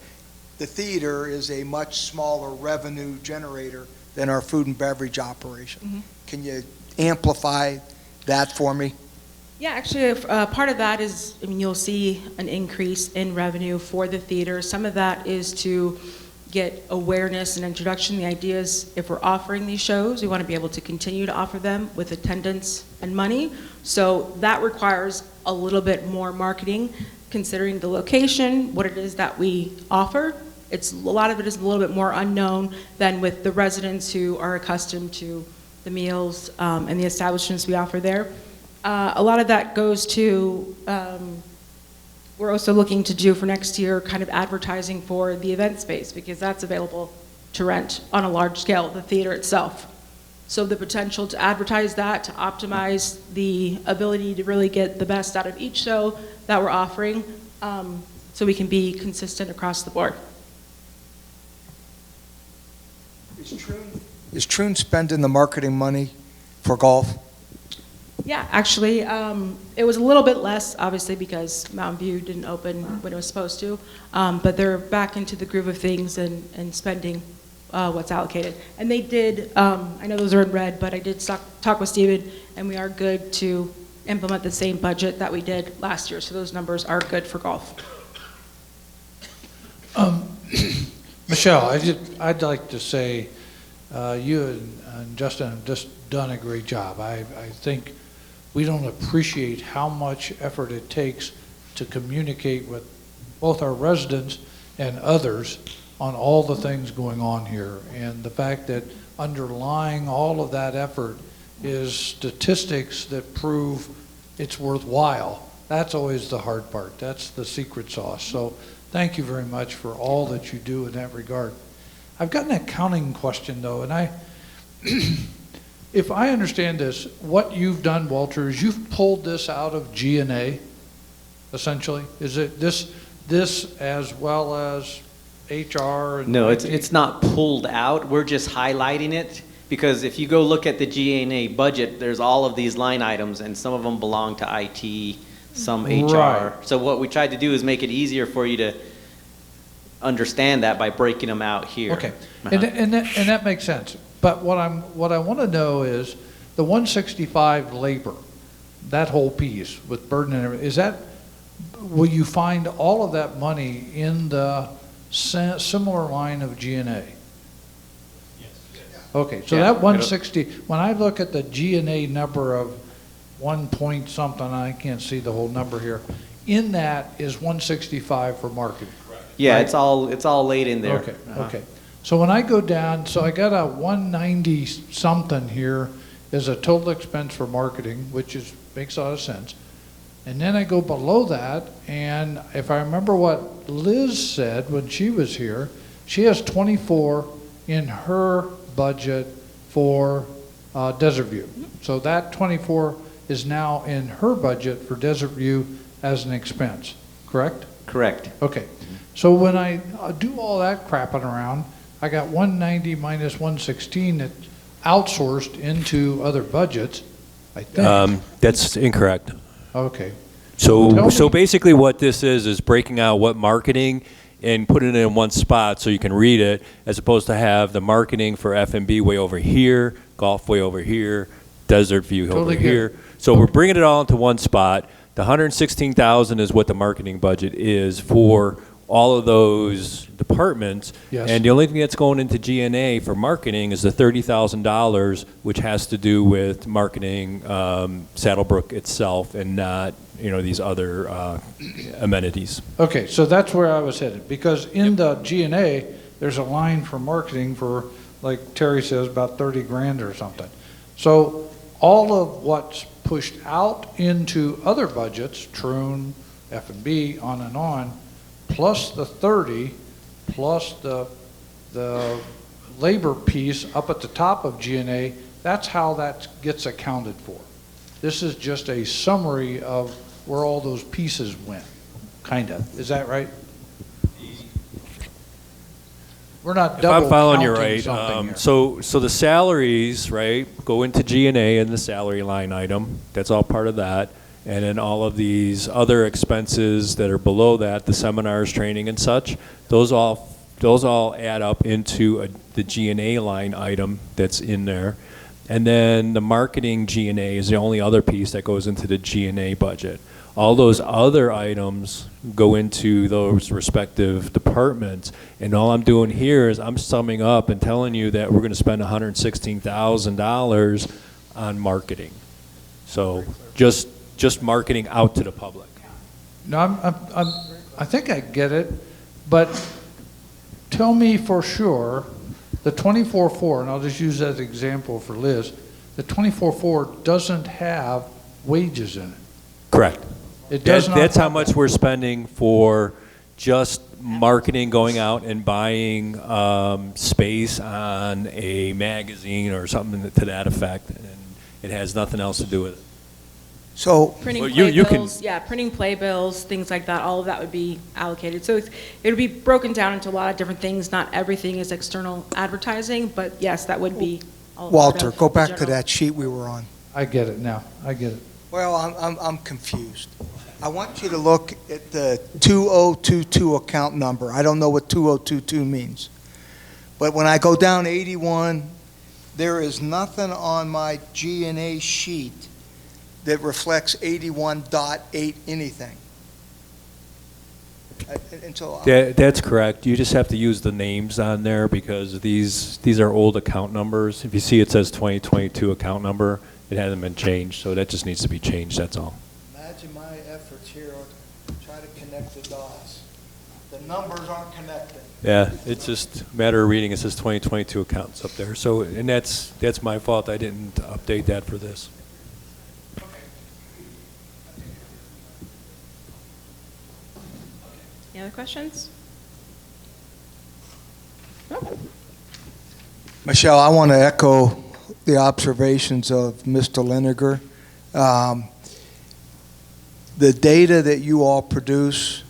The theater is a much smaller revenue generator than our food and beverage operation. Can you amplify that for me? Yeah, actually, part of that is, you'll see an increase in revenue for the theater. Some of that is to get awareness and introduction. The idea is if we're offering these shows, we want to be able to continue to offer them with attendance and money. So that requires a little bit more marketing, considering the location, what it is that we offer. A lot of it is a little bit more unknown than with the residents who are accustomed to the meals and the establishments we offer there. A lot of that goes to, we're also looking to do for next year kind of advertising for the event space, because that's available to rent on a large scale, the theater itself. So the potential to advertise that, to optimize the ability to really get the best out of each show that we're offering, so we can be consistent across the board. Is Troon spending the marketing money for golf? Yeah, actually, it was a little bit less, obviously, because Mountain View didn't open when it was supposed to, but they're back into the groove of things and spending what's allocated. And they did, I know those are in red, but I did talk with Steven, and we are good to implement the same budget that we did last year, so those numbers are good for golf. Michelle, I'd like to say you and Justin have just done a great job. I think we don't appreciate how much effort it takes to communicate with both our residents and others on all the things going on here. And the fact that underlying all of that effort is statistics that prove it's worthwhile. That's always the hard part. That's the secret sauce. So thank you very much for all that you do in that regard. I've got an accounting question though, and if I understand this, what you've done, Walter, is you've pulled this out of G&A, essentially? Is it this as well as HR? And No, IT? it's not pulled out. We're just highlighting it, because if you go look at the G&A budget, there's all of these line items, and some of them belong to IT, some HR. Right. So what we tried to do is make it easier for you to understand that by breaking them out here. Okay, and that makes sense. But what I want to know is the 165 labor, that whole piece with burden and everything, will you find all of that money in the similar line of G&A? Yes. Okay, so that 160, when I look at the G&A number of 1 point something, I can't see the whole number here, in that is 165 for marketing. Yeah, right? it's all laid in there. Okay, okay. So when I go down, so I got a 190 something here as a total expense for marketing, which makes a lot of sense. And then I go below that, and if I remember what Liz said when she was here, she has 24 in her budget for Desert View. So that 24 is now in her budget for Desert View as an expense, correct? Correct. Okay. So when I do all that crapping around, I got 190 minus 116 that's outsourced into other budgets, I think. That's incorrect. Okay. So basically what this is breaking out what marketing and putting it in one spot so you can read it, as opposed to have the marketing for F&B way over here, golf way over here, Desert View Totally over here. So we're bringing it all into one spot. The $116,000 is what the marketing budget is for all of those departments. Yes. And the only thing that's going into G&A for marketing is the $30,000, which has to do with marketing Saddlebrook itself and not, these other amenities. Okay, so that's where I was headed, because in the G&A, there's a line for marketing for, like Terry says, about 30 grand or something. So all of what's pushed out into other budgets, Troon, F&B, on, plus the 30, plus the labor piece up at the top of G&A, that's how that gets accounted for. This is just a summary of where all those pieces went, kind of. Is that right? We're not If double I'm following you counting right, something here. so the salaries, right, go into G&A and the salary line item. That's all part of that. And then all of these other expenses that are below that, the seminars, training and such, those all add up into the G&A line item that's in there. And then the marketing G&A is the only other piece that goes into the G&A budget. All those other items go into those respective departments. And all I'm doing here is I'm summing up and telling you that we're going to spend $116,000 on marketing. So just marketing out to the public. No, I think I get it, but tell me for sure, the 24-4, and I'll just use that as an example for Liz, the 24-4 doesn't have wages in it. Correct. It does not. That's how much we're spending for just marketing, going out and buying space on a magazine or something to that effect, and it has nothing else to do with it. So Printing Well, play you can- bills, yeah, printing playbills, things like that, all of that would be allocated. So it would be broken down into a lot of different things. Not everything is external advertising, but yes, that would be all part Walter, of go the back to general. that sheet we were on. I get it now. I get it. Well, I'm confused. I want you to look at the 2022 account number. I don't know what 2022 means. But when I go down 81, there is nothing on my G&A sheet that reflects 81.8 anything. And so That's correct. You just have to use the names on there because these are old account numbers. If you see it says 2022 account number, it hasn't been changed, so that just needs to be changed, that's all. imagine my efforts here to try to connect the dots. The numbers aren't connected. Yeah, it's just a matter of reading. It says 2022 accounts up there. So, and that's my fault. I didn't update that for this. Any other questions? Michelle, I want to echo the observations of Mr. Liniger. The data that you all produce,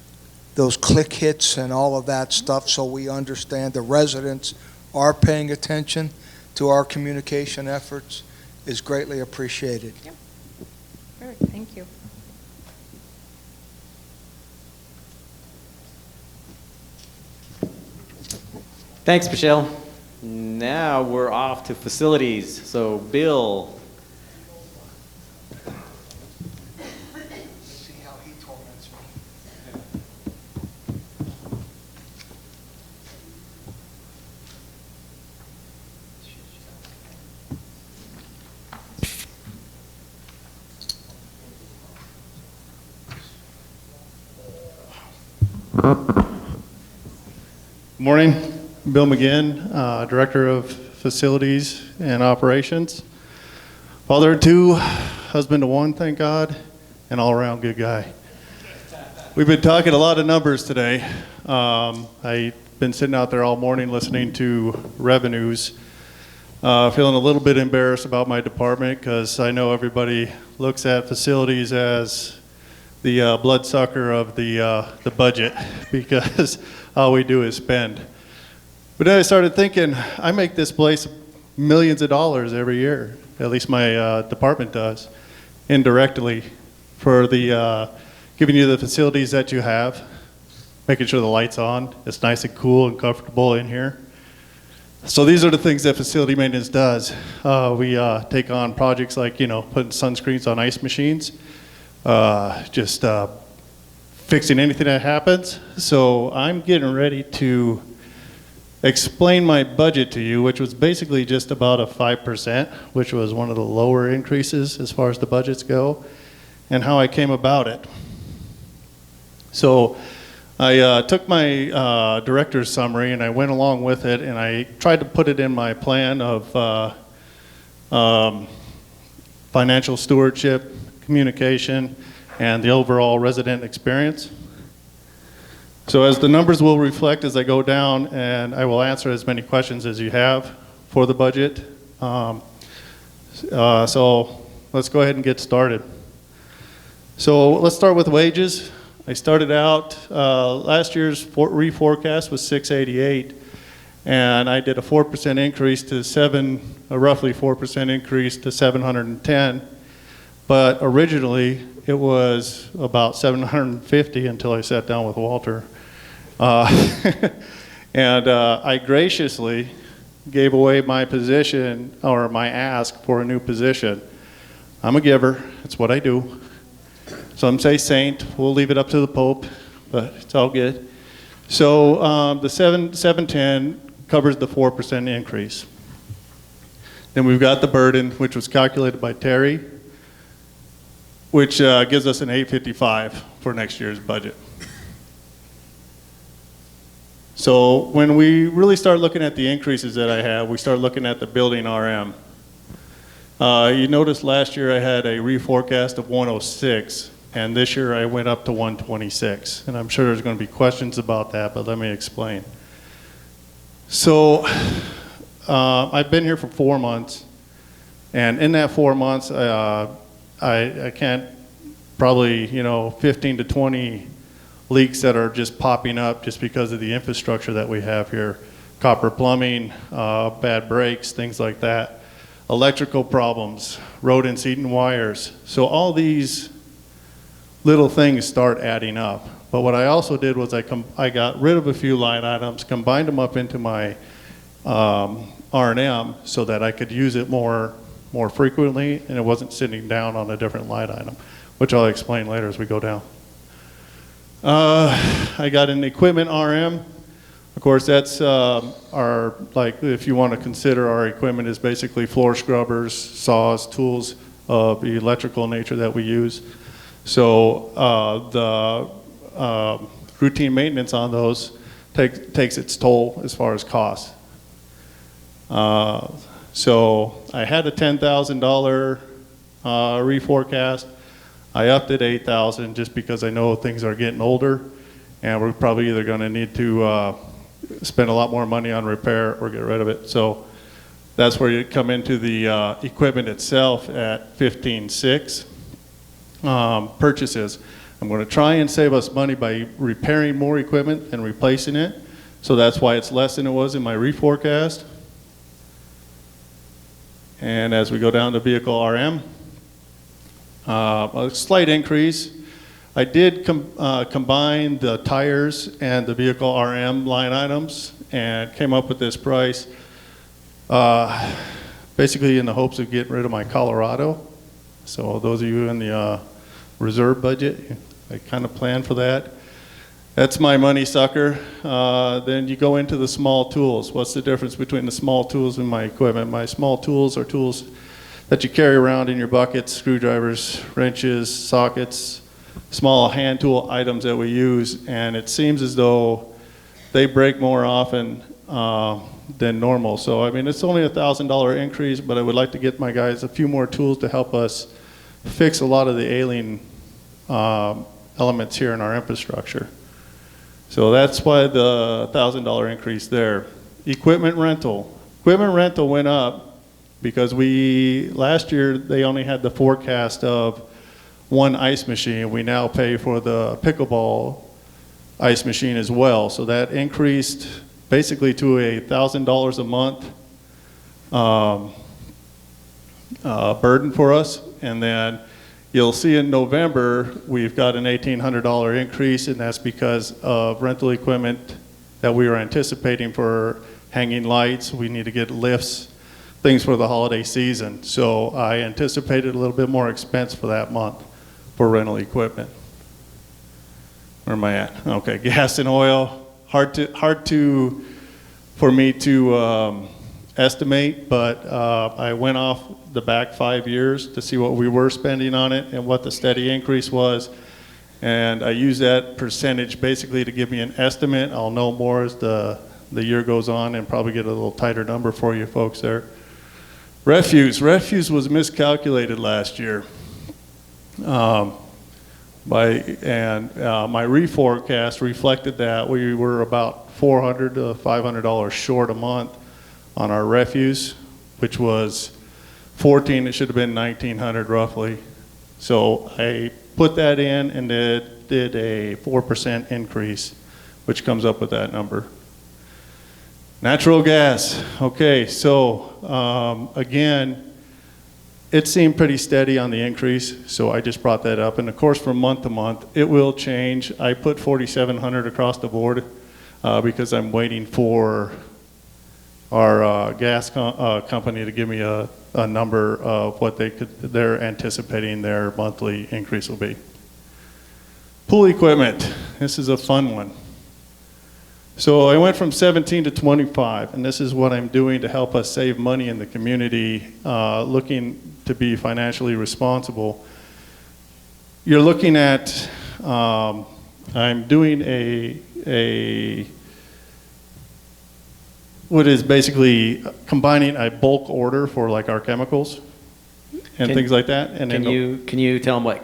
those click hits and all of that stuff, so we understand the residents are paying attention to our communication efforts, is greatly appreciated. Perfect, thank you. Thanks, Michelle. Now we're off to facilities. So, Bill. Morning, Bill McGinn, Director of Facilities and Operations. Father of two, husband of one, thank God, and all-around good guy. We've been talking a lot of numbers today. I've been sitting out there all morning listening to revenues, feeling a little bit embarrassed about my department because I know everybody looks at facilities as the bloodsucker of the budget because all we do is spend. But then I started thinking, I make this place millions of dollars every year, at least my department does, indirectly, for the giving you the facilities that you have, making sure the light's on, it's nice and cool and comfortable in here. So these are the things that facility maintenance does. We take on projects like, putting sunscreens on ice machines, just fixing anything that happens. So I'm getting ready to explain my budget to you, which was basically just about a 5%, which was one of the lower increases as far as the budgets go, and how I came about it. So I took my director's summary and I went along with it, and I tried to put it in my plan of financial stewardship, communication, and the overall resident experience. So as the numbers will reflect as I go down, and I will answer as many questions as you have for the budget. So let's go ahead and get started. So let's start with wages. I started out, last year's reforecast was 688, and I did a 4% increase to a roughly 4% increase to 710. But originally, it was about 750 until I sat down with Walter. And I graciously gave away my position, or my ask for a new position. I'm a giver, it's what I do. Some say saint. We'll leave it up to the Pope, but it's all good. So the 710 covers the 4% increase. Then we've got the burden, which was calculated by Terry, which gives us an 855 for next year's budget. So when we really start looking at the increases that I have, we start looking at the building RM. You noticed last year I had a reforecast of 106, and this year I went up to 126. And I'm sure there's going to be questions about that, but let me explain. So I've been here for 4 months, and in that 4 months, I can't probably, 15 to 20 leaks that are just popping up just because of the infrastructure that we have here. Copper plumbing, bad breaks, things like that. Electrical problems, rodents eating wires. So all these little things start adding up. But what I also did was I got rid of a few line items, combined them up into my R&M so that I could use it more frequently, and it wasn't sitting down on a different line item, which I'll explain later as we go down. I got an equipment RM. Of course, that's if you want to consider our equipment is basically floor scrubbers, saws, tools of the electrical nature that we use. So the routine maintenance on those takes its toll as far as cost. So I had a $10,000 reforecast. I upped it $8,000 just because I know things are getting older, and we're probably either going to need to spend a lot more money on repair or get rid of it. So that's where you come into the equipment itself at 15.6. Purchases. I'm going to try and save us money by repairing more equipment and replacing it. So that's why it's less than it was in my reforecast. And as we go down to vehicle RM, a slight increase. I did combine the tires and the vehicle RM line items and came up with this price, basically in the hopes of getting rid of my Colorado. So those of you in the reserve budget, I kind of planned for that. That's my money sucker. Then you go into the small tools. What's the difference between the small tools and my equipment? My small tools are tools that you carry around in your buckets, screwdrivers, wrenches, sockets, small hand tool items that we use, and it seems as though they break more often than normal. So I mean, it's only a $1,000 increase, but I would like to get my guys a few more tools to help us fix a lot of the ailing elements here in our infrastructure. So that's why the $1,000 increase there. Equipment rental. Equipment rental went up because last year they only had the forecast of one ice machine. We now pay for the pickleball ice machine as well. So that increased basically to $1,000 a month burden for us. And then you'll see in November, we've got an $1,800 increase, and that's because of rental equipment that we were anticipating for hanging lights. We need to get lifts, things for the holiday season. So I anticipated a little bit more expense for that month for rental equipment. Where am I at? Okay, gas and oil, hard for me to estimate, but I went off the back 5 years to see what we were spending on it and what the steady increase was, and I use that percentage basically to give me an estimate. I'll know more as the year goes on and probably get a little tighter number for you folks there. Refuse was miscalculated last year. My reforecast reflected that we were about $400 to $500 short a month on our refuse, which was 14. It should have been 1,900 roughly. So I put that in and did a 4% increase, which comes up with that number. Natural gas. Okay, so again, it seemed pretty steady on the increase, so I just brought that up. And of course, from month to month, it will change. I put 4,700 across the board because I'm waiting for our gas company to give me a number of what they're anticipating their monthly increase will be. Pool equipment, this is a fun one. So I went from 17 to 25, and this is what I'm doing to help us save money in the community, looking to be financially responsible. You're looking at, I'm doing what is basically combining a bulk order for like our chemicals and things like that. And can you tell them what a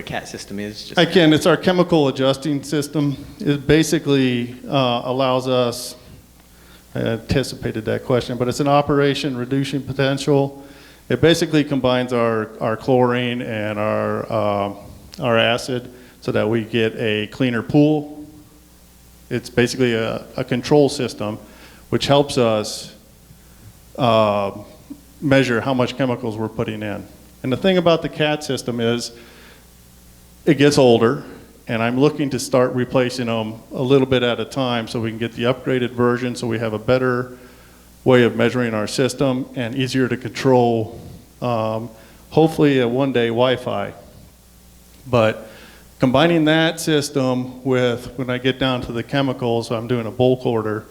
CAT system is? I can. It's our chemical adjusting system. It basically allows us, I anticipated that question, but it's an operation reducing potential. It basically combines our chlorine and our acid so that we get a cleaner pool. It's basically a control system which helps us measure how much chemicals we're putting in. And the thing about the CAT system is it gets older, and I'm looking to start replacing them a little bit at a time so we can get the upgraded version so we have a better way of measuring our system and easier to control, hopefully a one-day Wi-Fi. But combining that system with, when I get down to the chemicals, I'm doing a bulk order,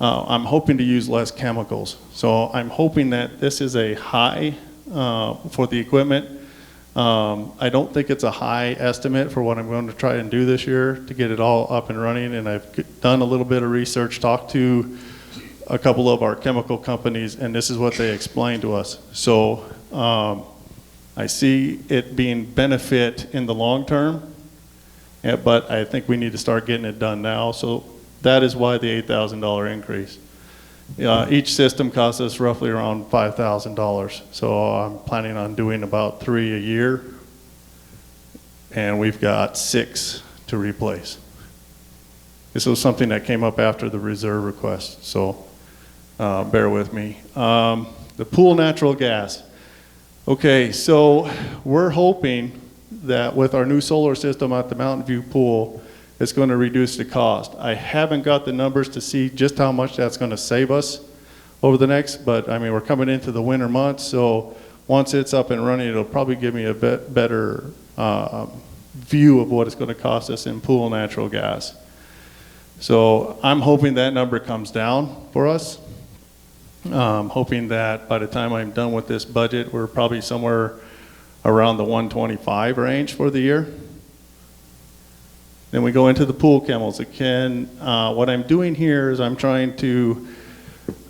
I'm hoping to use less chemicals. So I'm hoping that this is a high for the equipment. I don't think it's a high estimate for what I'm going to try and do this year to get it all up and running, and I've done a little bit of research, talked to a couple of our chemical companies, and this is what they explained to us. So I see it being benefit in the long term, but I think we need to start getting it done now. So that is why the $8,000 increase. Each system costs us roughly around $5,000. So I'm planning on doing about 3 a year, and we've got 6 to replace. This was something that came up after the reserve request, so bear with me. The pool natural gas. Okay, so we're hoping that with our new solar system at the Mountain View pool, it's going to reduce the cost. I haven't got the numbers to see just how much that's going to save us over the next, but I mean, we're coming into the winter months, so once it's up and running, it'll probably give me a bit better view of what it's going to cost us in pool natural gas. So I'm hoping that number comes down for us. I'm hoping that by the time I'm done with this budget, we're probably somewhere around the 125 range for the year. Then we go into the pool chemicals. Again, what I'm doing here is I'm trying to...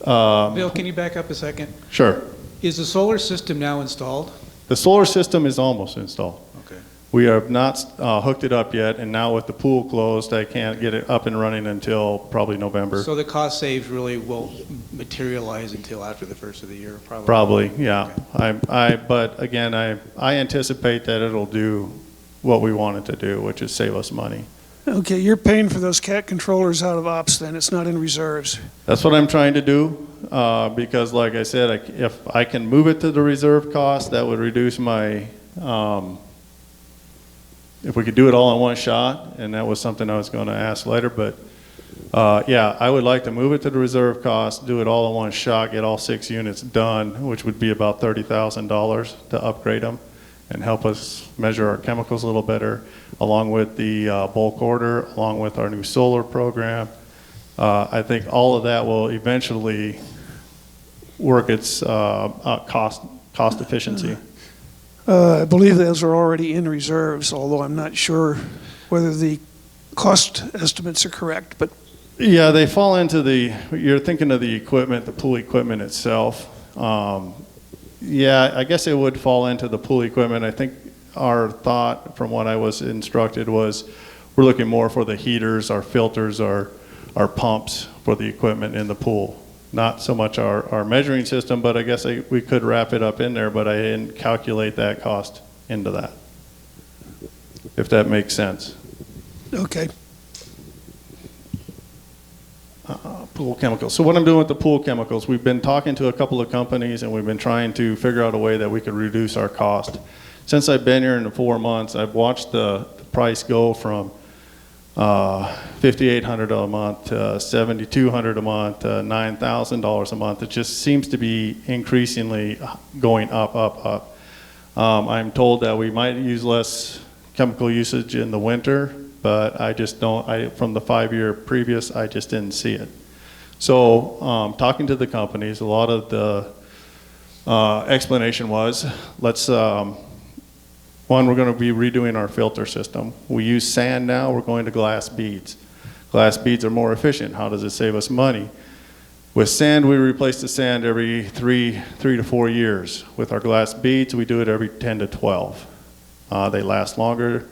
Bill, can you back up a second? Sure. Is the solar system now installed? The solar system is almost installed. Okay. We have not hooked it up yet, and now with the pool closed, I can't get it up and running until probably November. So the cost saves really won't materialize until after the first of the year, probably? Probably, yeah. Okay. But again, I anticipate that it'll do what we want it to do, which is save us money. Okay, you're paying for those CAT controllers out of ops then, it's not in reserves. That's what I'm trying to do, because like I said, if I can move it to the reserve cost, that would reduce my, if we could do it all in one shot, and that was something I was going to ask later, but yeah, I would like to move it to the reserve cost, do it all in one shot, get all 6 units done, which would be about $30,000 to upgrade them and help us measure our chemicals a little better, along with the bulk order, along with our new solar program. I think all of that will eventually work its cost efficiency. I believe those are already in reserves, although I'm not sure whether the cost estimates are correct, but. Yeah, they fall into you're thinking of the equipment, the pool equipment itself. Yeah, I guess it would fall into the pool equipment. I think our thought, from what I was instructed, was we're looking more for the heaters, our filters, our pumps for the equipment in the pool. Not so much our measuring system, but I guess we could wrap it up in there, but I didn't calculate that cost into that, if that makes sense. Okay. Pool chemicals. So what I'm doing with the pool chemicals, we've been talking to a couple of companies and we've been trying to figure out a way that we could reduce our cost. Since I've been here in the 4 months, I've watched the price go from $5,800 a month to $7,200 a month to $9,000 a month. It just seems to be increasingly going up. I'm told that we might use less chemical usage in the winter, but I just don't, from the 5-year previous, I just didn't see it. So talking to the companies, a lot of the explanation was, one, we're going to be redoing our filter system. We use sand now, we're going to glass beads. Glass beads are more efficient. How does it save us money? With sand, we replace the sand every three to 4 years. With our glass beads, we do it every 10 to 12. They last longer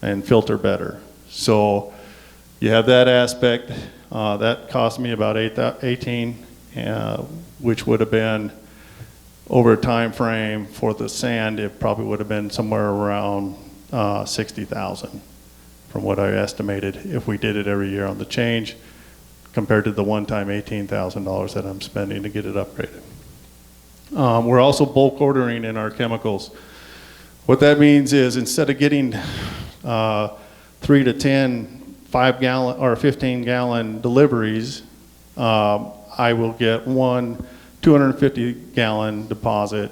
and filter better. So you have that aspect. That cost me about $18, which would have been, over a time frame for the sand, it probably would have been somewhere around $60,000 from what I estimated if we did it every year on the change, compared to the one-time $18,000 that I'm spending to get it upgraded. We're also bulk ordering in our chemicals. What that means is instead of getting 3 to 10 5-gallon or 15-gallon deliveries, I will get one 250-gallon deposit,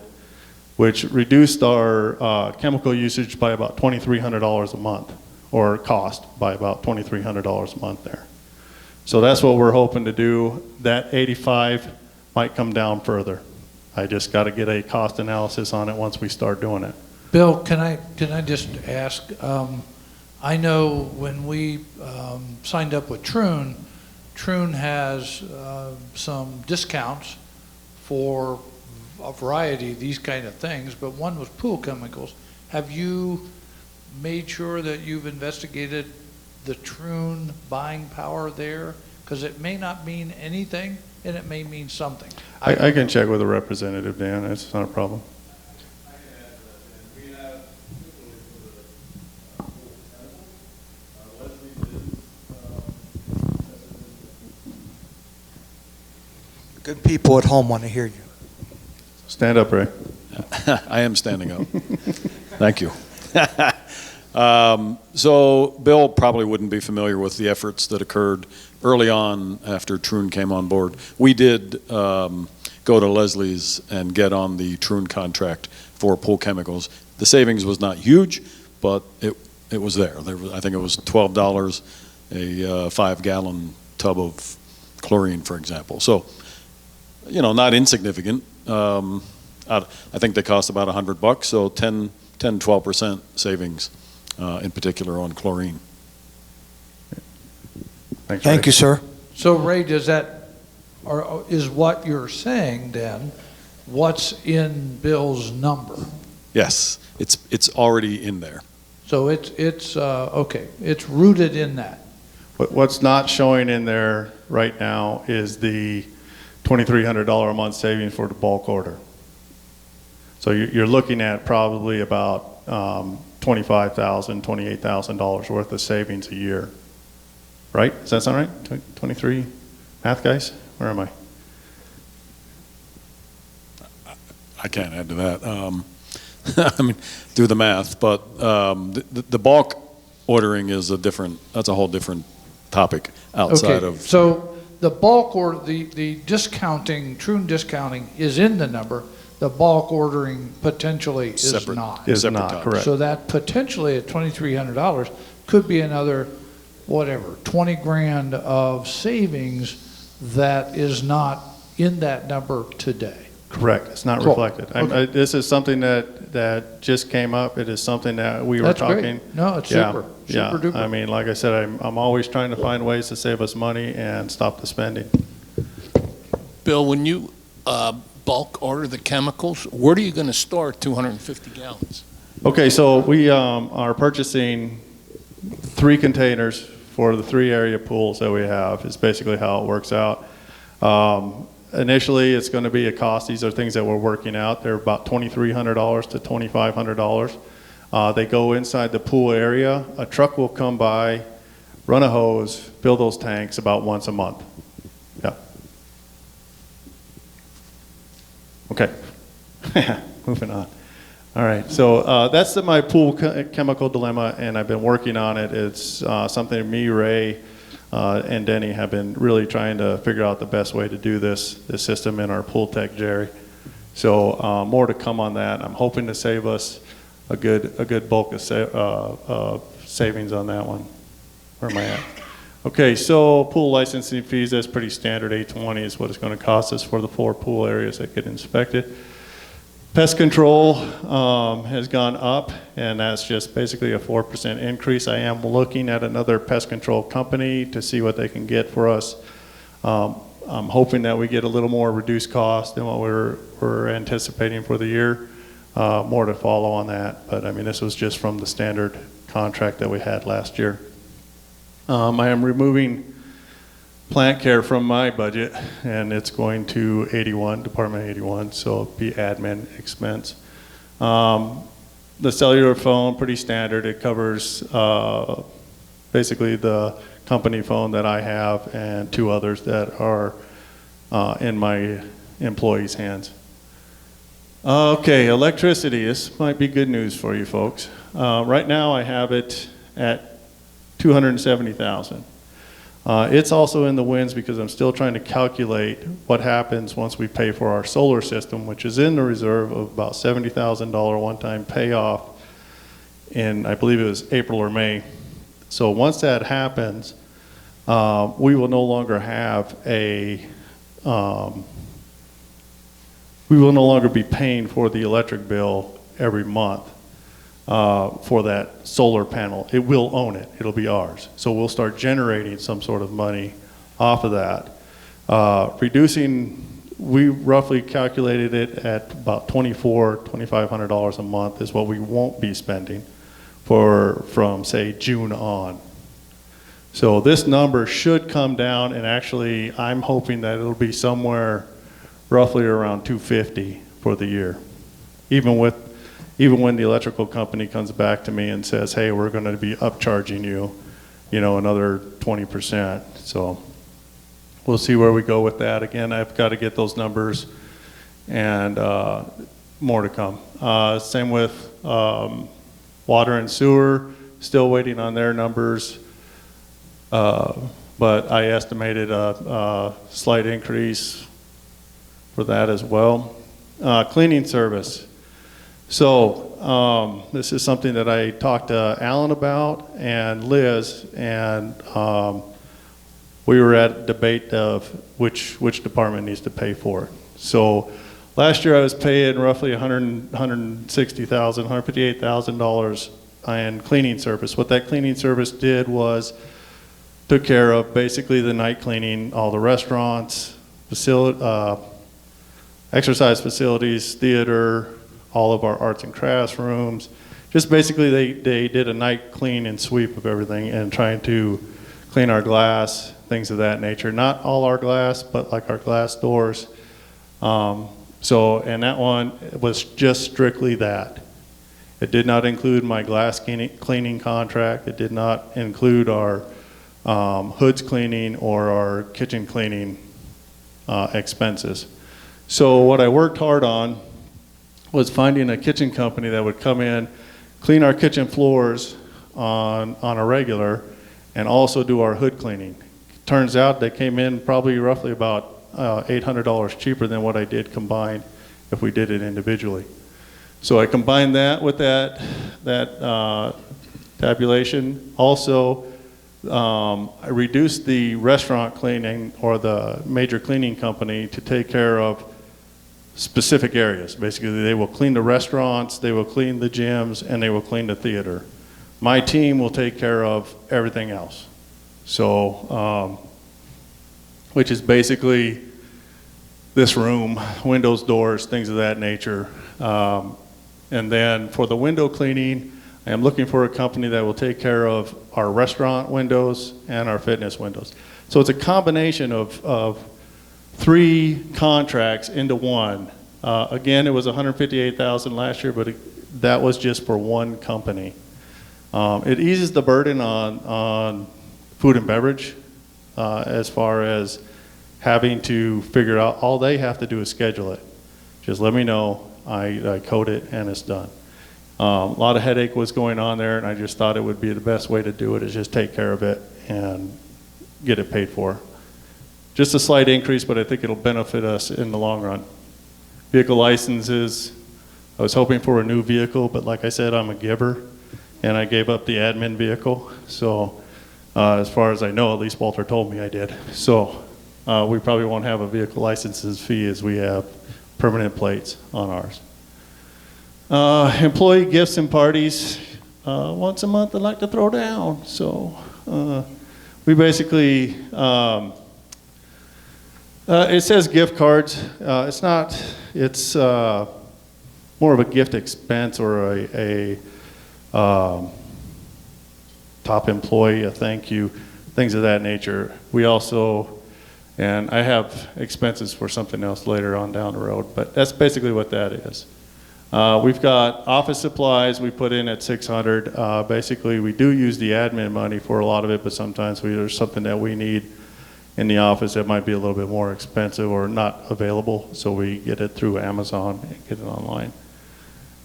which reduced our chemical usage by about $2,300 a month, or cost by about $2,300 a month there. So that's what we're hoping to do. That 85 might come down further. I just got to get a cost analysis on it once we start doing it. Bill, can I just ask, I know when we signed up with Troon has some discounts for a variety of these kind of things, but one was pool chemicals. Have you made sure that you've investigated the Troon buying power there? Because it may not mean anything, and it may mean something. I can check with a representative, Dan. That's not a problem. Good people at home want to hear you. Stand up, Ray. I am standing up. Thank you. So Bill probably wouldn't be familiar with the efforts that occurred early on after Troon came on board. We did go to Leslie's and get on the Troon contract for pool chemicals. The savings was not huge, but it was there. I think it was $12 a 5-gallon tub of chlorine, for example. So, you know, not insignificant. I think they cost about $100, so 10-12% savings, in particular on chlorine. Thank you, sir. So Ray, does that, or is what you're saying then, what's in Bill's number? Yes, it's already in there. So it's okay, it's rooted in that. What's not showing in there right now is the $2,300 a month savings for the bulk order. So you're looking at probably about $25,000, $28,000 worth of savings a year. Right? Does that sound right? 23? Math guys? Where am I? I can't add to that. I mean, do the math, but the bulk ordering is that's a whole different topic outside of. So the bulk or the discounting, Troon discounting is in the number. The bulk ordering potentially is not. Is not, correct. So that potentially at $2,300 could be another, whatever, 20 grand of savings that is not in that number today. Correct. It's not Cool. reflected. Okay. This is something that just came up. It is something that we were That's talking. great. No, it's Yeah, super, yeah. super duper. I mean, like I said, I'm always trying to find ways to save us money and stop the spending. Bill, when you bulk order the chemicals, where are you going to store 250 gallons? Okay, so we are purchasing 3 containers for the 3 area pools that we have, is basically how it works out. Initially, it's going to be a cost. These are things that we're working out. They're about $2,300 to $2,500. They go inside the pool area. A truck will come by, run a hose, fill those tanks about once a month. Yeah. Okay. Moving on. All right. So that's my pool chemical dilemma, and I've been working on it. It's something me, Ray, and Denny have been really trying to figure out the best way to do this system in our pool tech, Jerry. So more to come on that. I'm hoping to save us a good bulk of savings on that one. Where am I at? Okay, so pool licensing fees, that's pretty standard. $820 is what it's going to cost us for the 4 pool areas that get inspected. Pest control has gone up, and that's just basically a 4% increase. I am looking at another pest control company to see what they can get for us. I'm hoping that we get a little more reduced cost than what we're anticipating for the year. More to follow on that, but I mean, this was just from the standard contract that we had last year. I am removing plant care from my budget, and it's going to 81, Department 81, so it'll be admin expense. The cellular phone, pretty standard. It covers basically the company phone that I have and 2 others that are in my employees' hands. Okay, electricity. This might be good news for you folks. Right now I have it at $270,000. It's also in the wins because I'm still trying to calculate what happens once we pay for our solar system, which is in the reserve of about $70,000 one-time payoff in, I believe it was April or May. So once that happens, we will no longer have we will no longer be paying for the electric bill every month for that solar panel. It will own it. It'll be ours. So we'll start generating some sort of money off of that. We roughly calculated it at about $2,500 a month is what we won't be spending from say June on. So this number should come down, and actually I'm hoping that it'll be somewhere roughly around $250 for the year. Even when the electrical company comes back to me and says, hey, we're going to be upcharging you, another 20%. So we'll see where we go with that. Again, I've got to get those numbers, and more to come. Same with water and sewer, still waiting on their numbers. But I estimated a slight increase for that as well. Cleaning service. So this is something that I talked to Alan about and Liz, and we were at a debate of which department needs to pay for it. So last year I was paying roughly $160,000, $158,000 in cleaning service. What that cleaning service did was took care of basically the night cleaning, all the restaurants, exercise facilities, theater, all of our arts and crafts rooms. Just basically they did a night clean and sweep of everything and trying to clean our glass, things of that nature. Not all our glass, but like our glass doors. And that one was just strictly that. It did not include my glass cleaning contract. It did not include our hoods cleaning or our kitchen cleaning expenses. So what I worked hard on was finding a kitchen company that would come in, clean our kitchen floors on a regular, and also do our hood cleaning. Turns out they came in probably roughly about $800 cheaper than what I did combined if we did it individually. So I combined that with that tabulation. Also, I reduced the restaurant cleaning or the major cleaning company to take care of specific areas. Basically, they will clean the restaurants, they will clean the gyms, and they will clean the theater. My team will take care of everything else. So, which is basically this room, windows, doors, things of that nature. And then for the window cleaning, I am looking for a company that will take care of our restaurant windows and our fitness windows. So it's a combination of 3 contracts into one. Again, it was $158,000 last year, but that was just for one company. It eases the burden on food and beverage as far as having to figure out, all they have to do is schedule it. Just let me know, I code it, and it's done. A lot of headache was going on there, and I just thought it would be the best way to do it is just take care of it and get it paid for. Just a slight increase, but I think it'll benefit us in the long run. Vehicle licenses, I was hoping for a new vehicle, but like I said, I'm a giver, and I gave up the admin vehicle. So as far as I know, at least Walter told me I did. So we probably won't have a vehicle licenses fee as we have permanent plates on ours. Employee gifts and parties, once a month I'd like to throw down. So we basically, it says gift cards. It's not, it's more of a gift expense or a top employee, a thank you, things of that nature. We also, and I have expenses for something else later on down the road, but that's basically what that is. We've got office supplies we put in at 600. Basically, we do use the admin money for a lot of it, but sometimes there's something that we need in the office that might be a little bit more expensive or not available, so we get it through Amazon and get it online.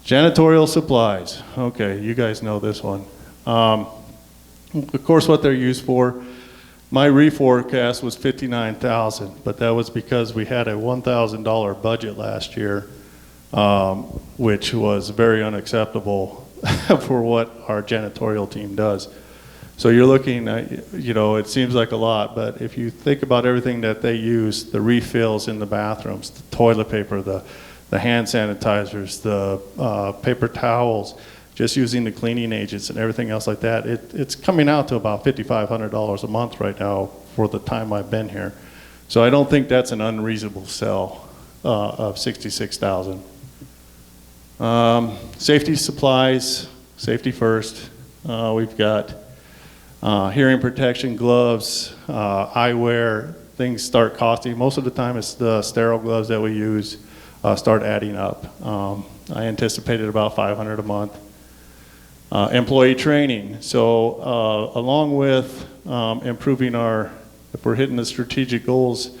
Janitorial supplies. Okay, you guys know this one. Of course, what they're used for. My reforecast was $59,000, but that was because we had a $1,000 budget last year, which was very unacceptable for what our janitorial team does. So you're looking at, you know, it seems like a lot, but if you think about everything that they use, the refills in the bathrooms, the toilet paper, the hand sanitizers, the paper towels, just using the cleaning agents and everything else like that, it's coming out to about $5,500 a month right now for the time I've been here. So I don't think that's an unreasonable sell of $66,000. Safety supplies, safety first. We've got hearing protection, gloves, eyewear. Things start costing. Most of the time it's the sterile gloves that we use start adding up. I anticipated about $500 a month. Employee training. So along with improving if we're hitting the strategic goals,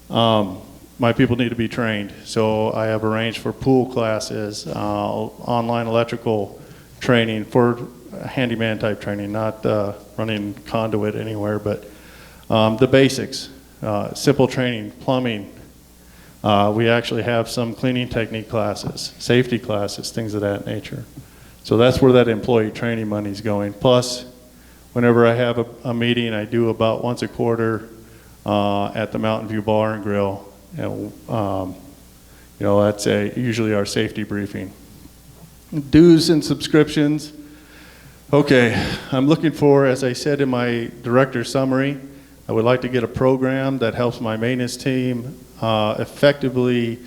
my people need to be trained. So I have arranged for pool classes, online electrical training for handyman type training, not running conduit anywhere, but the basics, simple training, plumbing. We actually have some cleaning technique classes, safety classes, things of that nature. So that's where that employee training money is going. Plus, whenever I have a meeting, I do about once a quarter at the Mountain View Bar and Grill. And, you know, that's usually our safety briefing. Dues and subscriptions. Okay, I'm looking for, as I said in my director's summary, I would like to get a program that helps my maintenance team effectively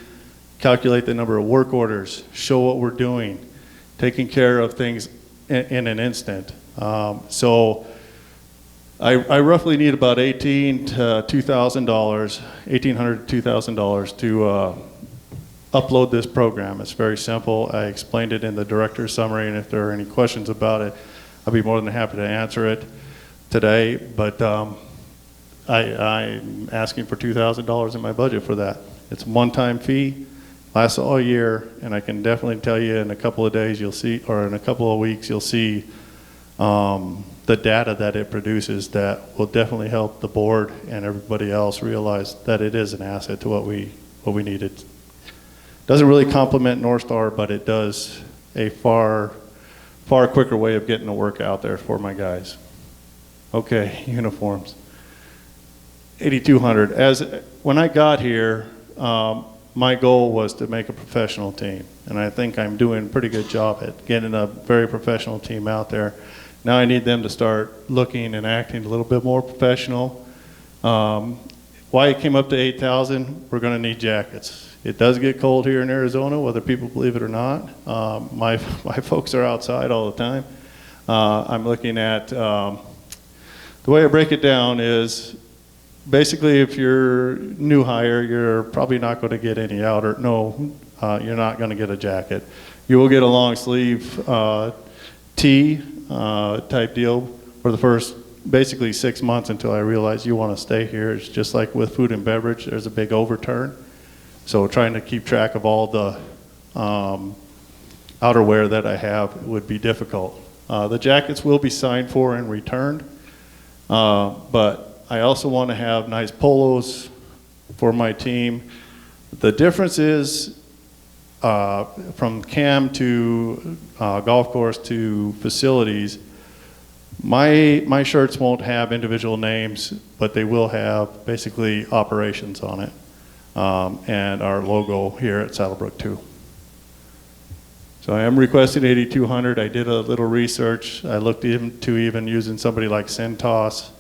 calculate the number of work orders, show what we're doing, taking care of things in an instant. So I roughly need about $1,800 to $2,000 to upload this program. It's very simple. I explained it in the director's summary, and if there are any questions about it, I'll be more than happy to answer it today. But I'm asking for $2,000 in my budget for that. It's a one-time fee, lasts all year, and I can definitely tell you in a couple of days you'll see, or in a couple of weeks you'll see the data that it produces that will definitely help the board and everybody else realize that it is an asset to what we needed. Doesn't really complement North Star, but it does a far quicker way of getting the work out there for my guys. Okay, uniforms. 8,200. When I got here, my goal was to make a professional team, and I think I'm doing a pretty good job at getting a very professional team out there. Now I need them to start looking and acting a little bit more professional. Why it came up to 8,000, we're going to need jackets. It does get cold here in Arizona, whether people believe it or not. My folks are outside all the time. I'm looking at, the way I break it down is, basically if you're new hire, you're probably not going to get any outer, you're not going to get a jacket. You will get a long sleeve tee type deal for the first basically 6 months until I realize you want to stay here. It's just like with food and beverage, there's a big overturn. So trying to keep track of all the outerwear that I have would be difficult. The jackets will be signed for and returned, but I also want to have nice polos for my team. The difference is from CAM to golf course to facilities, my shirts won't have individual names, but they will have basically operations on it, and our logo here at Saddlebrook 2. So I am requesting 8,200. I did a little research. I looked into even using somebody like Centos,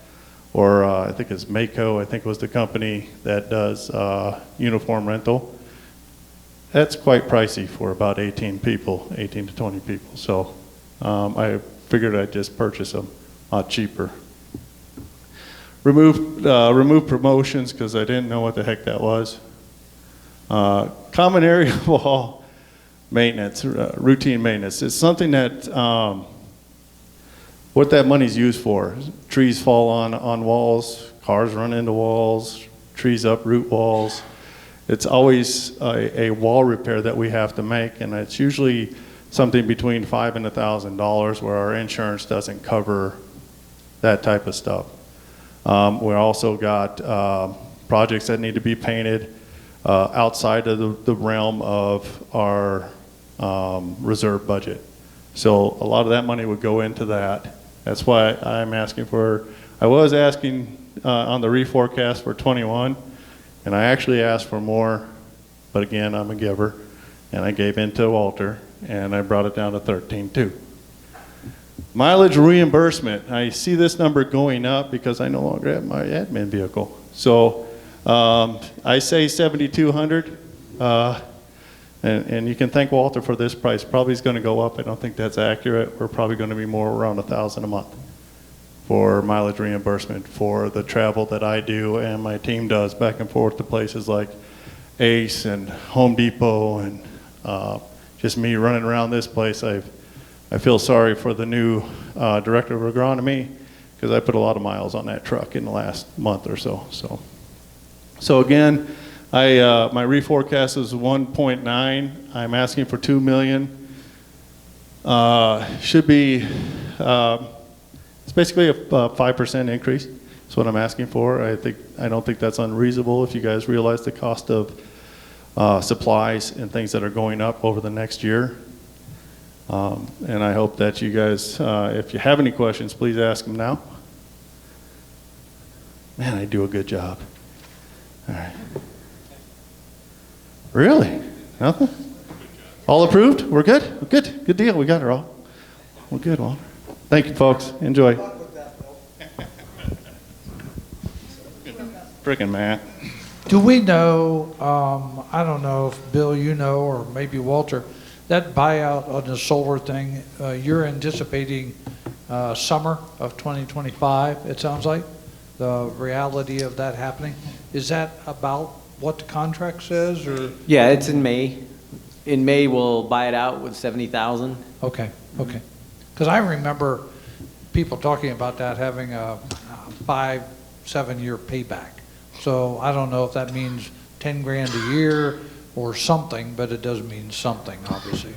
or I think it's Mako, I think was the company that does uniform rental. That's quite pricey for about 18 people, 18 to 20 people. So I figured I'd just purchase them a lot cheaper. Remove promotions because I didn't know what the heck that was. Common area wall maintenance, routine maintenance. It's something that, what that money's used for. Trees fall on walls, cars run into walls, trees uproot walls. It's always a wall repair that we have to make, and it's usually something between $5,000 and $1,000 where our insurance doesn't cover that type of stuff. We also got projects that need to be painted outside of the realm of our reserve budget. So a lot of that money would go into that. That's why I'm asking for, I was asking on the reforecast for 21, and I actually asked for more, but again, I'm a giver, and I gave in to Walter, and I brought it down to 13.2. Mileage reimbursement, I see this number going up because I no longer have my admin vehicle. So I say 7,200, and you can thank Walter for this price. Probably is going to go up. I don't think that's accurate. We're probably going to be more around 1,000 a month for mileage reimbursement for the travel that I do and my team does back and forth to places like Ace and Home Depot, and just me running around this place. I feel sorry for the new director of agronomy because I put a lot of miles on that truck in the last month or so. So again, my reforecast is 1.9. I'm asking for 2 million. Should be, it's basically a 5% increase. That's what I'm asking for. I don't think that's unreasonable if you guys realize the cost of supplies and things that are going up over the next year. And I hope that you guys, if you have any questions, please ask them now. Man, I do a good job. All right. Really? Nothing? All approved? We're good? Good. Good deal. We got it all. We're good, Walter. Thank you, folks. Enjoy. Frickin' Matt. Do we know, I don't know if Bill, you know, or maybe Walter, that buyout on the solar thing, you're anticipating summer of 2025, it sounds like, the reality of that happening. Is that about what the contract says, or? Yeah, it's in May. In May, we'll buy it out with 70,000. Okay, okay. Because I remember people talking about that having a 5-7 year payback. So I don't know if that means 10 grand a year or something, but it does mean something, obviously.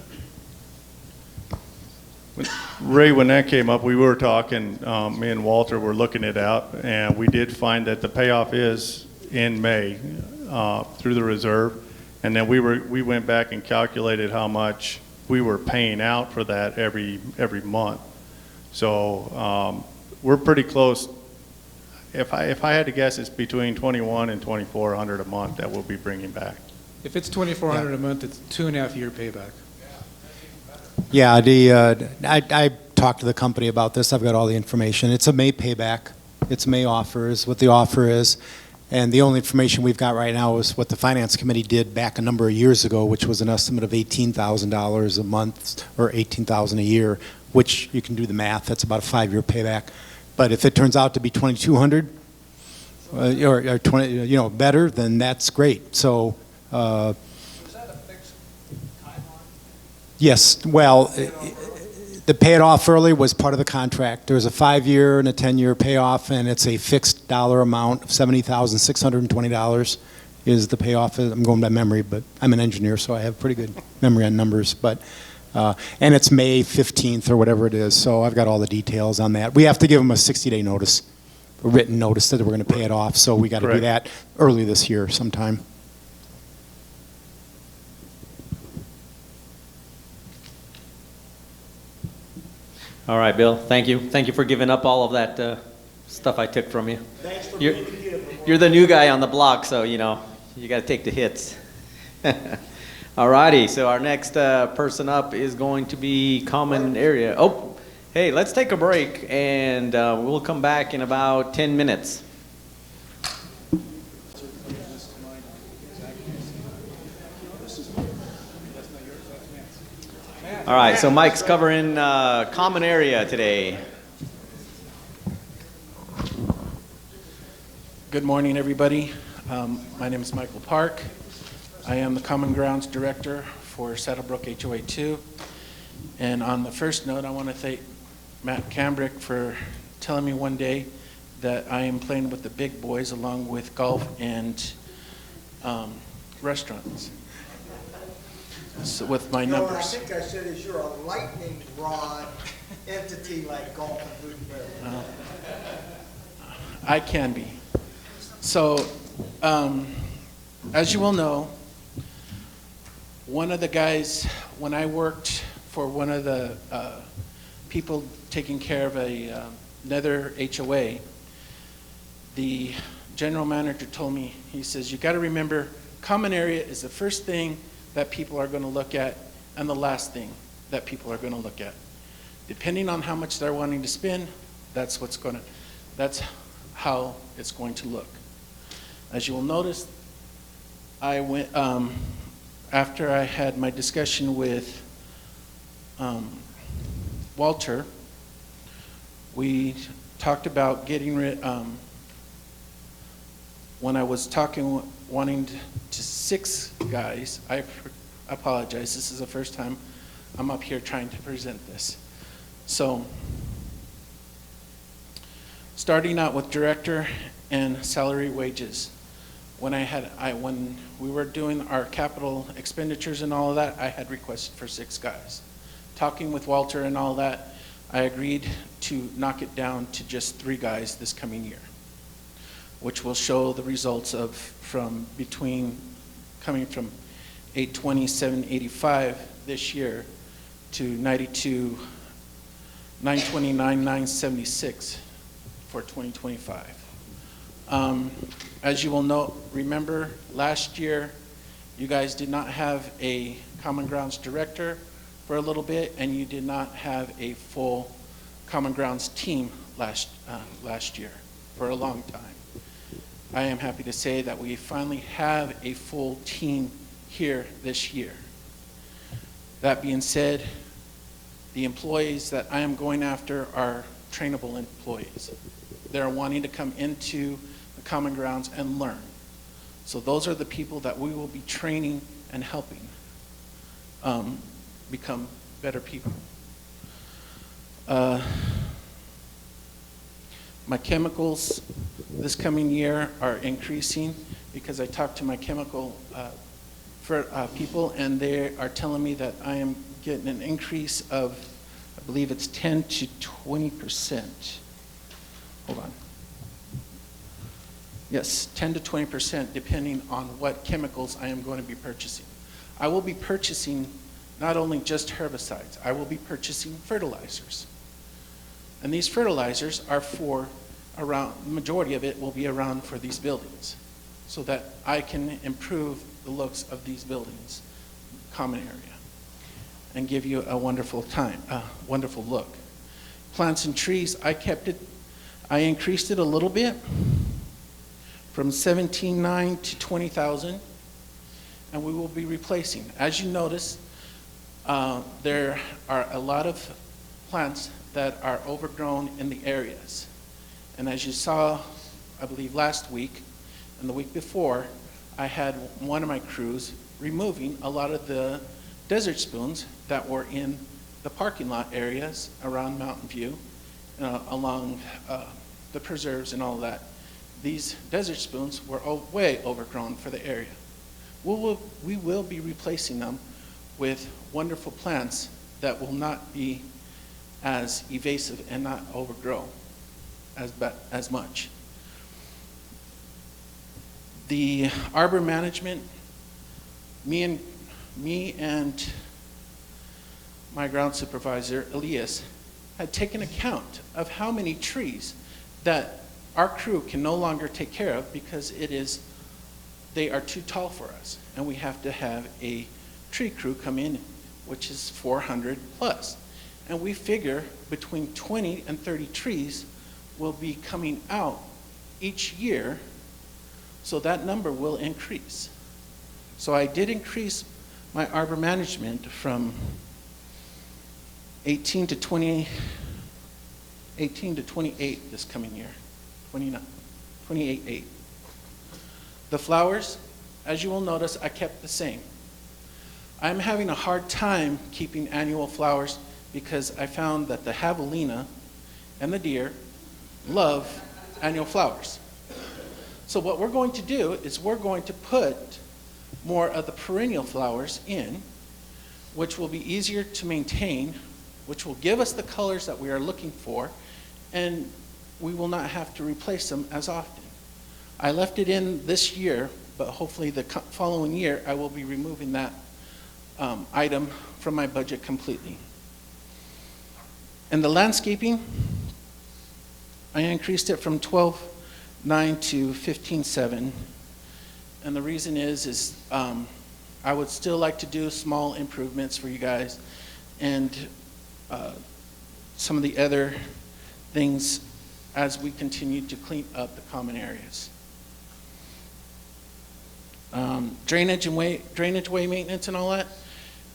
Ray, when that came up, we were talking, me and Walter were looking it out, and we did find that the payoff is in May through the reserve. And then we went back and calculated how much we were paying out for that every month. So we're pretty close. If I had to guess, it's between 2,100 and 2,400 a month that we'll be bringing back. If it's 2,400 a month, it's 2.5 year payback. Yeah, I talked to the company about this. I've got all the information. It's a May payback. It's May offer is what the offer is. And the only information we've got right now is what the Finance Committee did back a number of years ago, which was an estimate of $18,000 a month or $18,000 a year, which you can do the math. That's about a 5-year payback. But if it turns out to be 2,200 or 20, better, then that's great. So. Yes, well, the pay it off early was part of the contract. There's a 5-year and a 10-year payoff, and it's a fixed dollar amount of $70,620 is the payoff. I'm going by memory, but I'm an engineer, so I have pretty good memory on numbers. But and it's May 15th or whatever it is, so I've got all the details on that. We have to give them a 60-day notice, a written notice that we're going to pay it off, so we got to do that early this year sometime. All right, Bill, thank you. Thank you for giving up all of that stuff I took from you. Thanks for You're- being the kid. You're the new guy on the block, so, you know, you got to take the hits. All righty, so our next person up is going to be Common Area. Oh, hey, let's take a break, and we'll come back in about 10 minutes. All right, so Mike's covering Common Area today. Good morning, everybody. My name is Michael Park. I am the Common Grounds Director for Saddlebrook HOA 2. And on the first note, I want to thank Matt Cambrick for telling me one day that I am playing with the big boys along with golf and restaurants. So with my No, numbers. I think I said is you're a lightning rod entity like golf and food and beverage. I can be. So, as you will know, one of the guys, when I worked for one of the people taking care of another HOA, the general manager told me, he says, you got to remember, common area is the first thing that people are going to look at and the last thing that people are going to look at. Depending on how much they're wanting to spend, that's how it's going to look. As you will notice, I went, after I had my discussion with Walter, we talked about getting rid, when I was wanting to 6 guys, I apologize, this is the first time I'm up here trying to present this. So, starting out with director and salary wages. When we were doing our capital expenditures and all of that, I had requested for 6 guys. Talking with Walter and all that, I agreed to knock it down to just 3 guys this coming year, which will show the results of coming from 827.85 this year to 929.976 for 2025. As you will remember, last year you guys did not have a Common Grounds director for a little bit, and you did not have a full Common Grounds team last year for a long time. I am happy to say that we finally have a full team here this year. That being said, the employees that I am going after are trainable employees. They're wanting to come into the Common Grounds and learn. So those are the people that we will be training and helping become better people. My chemicals this coming year are increasing because I talked to my chemical people, and they are telling me that I am getting an increase of, I believe it's 10 to 20%. Hold on. Yes, 10 to 20% depending on what chemicals I am going to be purchasing. I will be purchasing not only just herbicides, I will be purchasing fertilizers. And these fertilizers are the majority of it will be around for these buildings, so that I can improve the looks of these buildings, common area, and give you a wonderful wonderful look. Plants and trees, I increased it a little bit from 17,900 to 20,000, and we will be replacing. As you notice, there are a lot of plants that are overgrown in the areas. And as you saw, I believe last week and the week before, I had one of my crews removing a lot of the desert spoons that were in the parking lot areas around Mountain View, along the preserves and all that. These desert spoons were way overgrown for the area. We will be replacing them with wonderful plants that will not be as evasive and not overgrow as much. The arbor management, me and my ground supervisor, Elias, had taken account of how many trees that our crew can no longer take care of because they are too tall for us. And we have to have a tree crew come in, which is 400 plus. And we figure between 20 and 30 trees will be coming out each year, so that number will increase. So I did increase my arbor management from 18 to 28 this coming year, 28.8. The flowers, as you will notice, I kept the same. I'm having a hard time keeping annual flowers because I found that the javelina and the deer love annual flowers. So what we're going to do is we're going to put more of the perennial flowers in, which will be easier to maintain, which will give us the colors that we are looking for, and we will not have to replace them as often. I left it in this year, but hopefully the following year I will be removing that item from my budget completely. And the landscaping, I increased it from 12.9 to 15.7. And the reason is I would still like to do small improvements for you guys and some of the other things as we continue to clean up the common areas. Drainage way maintenance and all that.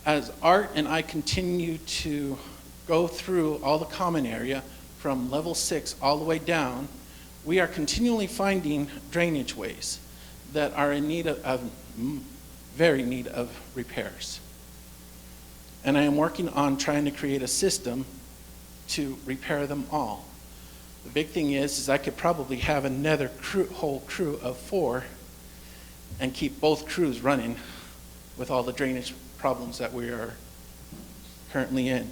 As Art and I continue to go through all the common area from level 6 all the way down, we are continually finding drainage ways that are in need very need of repairs. And I am working on trying to create a system to repair them all. The big thing is I could probably have another whole crew of 4 and keep both crews running with all the drainage problems that we are currently in.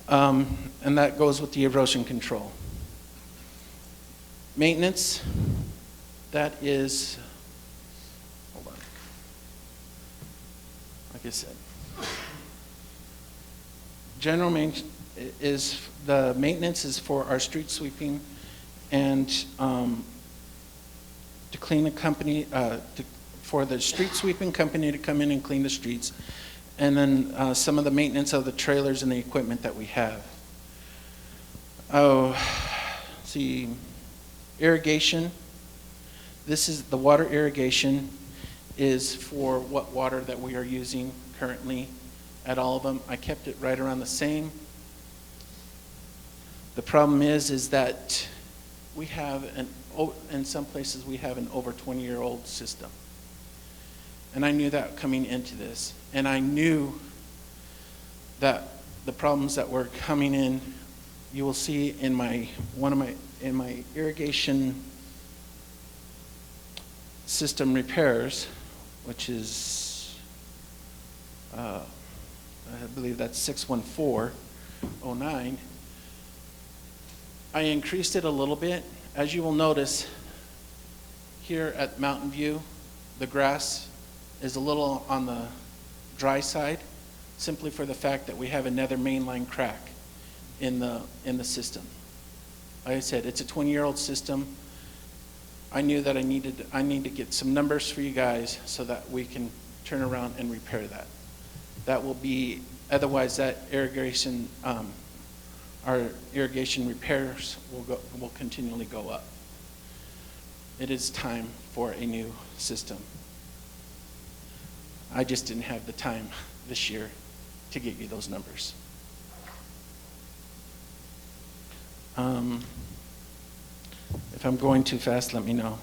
And that goes with the erosion control. Maintenance, that is, hold on, like I said. General maintenance is, the maintenance is for our street sweeping and to clean the company, for the street sweeping company to come in and clean the streets, and then some of the maintenance of the trailers and the equipment that we have. Oh, see, irrigation. This is the water irrigation is for what water that we are using currently at all of them. I kept it right around the same. The problem is that we have in some places we have an over 20-year-old system. And I knew that coming into this. And I knew that the problems that were coming in, you will see in my irrigation system repairs, which is I believe that's 61409. I increased it a little bit. As you will notice, here at Mountain View, the grass is a little on the dry side, simply for the fact that we have another mainline crack in the system. Like I said, it's a 20-year-old system. I knew that I need to get some numbers for you guys so that we can turn around and repair that. That will be, otherwise that irrigation, our irrigation repairs will continually go up. It is time for a new system. I just didn't have the time this year to get you those numbers. If I'm going too fast, let me know.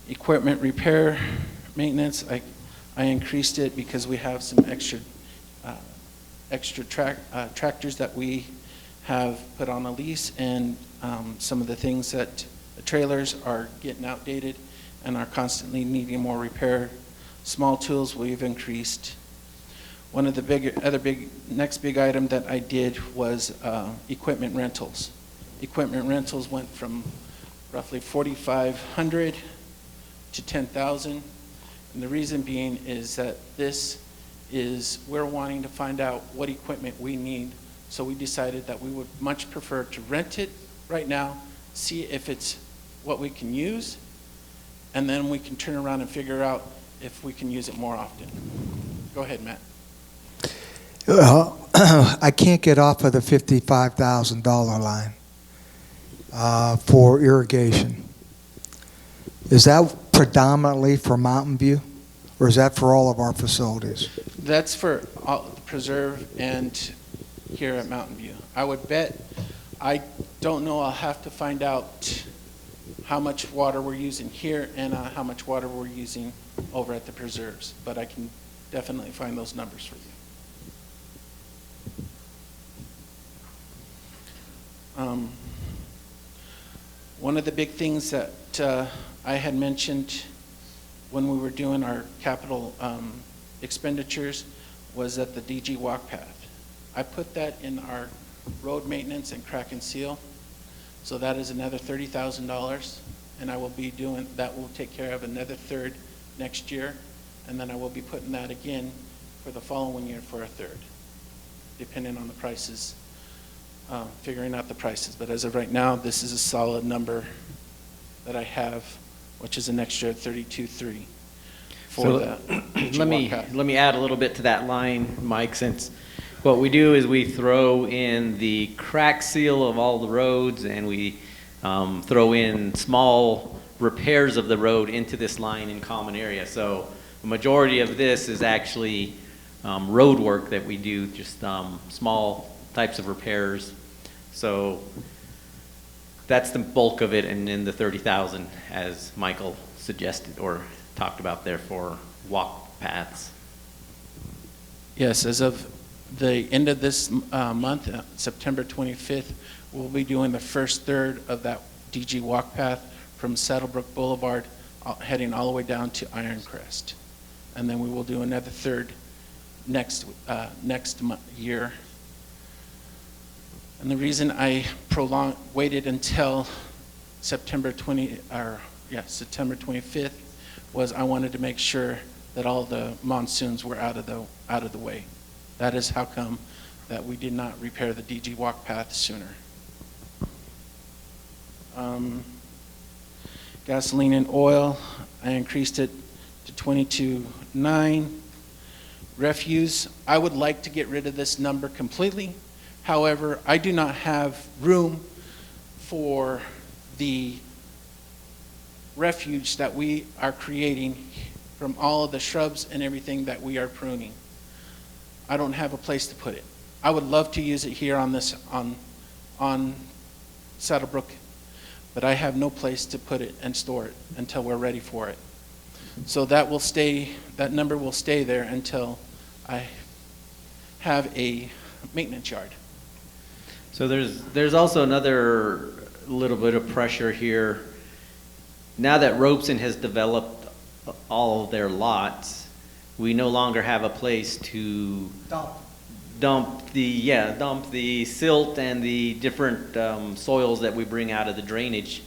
Equipment repair, maintenance, I increased it because we have some extra tractors that we have put on a lease, and some of the things that the trailers are getting outdated and are constantly needing more repair. Small tools we've increased. One of the next big item that I did was equipment rentals. Equipment rentals went from roughly 4,500 to 10,000. And the reason being is that we're wanting to find out what equipment we need So we decided that we would much prefer to rent it right now, see if it's what we can use, and then we can turn around and figure out if we can use it more often. Go ahead, Matt. I can't get off of the $55,000 line for irrigation. Is that predominantly for Mountain View, or is that for all of our facilities? That's for the preserve and here at Mountain View. I would bet, I don't know, I'll have to find out how much water we're using here and how much water we're using over at the preserves, but I can definitely find those numbers for you. One of the big things that I had mentioned when we were doing our capital expenditures was that the DG walk path. I put that in our road maintenance and crack and seal. So that is another $30,000, and I will be doing, that will take care of another third next year, and then I will be putting that again for the following year for a third, depending on the prices, figuring out the prices. But as of right now, this is a solid number that I have, which is an extra $32,300 for So the let me add a little bit to that line, Mike, since what we do is we throw in the crack seal of all the roads, and we throw in small repairs of the road into this line in common area. So the majority of this is actually road work that we do, just small types of repairs. So that's the bulk of it, and then the 30,000, as Michael suggested or talked about there, for walk paths. Yes, as of the end of this month, September 25th, we'll be doing the first third of that DG walk path from Saddlebrook Boulevard heading all the way down to Ironcrest. And then we will do another third next year. And the reason I waited until September 25th was I wanted to make sure that all the monsoons were out of the way. That is how come that we did not repair the DG walk path sooner. Gasoline and oil, I increased it to $22.9. Refuse, I would like to get rid of this number completely. However, I do not have room for the refuge that we are creating from all of the shrubs and everything that we are pruning. I don't have a place to put it. I would love to use it here on Saddlebrook, but I have no place to put it and store it until we're ready for it. So that will stay, that number will stay there until I have a maintenance yard. So there's also another little bit of pressure here. Now that Robeson has developed all of their lots, we no longer have a place to dump the silt and the different soils that we bring out of the drainage.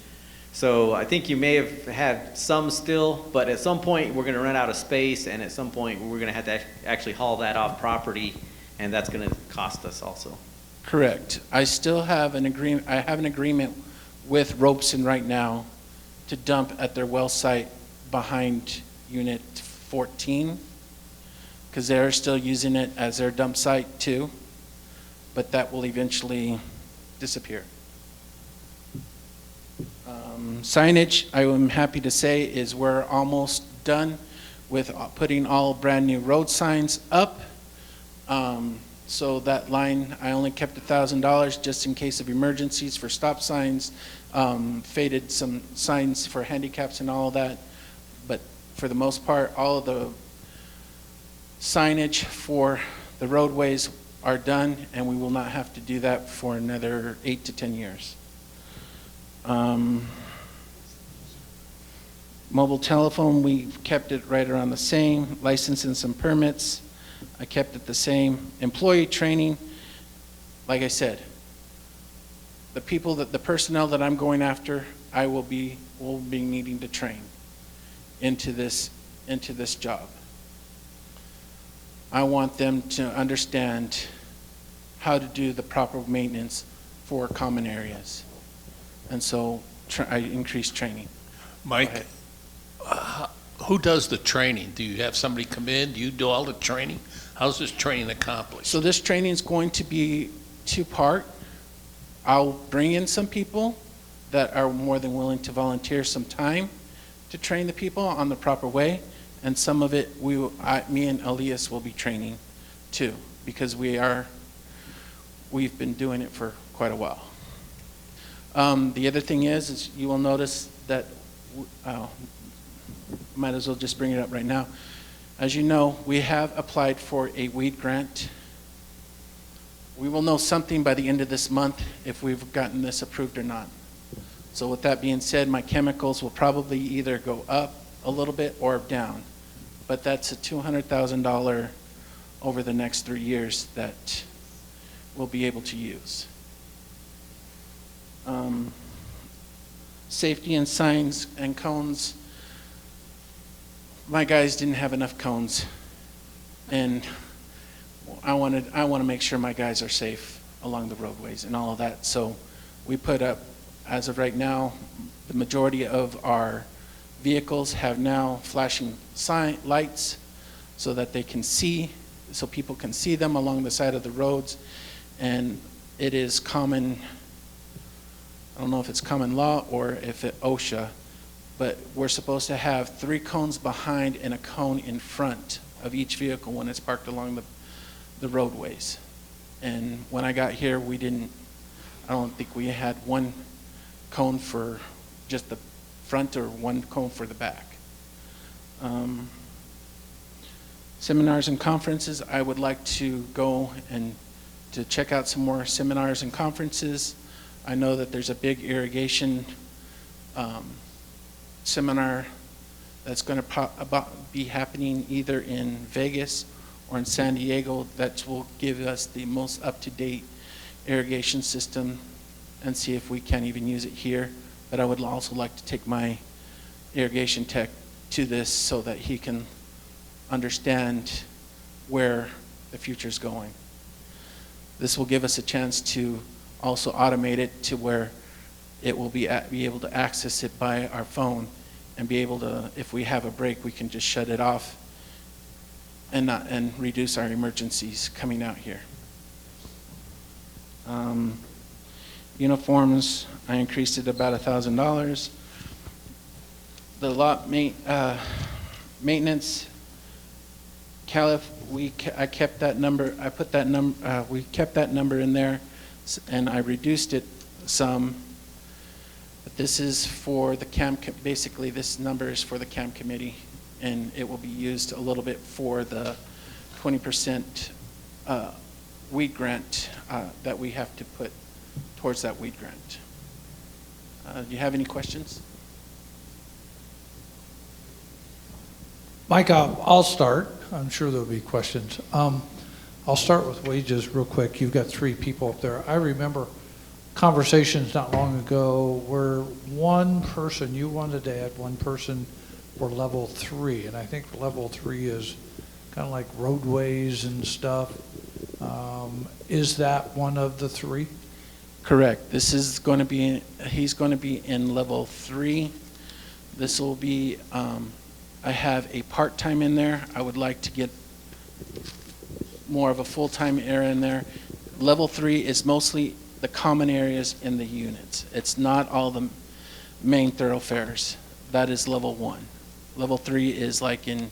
So I think you may have had some still, but at some point we're going to run out of space, and at some point we're going to have to actually haul that off property, and that's going to cost us also. Correct. I still have an agreement. I have an agreement with Robeson right now to dump at their well site behind Unit 14, because they're still using it as their dump site too, but that will eventually disappear. Signage, I am happy to say, is we're almost done with putting all brand new road signs up. So that line, I only kept $1,000 just in case of emergencies for stop signs, faded some signs for handicaps and all of that. But for the most part, all of the signage for the roadways are done, and we will not have to do that for another 8 to 10 years. Mobile telephone, we kept it right around the same. Licenses and permits, I kept it the same. Employee training, like I said, the personnel that I'm going after, will be needing to train into this job. I want them to understand how to do the proper maintenance for common areas. And so I increased training. Mike, who does the training? Do you have somebody come in? Do you do all the training? How's this training accomplished? So this training is going to be two-part. I'll bring in some people that are more than willing to volunteer some time to train the people on the proper way, and some of it me and Elias will be training too, because we've been doing it for quite a while. The other thing is you will notice that might as well just bring it up right now. As you know, we have applied for a weed grant. We will know something by the end of this month if we've gotten this approved or not. So with that being said, my chemicals will probably either go up a little bit or down. But that's a $200,000 over the next 3 years that we'll be able to use. Safety and signs and cones. My guys didn't have enough cones, and I want to make sure my guys are safe along the roadways and all of that. So we put up, as of right now, the majority of our vehicles have now flashing lights so that they can see, so people can see them along the side of the roads. And it is common, I don't know if it's common law or if it's OSHA, but we're supposed to have 3 cones behind and a cone in front of each vehicle when it's parked along the roadways. And when I got here, I don't think we had 1 cone for just the front or 1 cone for the back. Seminars and conferences, I would like to go and to check out some more seminars and conferences. I know that there's a big irrigation seminar that's going to be happening either in Vegas or in San Diego that will give us the most up-to-date irrigation system and see if we can even use it here. But I would also like to take my irrigation tech to this so that he can understand where the future is going. This will give us a chance to also automate it to where it will be able to access it by our phone and be able to, if we have a break, we can just shut it off and reduce our emergencies coming out here. Uniforms, I increased it about $1,000. The lot maintenance, Caliph, I kept that number. I put that number. We kept that number in there, and I reduced it some. But this is for the camp. Basically, this number is for the camp committee, and it will be used a little bit for the 20% weed grant that we have to put towards that weed grant. Do you have any questions? Mike, I'll start. I'm sure there'll be questions. I'll start with wages real quick. You've got 3 people up there. I remember conversations not long ago where one person, you wanted to add one person for level 3, and I think level 3 is kind of like roadways and stuff. Is that one of the 3? Correct. This is going to be, he's going to be in level 3. This will be, I have a part-time in there. I would like to get more of a full-time area in there. Level 3 is mostly the common areas in the units. It's not all the main thoroughfares. That is level 1. Level 3 is like in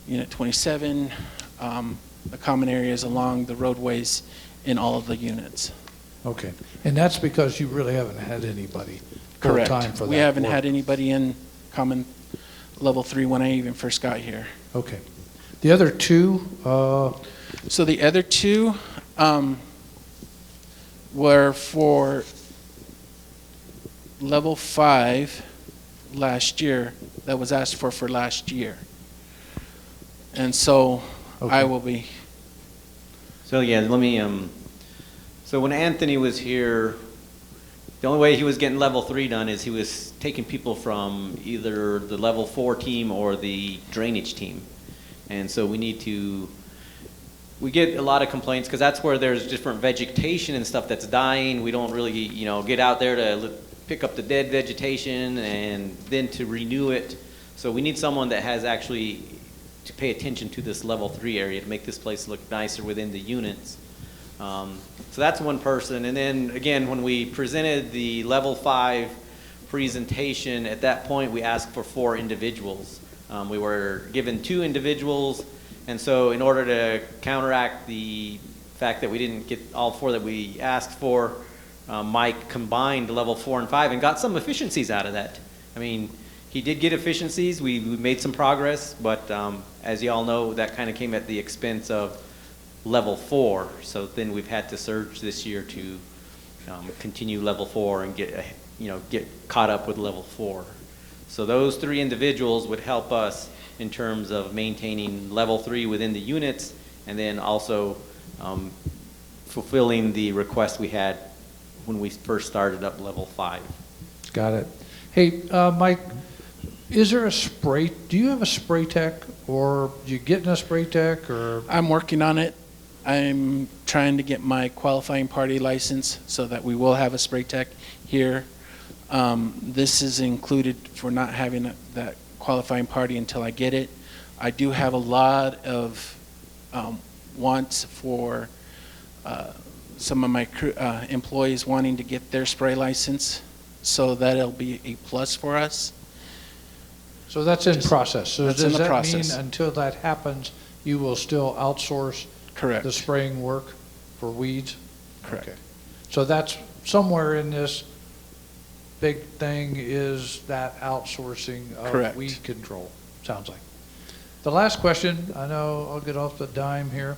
Unit 27, the common areas along the roadways in all of the units. Okay. And that's because you really haven't had anybody Correct. full-time for that We haven't work. had anybody in common level 3 when I even first got here. Okay. The other 2? So the other 2 were for level 5 last year, that was asked for last year. And so I will be. So yeah, let me, so when Anthony was here, the only way he was getting level 3 done is he was taking people from either the level 4 team or the drainage team. And so we need to we get a lot of complaints because that's where there's different vegetation and stuff that's dying. We don't really, get out there to pick up the dead vegetation and then to renew it. So we need someone that has actually to pay attention to this level 3 area to make this place look nicer within the units. So that's one person. And then again, when we presented the level 5 presentation, at that point we asked for 4 individuals. We were given 2 individuals, and so in order to counteract the fact that we didn't get all 4 that we asked for, Mike combined level 4 and 5 and got some efficiencies out of that. I mean, he did get efficiencies. We made some progress, but as you all know, that kind of came at the expense of level 4. So then we've had to surge this year to continue level 4 and get caught up with level 4. So those 3 individuals would help us in terms of maintaining level 3 within the units, and then also fulfilling the request we had when we first started up level 5. Got it. Hey, Mike, is there a spray, do you have a spray tech, or you getting a spray tech, or? I'm working on it. I'm trying to get my qualifying party license so that we will have a spray tech here. This is included for not having that qualifying party until I get it. I do have a lot of wants for some of my employees wanting to get their spray license, so that'll be a plus for us. So that's in process. So That's does in the that process. mean until that happens, you will still outsource Correct. the spraying work for weeds? Correct. Okay. So that's somewhere in this big thing is that outsourcing of Correct. weed control, sounds like. The last question, I know I'll get off the dime here.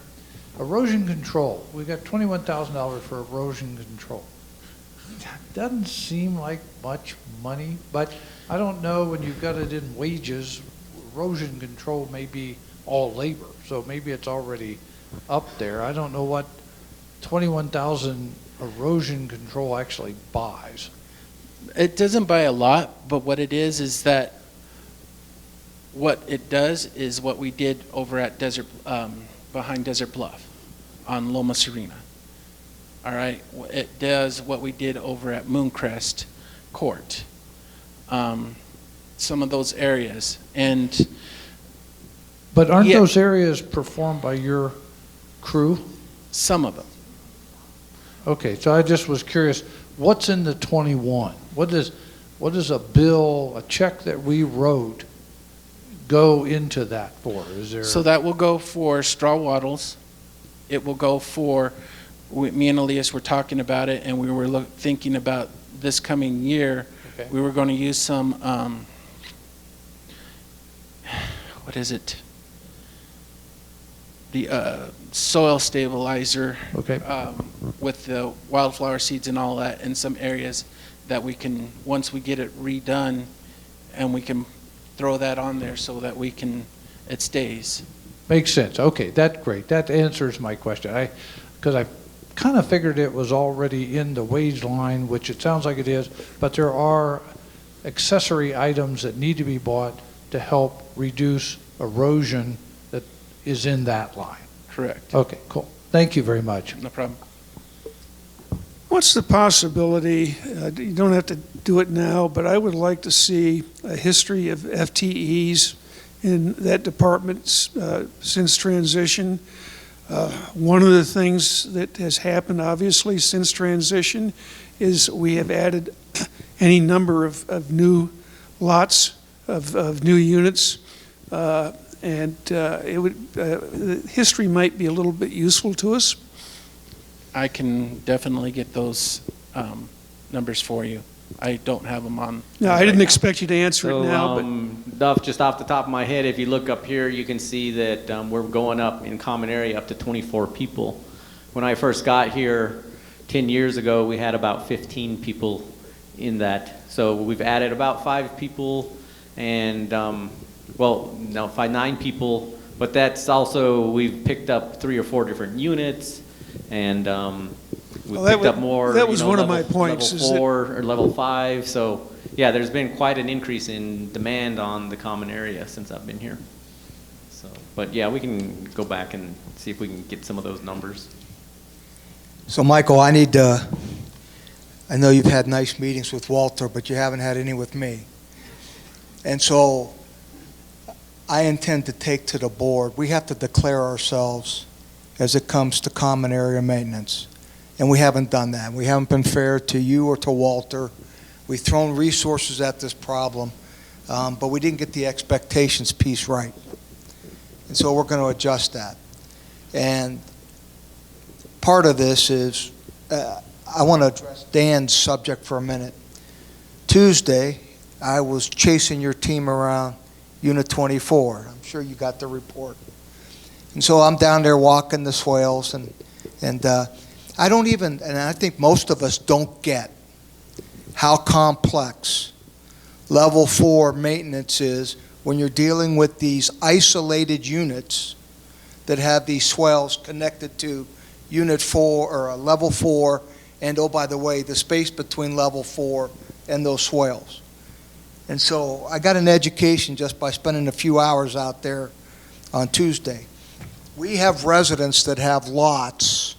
Erosion control. We got $21,000 for erosion control. Doesn't seem like much money, but I don't know, when you've got it in wages, erosion control may be all labor, so maybe it's already up there. I don't know what 21,000 erosion control actually buys. It doesn't buy a lot, but what it is that what it does is what we did over at behind Desert Bluff on Loma Serena. All right, it does what we did over at Mooncrest Court. Some of those areas, and but aren't yeah, those areas performed by your crew? Some of them. Okay, so I just was curious, what's in the 21? What is a bill, a check that we wrote go into that for? Is there? So that will go for straw wattles. It will go for, me and Elias were talking about it, and we were thinking about this coming year. Okay. We were going to use some, what is it? The soil stabilizer. Okay. With the wildflower seeds and all that in some areas that we can, once we get it redone, and we can throw that on there so that it stays. Makes sense. Okay, that's great. That answers my question. Because I kind of figured it was already in the wage line, which it sounds like it is, but there are accessory items that need to be bought to help reduce erosion that is in that line. Correct. Okay, cool. Thank you very much. No problem. What's the possibility, you don't have to do it now, but I would like to see a history of FTEs in that department since transition. One of the things that has happened, obviously, since transition is we have added any number of new lots of new units, and history might be a little bit useful to us. I can definitely get those numbers for you. I don't have them on. No, I didn't expect you to answer it now, Duff, just off the top of my head, if you look up here, you can see that we're going up in common area up to 24 people. When I first got here 10 years ago, we had about 15 people in that. So we've added about 5 people and, 9 people, but that's also, we've picked up 3 or 4 different units, and we picked up more. That was one of my points. Level 4 or level 5. So yeah, there's been quite an increase in demand on the common area since I've been here. So So, but yeah, we can go back and see if we can get some of those numbers. So Michael, I know you've had nice meetings with Walter, but you haven't had any with me. And so I intend to take to the board, we have to declare ourselves as it comes to common area maintenance. And we haven't done that. We haven't been fair to you or to Walter. We've thrown resources at this problem, but we didn't get the expectations piece right. And so we're going to adjust that. And part of this is, I want to address Dan's subject for a minute. Tuesday, I was chasing your team around Unit 24. I'm sure you got the report. And so I'm down there walking the swales, and I don't even, and I think most of us don't get how complex level 4 maintenance is when you're dealing with these isolated units that have these swales connected to Unit 4 or level 4, and oh, by the way, the space between level 4 and those swales. And so I got an education just by spending a few hours out there on Tuesday. We have residents that have lots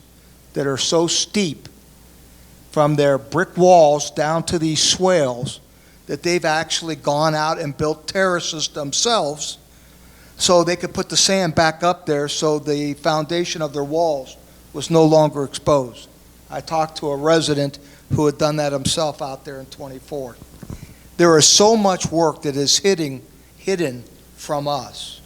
that are so steep from their brick walls down to these swales that they've actually gone out and built terraces themselves so they could put the sand back up there so the foundation of their walls was no longer exposed. I talked to a resident who had done that himself out there in 24. There is so much work that is hidden from us.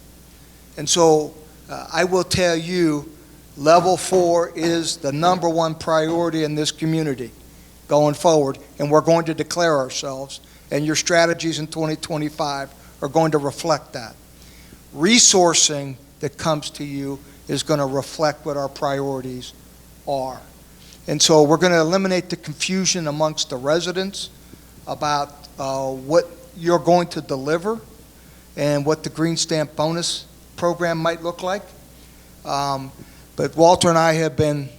And so I will tell you, level 4 is the #1 priority in this community going forward, and we're going to declare ourselves, and your strategies in 2025 are going to reflect that. Resourcing that comes to you is going to reflect what our priorities are. And so we're going to eliminate the confusion amongst the residents about what you're going to deliver and what the Green Stamp bonus program might look like. But Walter and I have been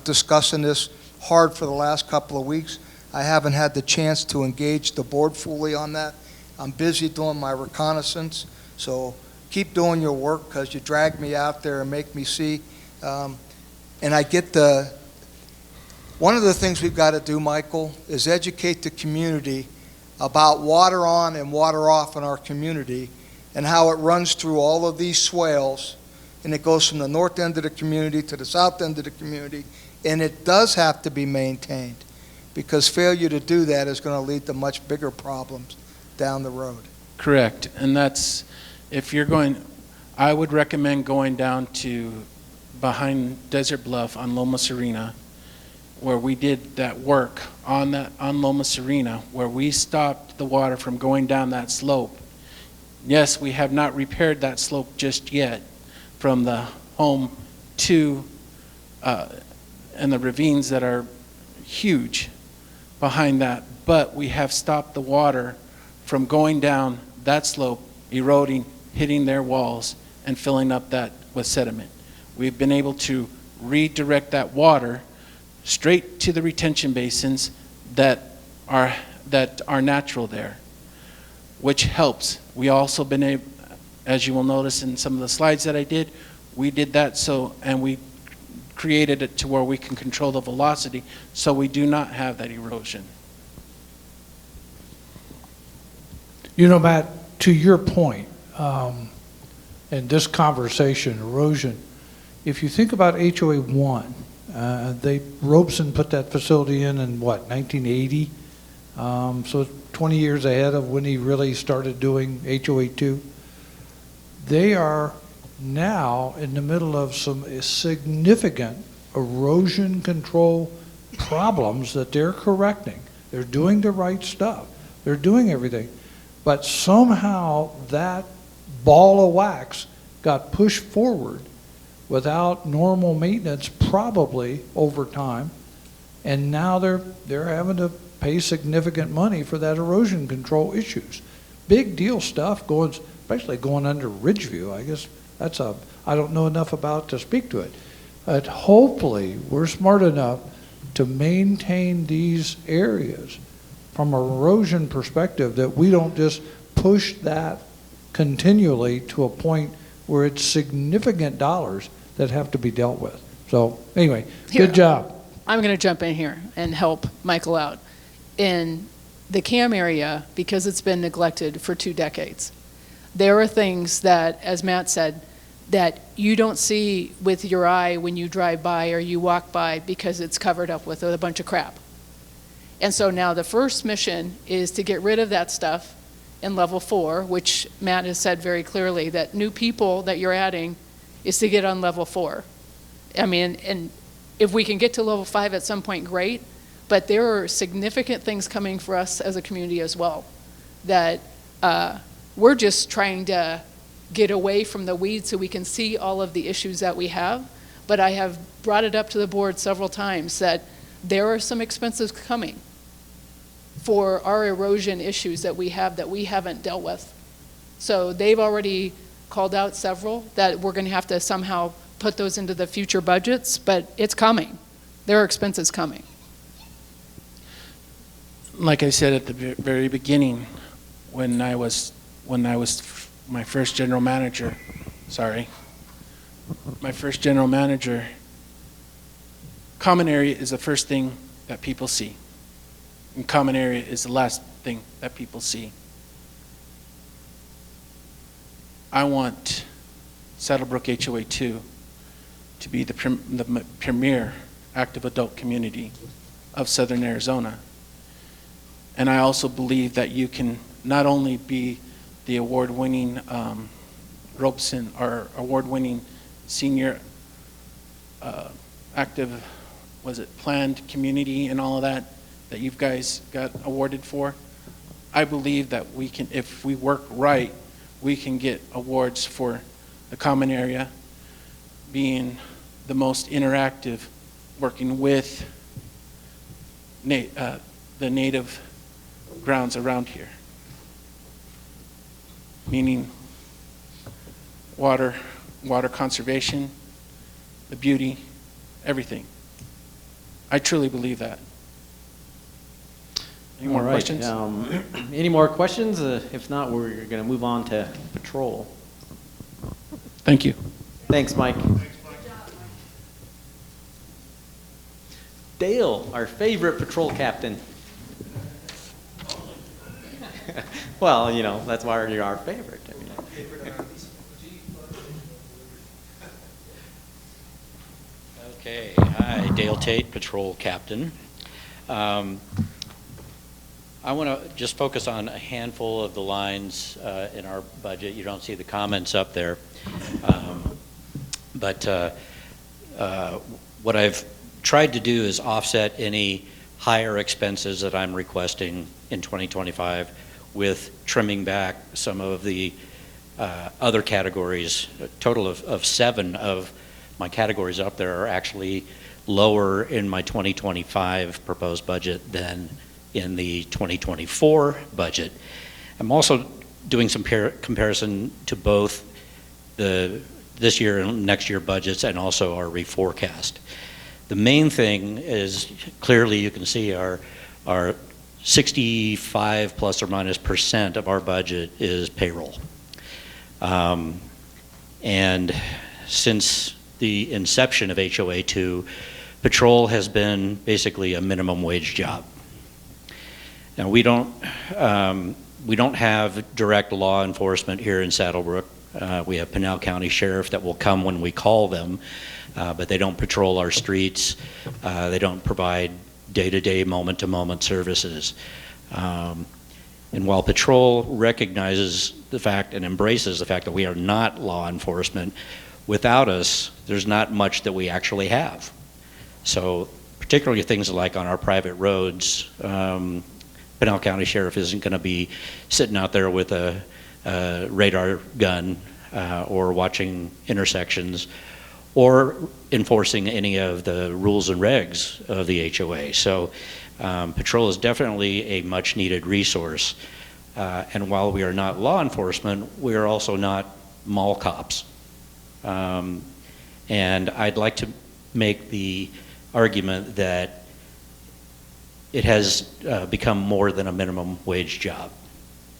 discussing this hard for the last couple of weeks. I haven't had the chance to engage the board fully on that. I'm busy doing my reconnaissance, so keep doing your work because you drag me out there and make me see. And I get one of the things we've got to do, Michael, is educate the community about water on and water off in our community and how it runs through all of these swales, and it goes from the north end of the community to the south end of the community, and it does have to be maintained because failure to do that is going to lead to much bigger problems down the road. Correct, and that's, if you're going, I would recommend going down to behind Desert Bluff on Loma Serena, where we did that work on Loma Serena, where we stopped the water from going down that slope. Yes, we have not repaired that slope just yet from the home to, and the ravines that are huge behind that, but we have stopped the water from going down that slope, eroding, hitting their walls, and filling up that with sediment. We've been able to redirect that water straight to the retention basins that are natural there, which helps. We also been able, as you will notice in some of the slides that I did, we did that and we created it to where we can control the velocity so we do not have that erosion. You know, Matt, to your point, in this conversation, erosion, if you think about HOA 1, Robeson put that facility in what, 1980? So 20 years ahead of when he really started doing HOA 2. They are now in the middle of some significant erosion control problems that they're correcting. They're doing the right stuff. They're doing everything. But somehow that ball of wax got pushed forward without normal maintenance, probably over time, and now they're having to pay significant money for that erosion control issues. Big deal stuff especially going under Ridgeview. I guess I don't know enough about to speak to it. But hopefully we're smart enough to maintain these areas from an erosion perspective that we don't just push that continually to a point where it's significant dollars that have to be dealt with. So anyway, Here. good job. I'm going to jump in here and help Michael out. In the CAM area, because it's been neglected for 2 decades, there are things that, as Matt said, that you don't see with your eye when you drive by or you walk by because it's covered up with a bunch of crap. And so now the first mission is to get rid of that stuff in level 4, which Matt has said very clearly that new people that you're adding is to get on level 4. I mean, and if we can get to level 5 at some point, great, but there are significant things coming for us as a community as well that we're just trying to get away from the weeds so we can see all of the issues that we have. But I have brought it up to the board several times that there are some expenses coming for our erosion issues that we have that we haven't dealt with. So they've already called out several that we're going to have to somehow put those into the future budgets, but it's coming. There are expenses coming. Like I said at the very beginning, when I was my first general manager, common area is the first thing that people see. And common area is the last thing that people see. I want Saddlebrook HOA2 to be the premier active adult community of Southern Arizona. And I also believe that you can not only be the award-winning Robeson or award-winning senior active, planned community and all of that you guys got awarded for. I believe that we can, if we work right, we can get awards for the common area being the most interactive, working with the native grounds around here, meaning water conservation, the beauty, everything. I truly believe that. Any more questions? Any more questions? If not, we're going to move on to patrol. Thank you. Thanks, Mike. Dale, our favorite patrol captain. Well, you know, that's why you're our favorite. I mean. Okay, hi, Dale Tate, patrol captain. I want to just focus on a handful of the lines in our budget. You don't see the comments up there. But what I've tried to do is offset any higher expenses that I'm requesting in 2025 with trimming back some of the other categories. A total of 7 of my categories up there are actually lower in my 2025 proposed budget than in the 2024 budget. I'm also doing some comparison to both this year and next year budgets and also our reforecast. The main thing is, clearly you can see our 65 plus or minus % of our budget is payroll. And since the inception of HOA2, patrol has been basically a minimum wage job. Now we don't have direct law enforcement here in Saddlebrook. We have Pinal County Sheriff that will come when we call them, but they don't patrol our streets. They don't provide day-to-day, moment-to-moment services. And while patrol recognizes the fact and embraces the fact that we are not law enforcement, without us, there's not much that we actually have. So particularly things like on our private roads, Pinal County Sheriff isn't going to be sitting out there with a radar gun or watching intersections or enforcing any of the rules and regs of the HOA. So patrol is definitely a much needed resource. And while we are not law enforcement, we are also not mall cops. And I'd like to make the argument that it has become more than a minimum wage job.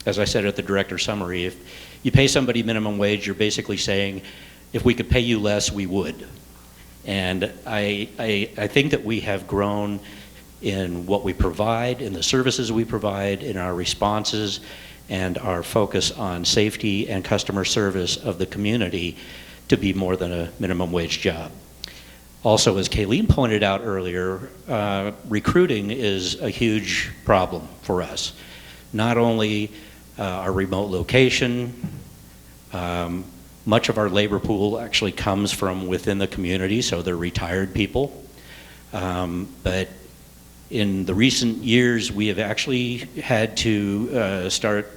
As I said at the director's summary, you pay somebody minimum wage, you're basically saying, if we could pay you less, we would. And I think that we have grown in what we provide, in the services we provide, in our responses, and our focus on safety and customer service of the community to be more than a minimum wage job. Also, as Kayleen pointed out earlier, recruiting is a huge problem for us. Not only our remote location, much of our labor pool actually comes from within the community, so they're retired people. But in the recent years, we have actually had to start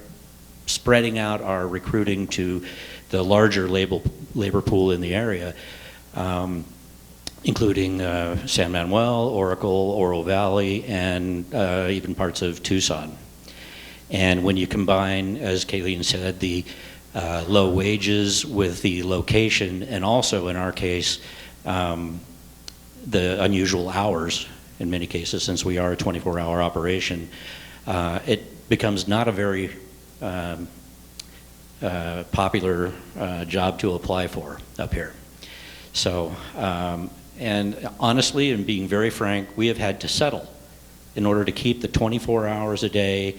spreading out our recruiting to the larger labor pool in the area, including San Manuel, Oracle, Oro Valley, and even parts of Tucson. And when you combine, as Kayleen said, the low wages with the location, and also in our case, the unusual hours in many cases, since we are a 24-hour operation, it becomes not a very popular job to apply for up here. So, and honestly, and being very frank, we have had to settle in order to keep the 24 hours a day,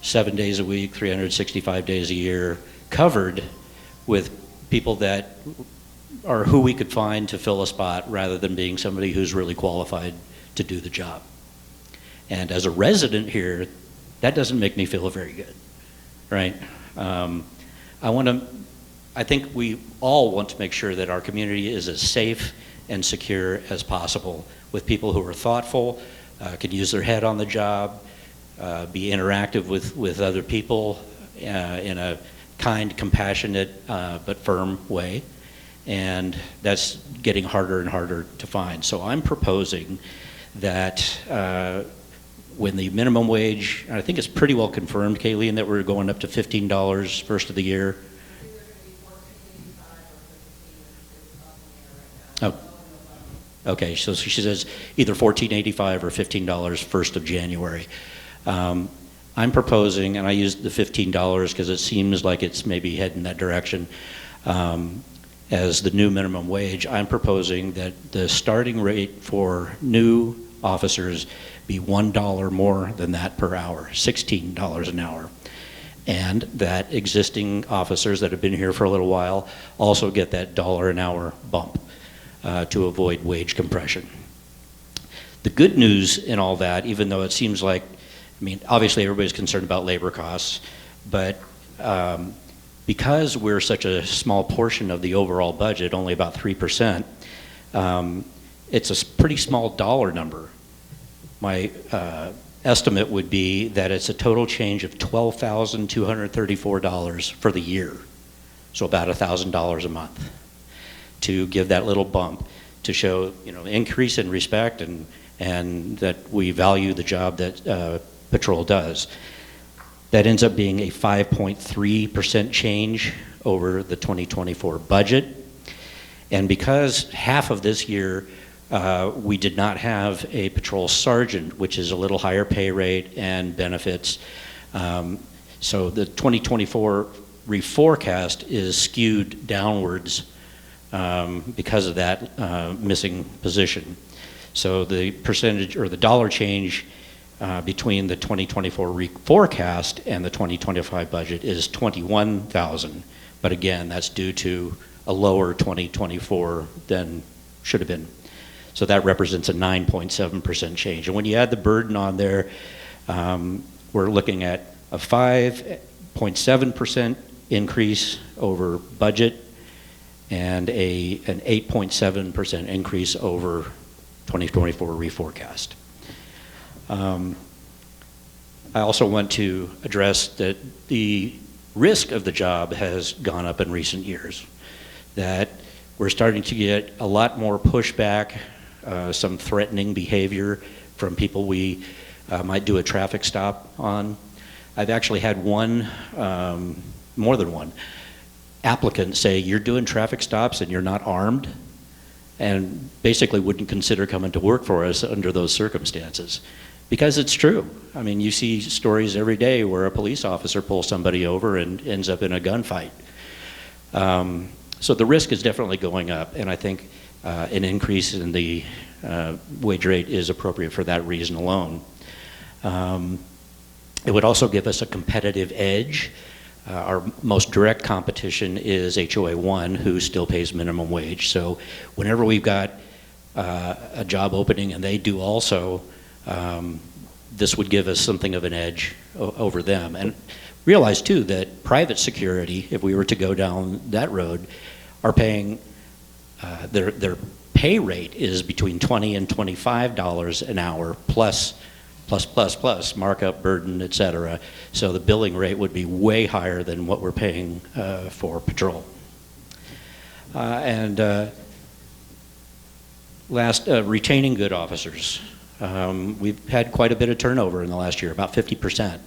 7 days a week, 365 days a year covered with people that are who we could find to fill a spot rather than being somebody who's really qualified to do the job. And as a resident here, that doesn't make me feel very good, right? I think we all want to make sure that our community is as safe and secure as possible with people who are thoughtful, can use their head on the job, be interactive with other people in a kind, compassionate, but firm way. And that's getting harder and harder to find. So I'm proposing that when the minimum wage, I think it's pretty well confirmed, Kayleen, that we're going up to $15 first of the year. Oh, okay, so she says either $14.85 or $15 first of January. I'm proposing, and I used the $15 because it seems like it's maybe heading that direction, as the new minimum wage. I'm proposing that the starting rate for new officers be $1 more than that per hour, $16 an hour. And that existing officers that have been here for a little while also get that $1 an hour bump to avoid wage compression. The good news in all that, even though it seems like, I mean, obviously everybody's concerned about labor costs, but because we're such a small portion of the overall budget, only about 3%, it's a pretty small dollar number. My estimate would be that it's a total change of $12,234 for the year, so about $1,000 a month, to give that little bump to show, you know, increase in respect and that we value the job that Patrol does. That ends up being a 5.3% change over the 2024 budget. And because half of this year we did not have a patrol sergeant, which is a little higher pay rate and benefits, so the 2024 reforecast is skewed downwards because of that missing position. So the percentage or the dollar change between the 2024 forecast and the 2025 budget is $21,000, but again, that's due to a lower 2024 than should have been. So that represents a 9.7% change. And when you add the burden on there, we're looking at a 5.7% increase over budget and an 8.7% increase over 2024 reforecast. I also want to address that the risk of the job has gone up in recent years, that we're starting to get a lot more pushback, some threatening behavior from people we might do a traffic stop on. I've actually had one, more than one, applicant say, "You're doing traffic stops and you're not armed," and basically wouldn't consider coming to work for us under those circumstances. because it's true. I mean, you see stories every day where a police officer pulls somebody over and ends up in a gunfight. So the risk is definitely going up, and I think an increase in the wage rate is appropriate for that reason alone. It would also give us a competitive edge. Our most direct competition is HOA 1, who still pays minimum wage. So whenever we've got a job opening and they do also, this would give us something of an edge over them. And realize too that private security, if we were to go down that road, are paying, their pay rate is between $20 and $25 an hour plus markup, burden, et cetera. So the billing rate would be way higher than what we're paying for patrol. Last, retaining good officers. We've had quite a bit of turnover in the last year, about 50%,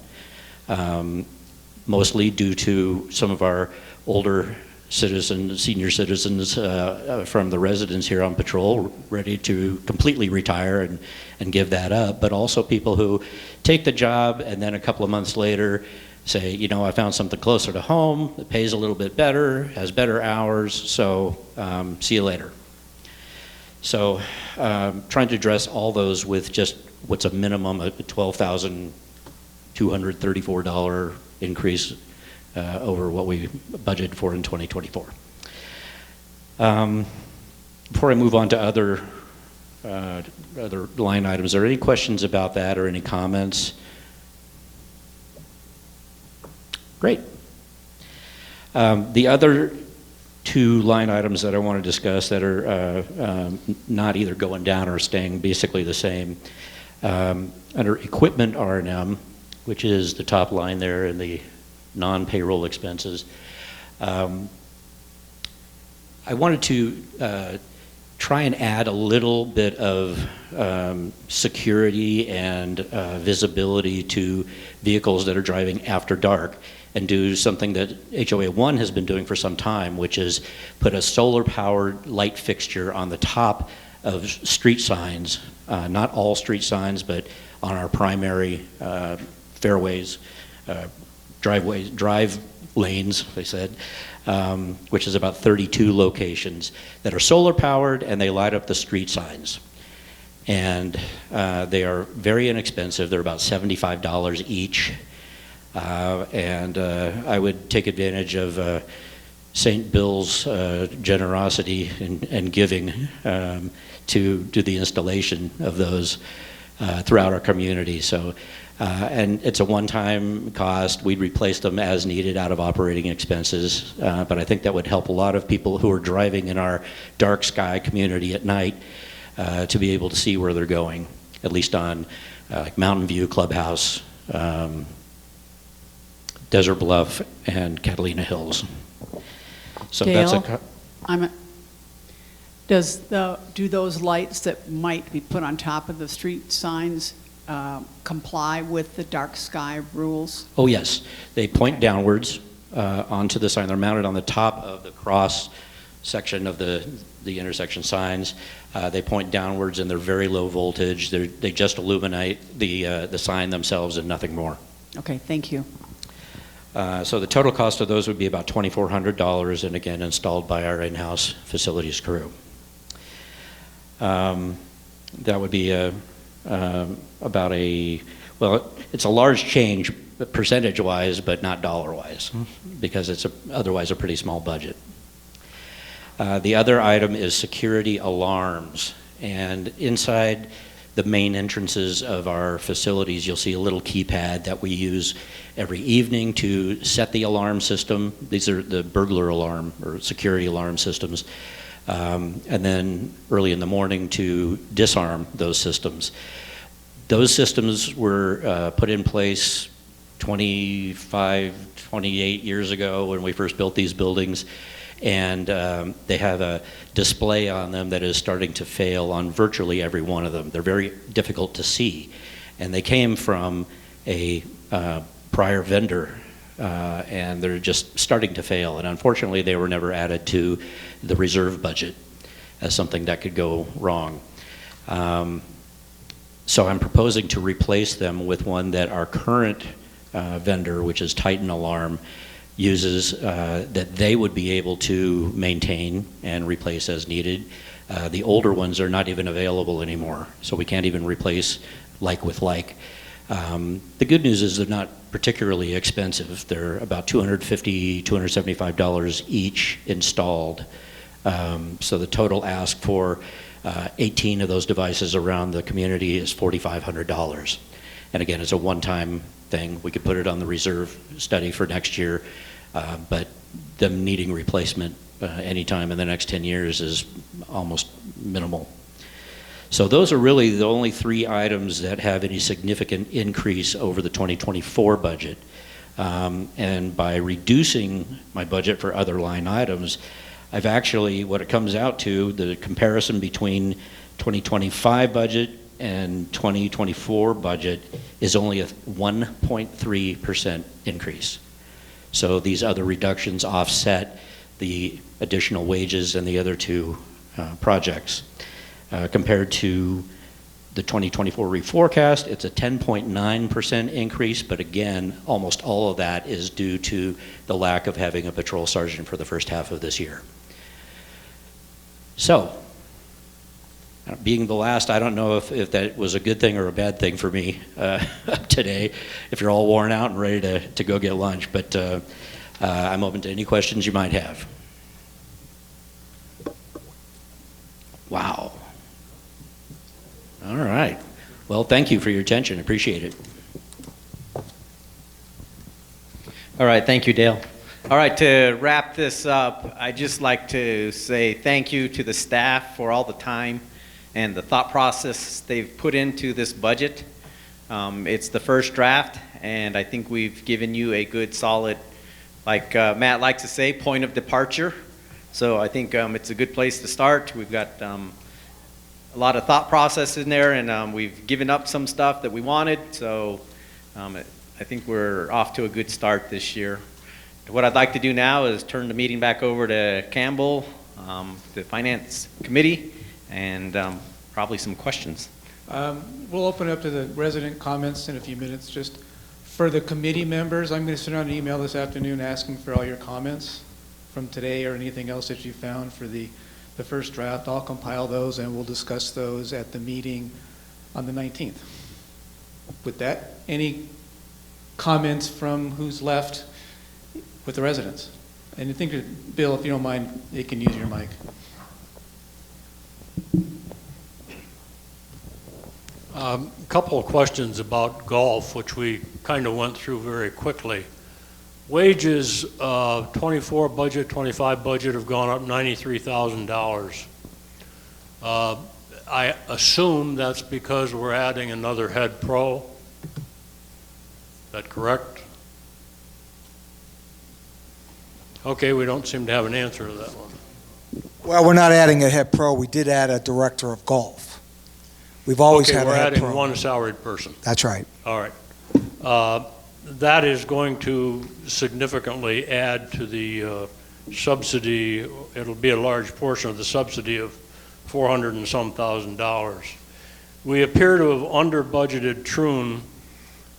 mostly due to some of our older citizens, senior citizens from the residents here on patrol, ready to completely retire and give that up, but also people who take the job and then a couple of months later say, you know, I found something closer to home, it pays a little bit better, has better hours, so see you later. So trying to address all those with just what's a minimum, a $12,234 increase over what we budgeted for in 2024. Before I move on to other line items, are there any questions about that or any comments? Great. The other two line items that I want to discuss that are not either going down or staying basically the same. Under equipment R&M, which is the top line there in the non-payroll expenses, I wanted to try and add a little bit of security and visibility to vehicles that are driving after dark, and do something that HOA 1 has been doing for some time, which is put a solar-powered light fixture on the top of street signs, not all street signs, but on our primary fairways, drive lanes, they said, which is about 32 locations that are solar-powered, and they light up the street signs. And they are very inexpensive. They're about $75 each. I would take advantage of St. Bill's generosity and giving to do the installation of those throughout our community. So, and it's a one-time cost. We'd replace them as needed out of operating expenses, but I think that would help a lot of people who are driving in our dark sky community at night to be able to see where they're going, at least on like Mountain View, Clubhouse, Desert Bluff, and Catalina Hills. So Dale, that's do those lights that might be put on top of the street signs comply with the dark sky rules? Oh yes, they point downwards onto the sign. They're mounted on the top of the cross section of the intersection signs. They point downwards and they're very low voltage. They just illuminate the sign themselves and nothing more. Okay, thank you. So the total cost of those would be about $2,400, and again installed by our in-house facilities crew. That would be about it's a large change percentage-wise, but not dollar-wise, because it's otherwise a pretty small budget. The other item is security alarms, and inside the main entrances of our facilities, you'll see a little keypad that we use every evening to set the alarm system. These are the burglar alarm or security alarm systems. And then early in the morning to disarm those systems. Those systems were put in place 25, 28 years ago when we first built these buildings. And they have a display on them that is starting to fail on virtually every one of them. They're very difficult to see. And they came from a prior vendor, and they're just starting to fail. And unfortunately, they were never added to the reserve budget as something that could go wrong. So I'm proposing to replace them with one that our current vendor, which is Titan Alarm, uses, that they would be able to maintain and replace as needed. The older ones are not even available anymore, so we can't even replace like with like. The good news is they're not particularly expensive. They're about $250, $275 each installed. So the total ask for 18 of those devices around the community is $4,500. And again, it's a one-time thing. We could put it on the reserve study for next year, but them needing replacement anytime in the next 10 years is almost minimal. So those are really the only 3 items that have any significant increase over the 2024 budget. And by reducing my budget for other line items, I've actually, what it comes out to, the comparison between 2025 budget and 2024 budget is only a 1.3% increase. So these other reductions offset the additional wages and the other 2 projects. Compared to the 2024 reforecast, it's a 10.9% increase, but again, almost all of that is due to the lack of having a patrol sergeant for the first half of this year. So, being the last, I don't know if that was a good thing or a bad thing for me today, if you're all worn out and ready to go get lunch, but I'm open to any questions you might have. Wow. All right. Well, thank you for your attention. Appreciate it. All right, thank you, Dale. All right, to wrap this up, I'd just like to say thank you to the staff for all the time and the thought process they've put into this budget. It's the first draft, and I think we've given you a good, solid, like Matt likes to say, point of departure. So I think it's a good place to start. We've got a lot of thought process in there, and we've given up some stuff that we wanted. So I think we're off to a good start this year. What I'd like to do now is turn the meeting back over to Campbell, the Finance Committee, and probably some questions. We'll open up to the resident comments in a few minutes. Just for the committee members, I'm going to send out an email this afternoon asking for all your comments from today or anything else that you found for the first draft. I'll compile those and we'll discuss those at the meeting on the 19th. With that, any comments from who's left with the residents? And I think, Bill, if you don't mind, you can use your mic. A couple of questions about golf, which we kind of went through very quickly. Wages, 24 budget, 25 budget have gone up $93,000. I assume that's because we're adding another head pro. Is that correct? Okay, we don't seem to have an answer to that one. Well, we're not adding a head pro. We did add a director of golf. We've always had a head pro. We're adding one salaried person. That's right. All right. That is going to significantly add to the subsidy. It'll be a large portion of the subsidy of $400 and some thousand. We appear to have under budgeted Troon.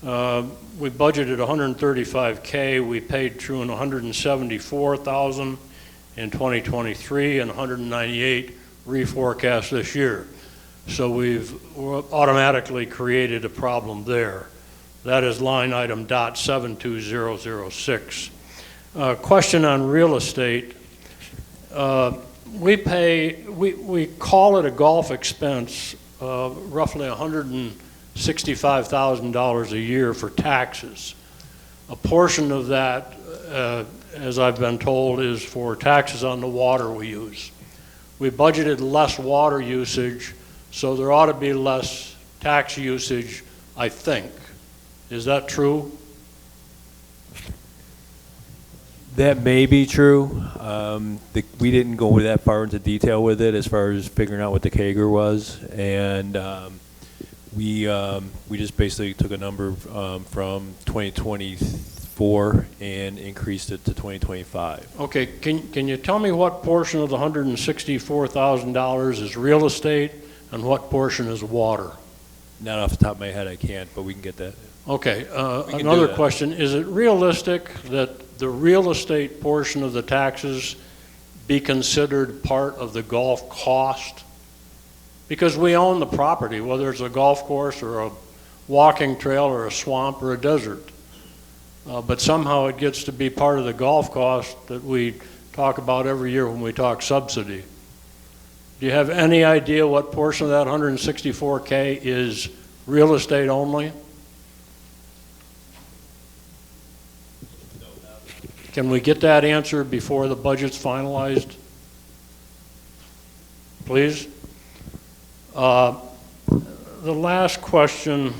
We budgeted $135K. We paid Troon $174,000 in 2023 and $198 reforecast this year. So we've automatically created a problem there. That is line item .72006. Question on real estate. We call it a golf expense, roughly $165,000 a year for taxes. A portion of that, as I've been told, is for taxes on the water we use. We budgeted less water usage, so there ought to be less tax usage, I think. Is that true? That may be true. We didn't go that far into detail with it as far as figuring out what the CAGR was, and we just basically took a number from 2024 and increased it to 2025. Okay, can you tell me what portion of the $164,000 is real estate and what portion is water? Not off the top of my head, I can't, but we can get that. Okay, can do another that. question. Is it realistic that the real estate portion of the taxes be considered part of the golf cost? Because we own the property, whether it's a golf course or a walking trail or a swamp or a desert. But somehow it gets to be part of the golf cost that we talk about every year when we talk subsidy. Do you have any idea what portion of that 164K is real estate only? Can we get that answer before the budget's finalized? Please? The last question,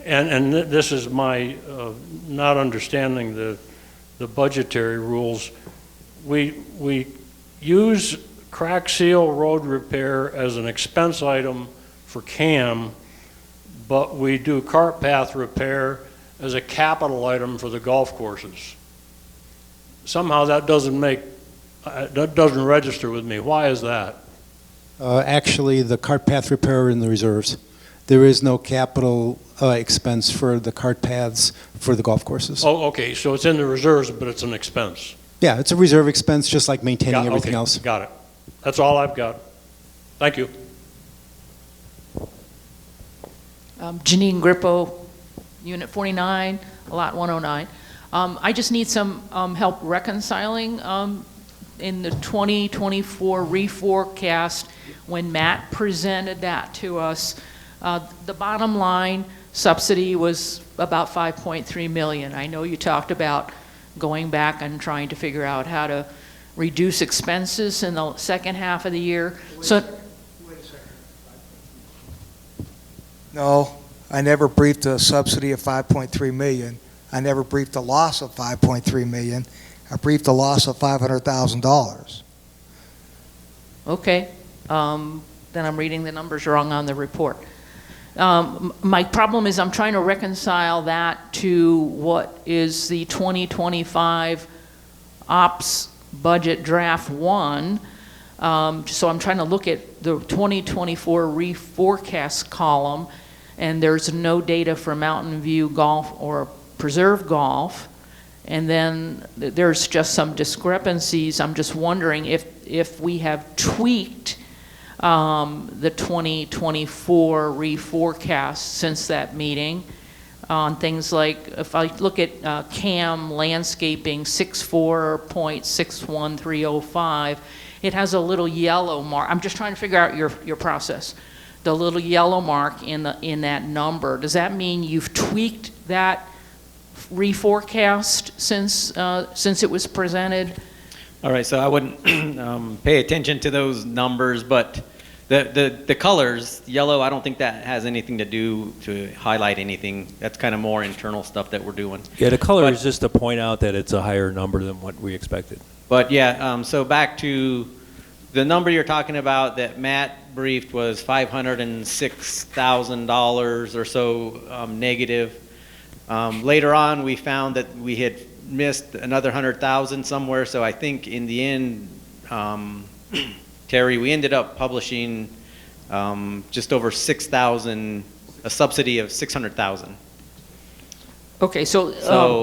and this is my not understanding the budgetary rules. We use crack seal road repair as an expense item for CAM, but we do cart path repair as a capital item for the golf courses. Somehow that doesn't register with me. Why is that? Actually, the cart path repair are in the reserves. There is no capital expense for the cart paths for the golf courses. Oh, okay, so it's in the reserves, but it's an expense. Yeah, it's a reserve expense, just like maintaining everything okay, else. Got it. That's all I've got. Thank you. Janine Grippo, Unit 49, Lot 109. I just need some help reconciling in the 2024 reforecast when Matt presented that to us. The bottom line subsidy was about $5.3 million. I know you talked about going back and trying to figure out how to reduce expenses in the second half of the year. Wait a second. No, I never briefed a subsidy of $5.3 million. I never briefed a loss of $5.3 million. I briefed a loss of $500,000. Okay, then I'm reading the numbers wrong on the report. My problem is I'm trying to reconcile that to what is the 2025 ops budget draft 1. So I'm trying to look at the 2024 reforecast column, and there's no data for Mountain View Golf or Preserve Golf. And then there's just some discrepancies. I'm just wondering if we have tweaked the 2024 reforecast since that meeting on things like, if I look at CAM landscaping 64.61305, it has a little yellow mark. I'm just trying to figure out your process. The little yellow mark in that number, does that mean you've tweaked that reforecast since it was presented? All right, so I wouldn't pay attention to those numbers, but the colors, yellow, I don't think that has anything to do to highlight anything. That's kind of more internal stuff that we're doing. Yeah, the color is just to point out that it's a higher number than what we expected. But yeah, so back to the number you're talking about that Matt briefed was $506,000 or so negative. Later on, we found that we had missed another 100,000 somewhere. So I think in the end, Terry, we ended up publishing just over 6,000, a subsidy of 600,000. Okay, so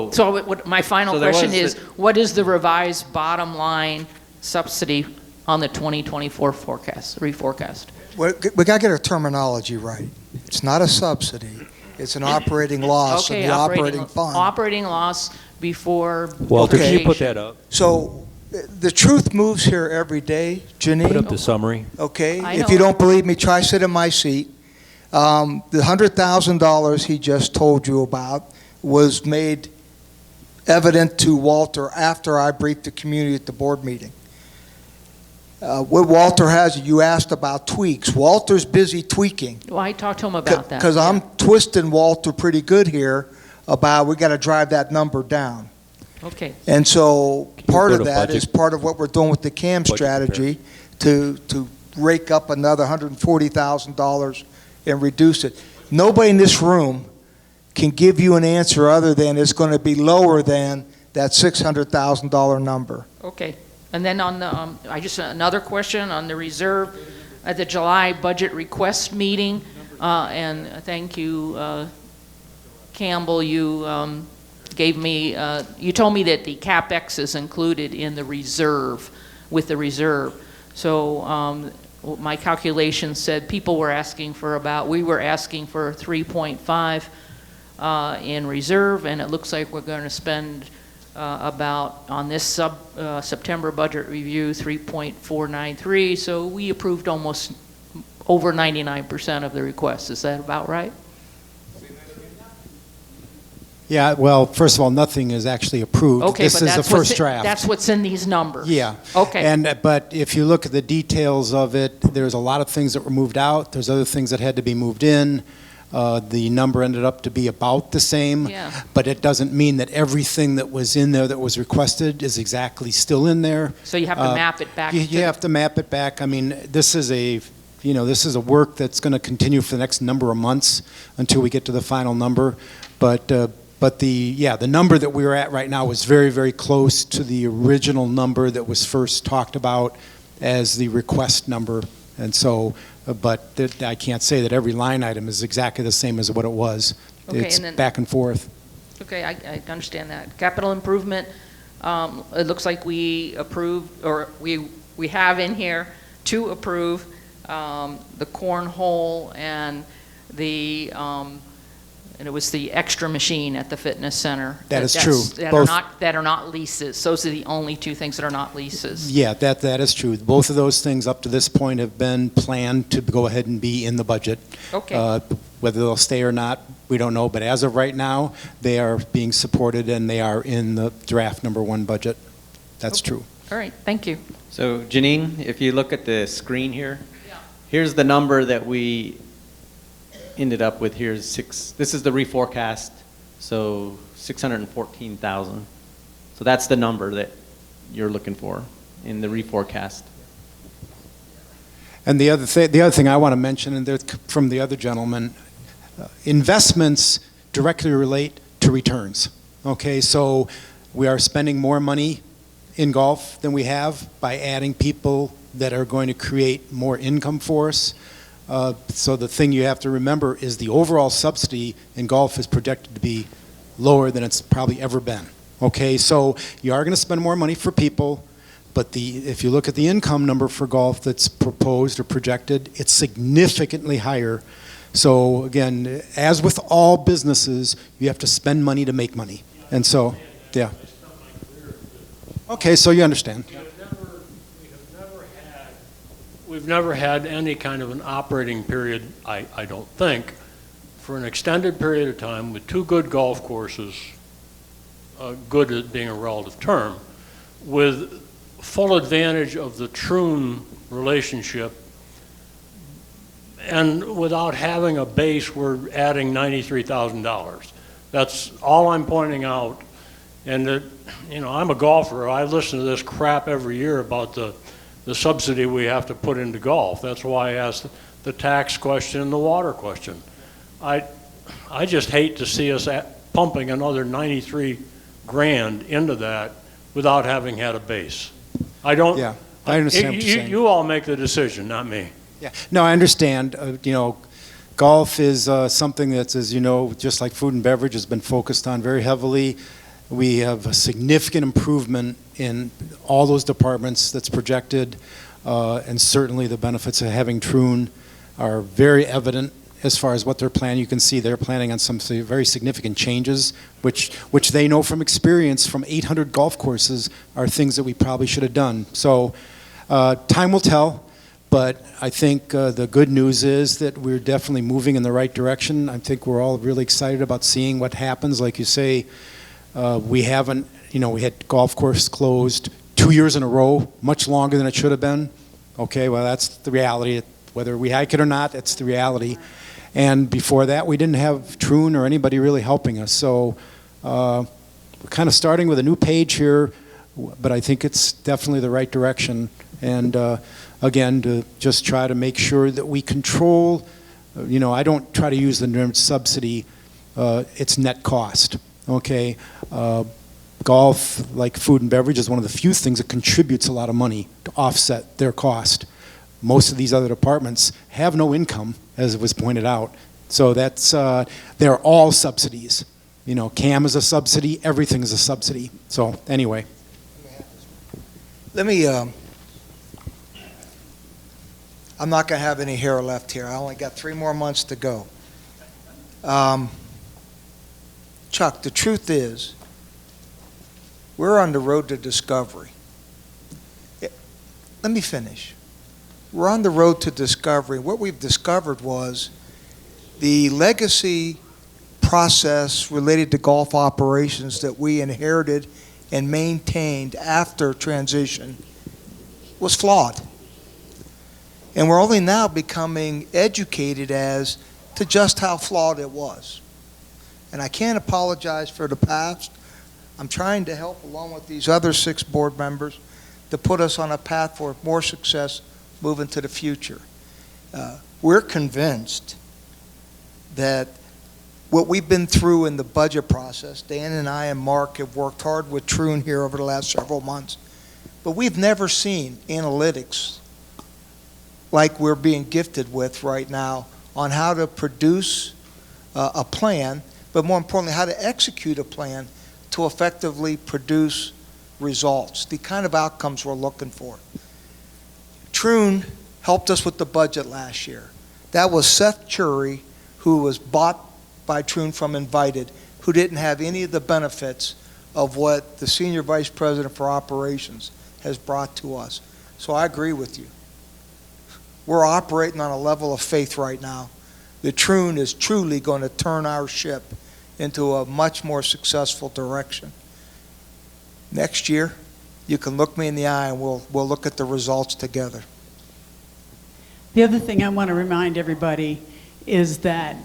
what my final question is, what is the revised bottom line subsidy on the 2024 forecast, reforecast? We got to get our terminology right. It's not a subsidy. It's an operating loss of the operating fund. Operating loss before. Walter, can you put that up? So the truth moves here every day, Janine. Put up the summary. Okay, if you don't believe me, try sit in my seat. The $100,000 he just told you about was made evident to Walter after I briefed the community at the board meeting. What Walter has, you asked about tweaks. Walter's busy tweaking. Well, I talked to him about that. Because I'm twisting Walter pretty good here about we got to drive that number down. Okay. And so part go of to that budget? is part of what we're doing with the CAM strategy to rake up another $140,000 and reduce it. Nobody in this room can give you an answer other than it's going to be lower than that $600,000 number. Okay. And then on the, another question on the reserve. at the July budget request meeting, and thank you, Campbell, you gave me, you told me that the CapEx is included in the reserve, with the reserve. So my calculation said people were asking for we were asking for 3.5 in reserve, and it looks like we're going to spend about, on this September budget review, 3.493, so we approved almost over 99% of the requests. Is that about right? Yeah, well, first of all, nothing is actually approved. Okay, this but is the first draft. That's what's in these numbers. Yeah. Okay. But if you look at the details of it, there's a lot of things that were moved out. There's other things that had to be moved in. The number ended up to be about the same. Yeah. But it doesn't mean that everything that was in there that was requested is exactly still in there. So you have to map it back. You have to map it back. I mean, this is a work that's going to continue for the next number of months until we get to the final number. But the number that we're at right now is very, very close to the original number that was first talked about as the request number. And so, I can't say that every line item is exactly the same as what it was. Okay, It's and then- back and forth. Okay, I understand that. Capital improvement, it looks like we approved, or we have in here to approve the cornhole and and it was the extra machine at the fitness center. That is true. That are not leases. Those are the only two things that are not leases. Yeah, that is true. Both of those things up to this point have been planned to go ahead and be in the budget. Okay. Whether they'll stay or not, we don't know. But as of right now, they are being supported and they are in the draft number 1 budget. That's true. All right, thank you. So Janine, if you look at the screen here, here's the number that we ended up with. Here's this is the reforecast, so 614,000. So that's the number that you're looking for in the reforecast. And the other thing I want to mention, and from the other gentleman, investments directly relate to returns. Okay, so we are spending more money in golf than we have by adding people that are going to create more income for us. So the thing you have to remember is the overall subsidy in golf is projected to be lower than it's probably ever been. Okay, so you are going to spend more money for people, but if you look at the income number for golf that's proposed or projected, it's significantly higher. So again, as with all businesses, you have to spend money to make money. And so, yeah. Okay, so you understand. We've never had any kind of an operating period, I don't think, for an extended period of time with 2 good golf courses, good at being a relative term, with full advantage of the Troon relationship, and without having a base, we're adding $93,000. That's all I'm pointing out. And I'm a golfer. I listen to this crap every year about the subsidy we have to put into golf. That's why I asked the tax question and the water question. I just hate to see us pumping another 93 grand into that without having had a base. I don't. Yeah, I understand what you're saying. You all make the decision, not me. Yeah, no, I understand. Golf is something that's, as you know, just like food and beverage, has been focused on very heavily. We have a significant improvement in all those departments that's projected, and certainly the benefits of having Troon are very evident as far as what they're planning. You can see they're planning on some very significant changes, which they know from experience from 800 golf courses are things that we probably should have done. So time will tell, but I think the good news is that we're definitely moving in the right direction. I think we're all really excited about seeing what happens. Like you say, we haven't, we had golf course closed 2 years in a row, much longer than it should have been. Okay, well, that's the reality. Whether we like it or not, that's the reality. And before that, we didn't have Troon or anybody really helping us. So we're kind of starting with a new page here, but I think it's definitely the right direction. And again, to just try to make sure that we control, I don't try to use the term subsidy, it's net cost. Okay, golf, like food and beverage, is one of the few things that contributes a lot of money to offset their cost. most of these other departments have no income, as it was pointed out. So that's, they're all subsidies. You know, CAM is a subsidy, everything is a subsidy. So anyway. Let me, I'm not going to have any hair left here. I only got 3 more months to go. Chuck, the truth is, we're on the road to discovery. Let me finish. We're on the road to discovery. What we've discovered was the legacy process related to golf operations that we inherited and maintained after transition was flawed. And we're only now becoming educated as to just how flawed it was. And I can't apologize for the past. I'm trying to help, along with these other 6 board members, to put us on a path for more success moving to the future. We're convinced that what we've been through in the budget process, Dan and I and Mark have worked hard with Troon here over the last several months, but we've never seen analytics like we're being gifted with right now on how to produce a plan, but more importantly, how to execute a plan to effectively produce results, the kind of outcomes we're looking for. Troon helped us with the budget last year. That was Seth Chury, who was bought by Troon from Invited, who didn't have any of the benefits of what the Senior Vice President for Operations has brought to us. So I agree with you. We're operating on a level of faith right now. The Troon is truly going to turn our ship into a much more successful direction. Next year, you can look me in the eye and we'll look at the results together. The other thing I want to remind everybody is that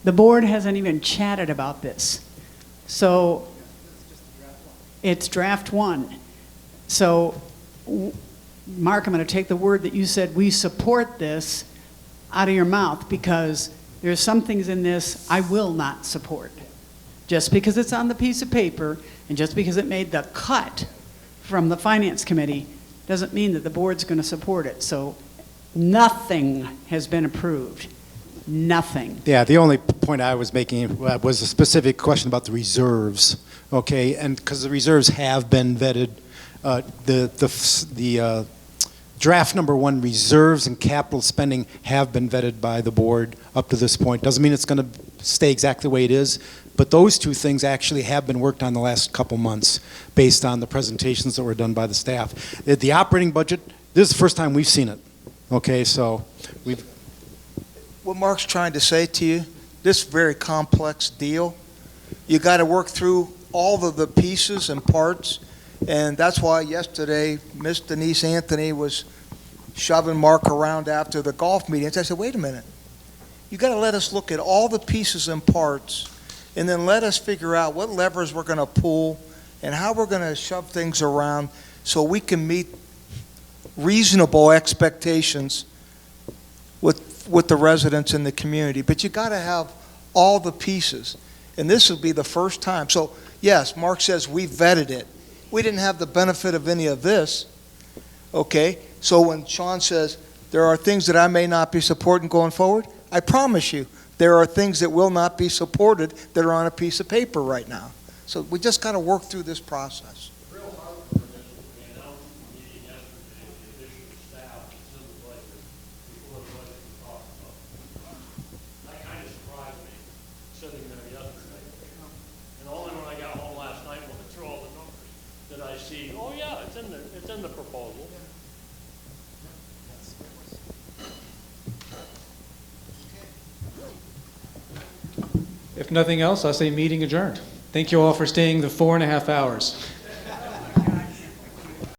the board hasn't even chatted about this. So it's draft 1. So Mark, I'm going to take the word that you said we support this out of your mouth, because there's some things in this I will not support. Just because it's on the piece of paper and just because it made the cut from the Finance Committee doesn't mean that the board's going to support it. So nothing has been approved. Nothing. Yeah, the only point I was making was a specific question about the reserves, okay? And because the reserves have been vetted, the draft number 1 reserves and capital spending have been vetted by the board up to this point. Doesn't mean it's going to stay exactly the way it is, but those 2 things actually have been worked on the last couple months based on the presentations that were done by the staff. The operating budget, this is the first time we've seen it, okay? So we've... What Mark's trying to say to you, this very complex deal, you got to work through all of the pieces and parts, and that's why yesterday Miss Denise Anthony was shoving Mark around after the golf meetings. I said, wait a minute, you got to let us look at all the pieces and parts, and then let us figure out what levers we're going to pull and how we're going to shove things around so we can meet reasonable expectations with the residents in the community. But you got to have all the pieces, and this will be the first time. So yes, Mark says we vetted it. We didn't have the benefit of any of this, okay? So when Sean says there are things that I may not be supporting going forward, I promise you there are things that will not be supported that are on a piece of paper right now. So we just got to work through this process. If nothing else, I say meeting adjourned. Thank you all for staying the 4.5 hours.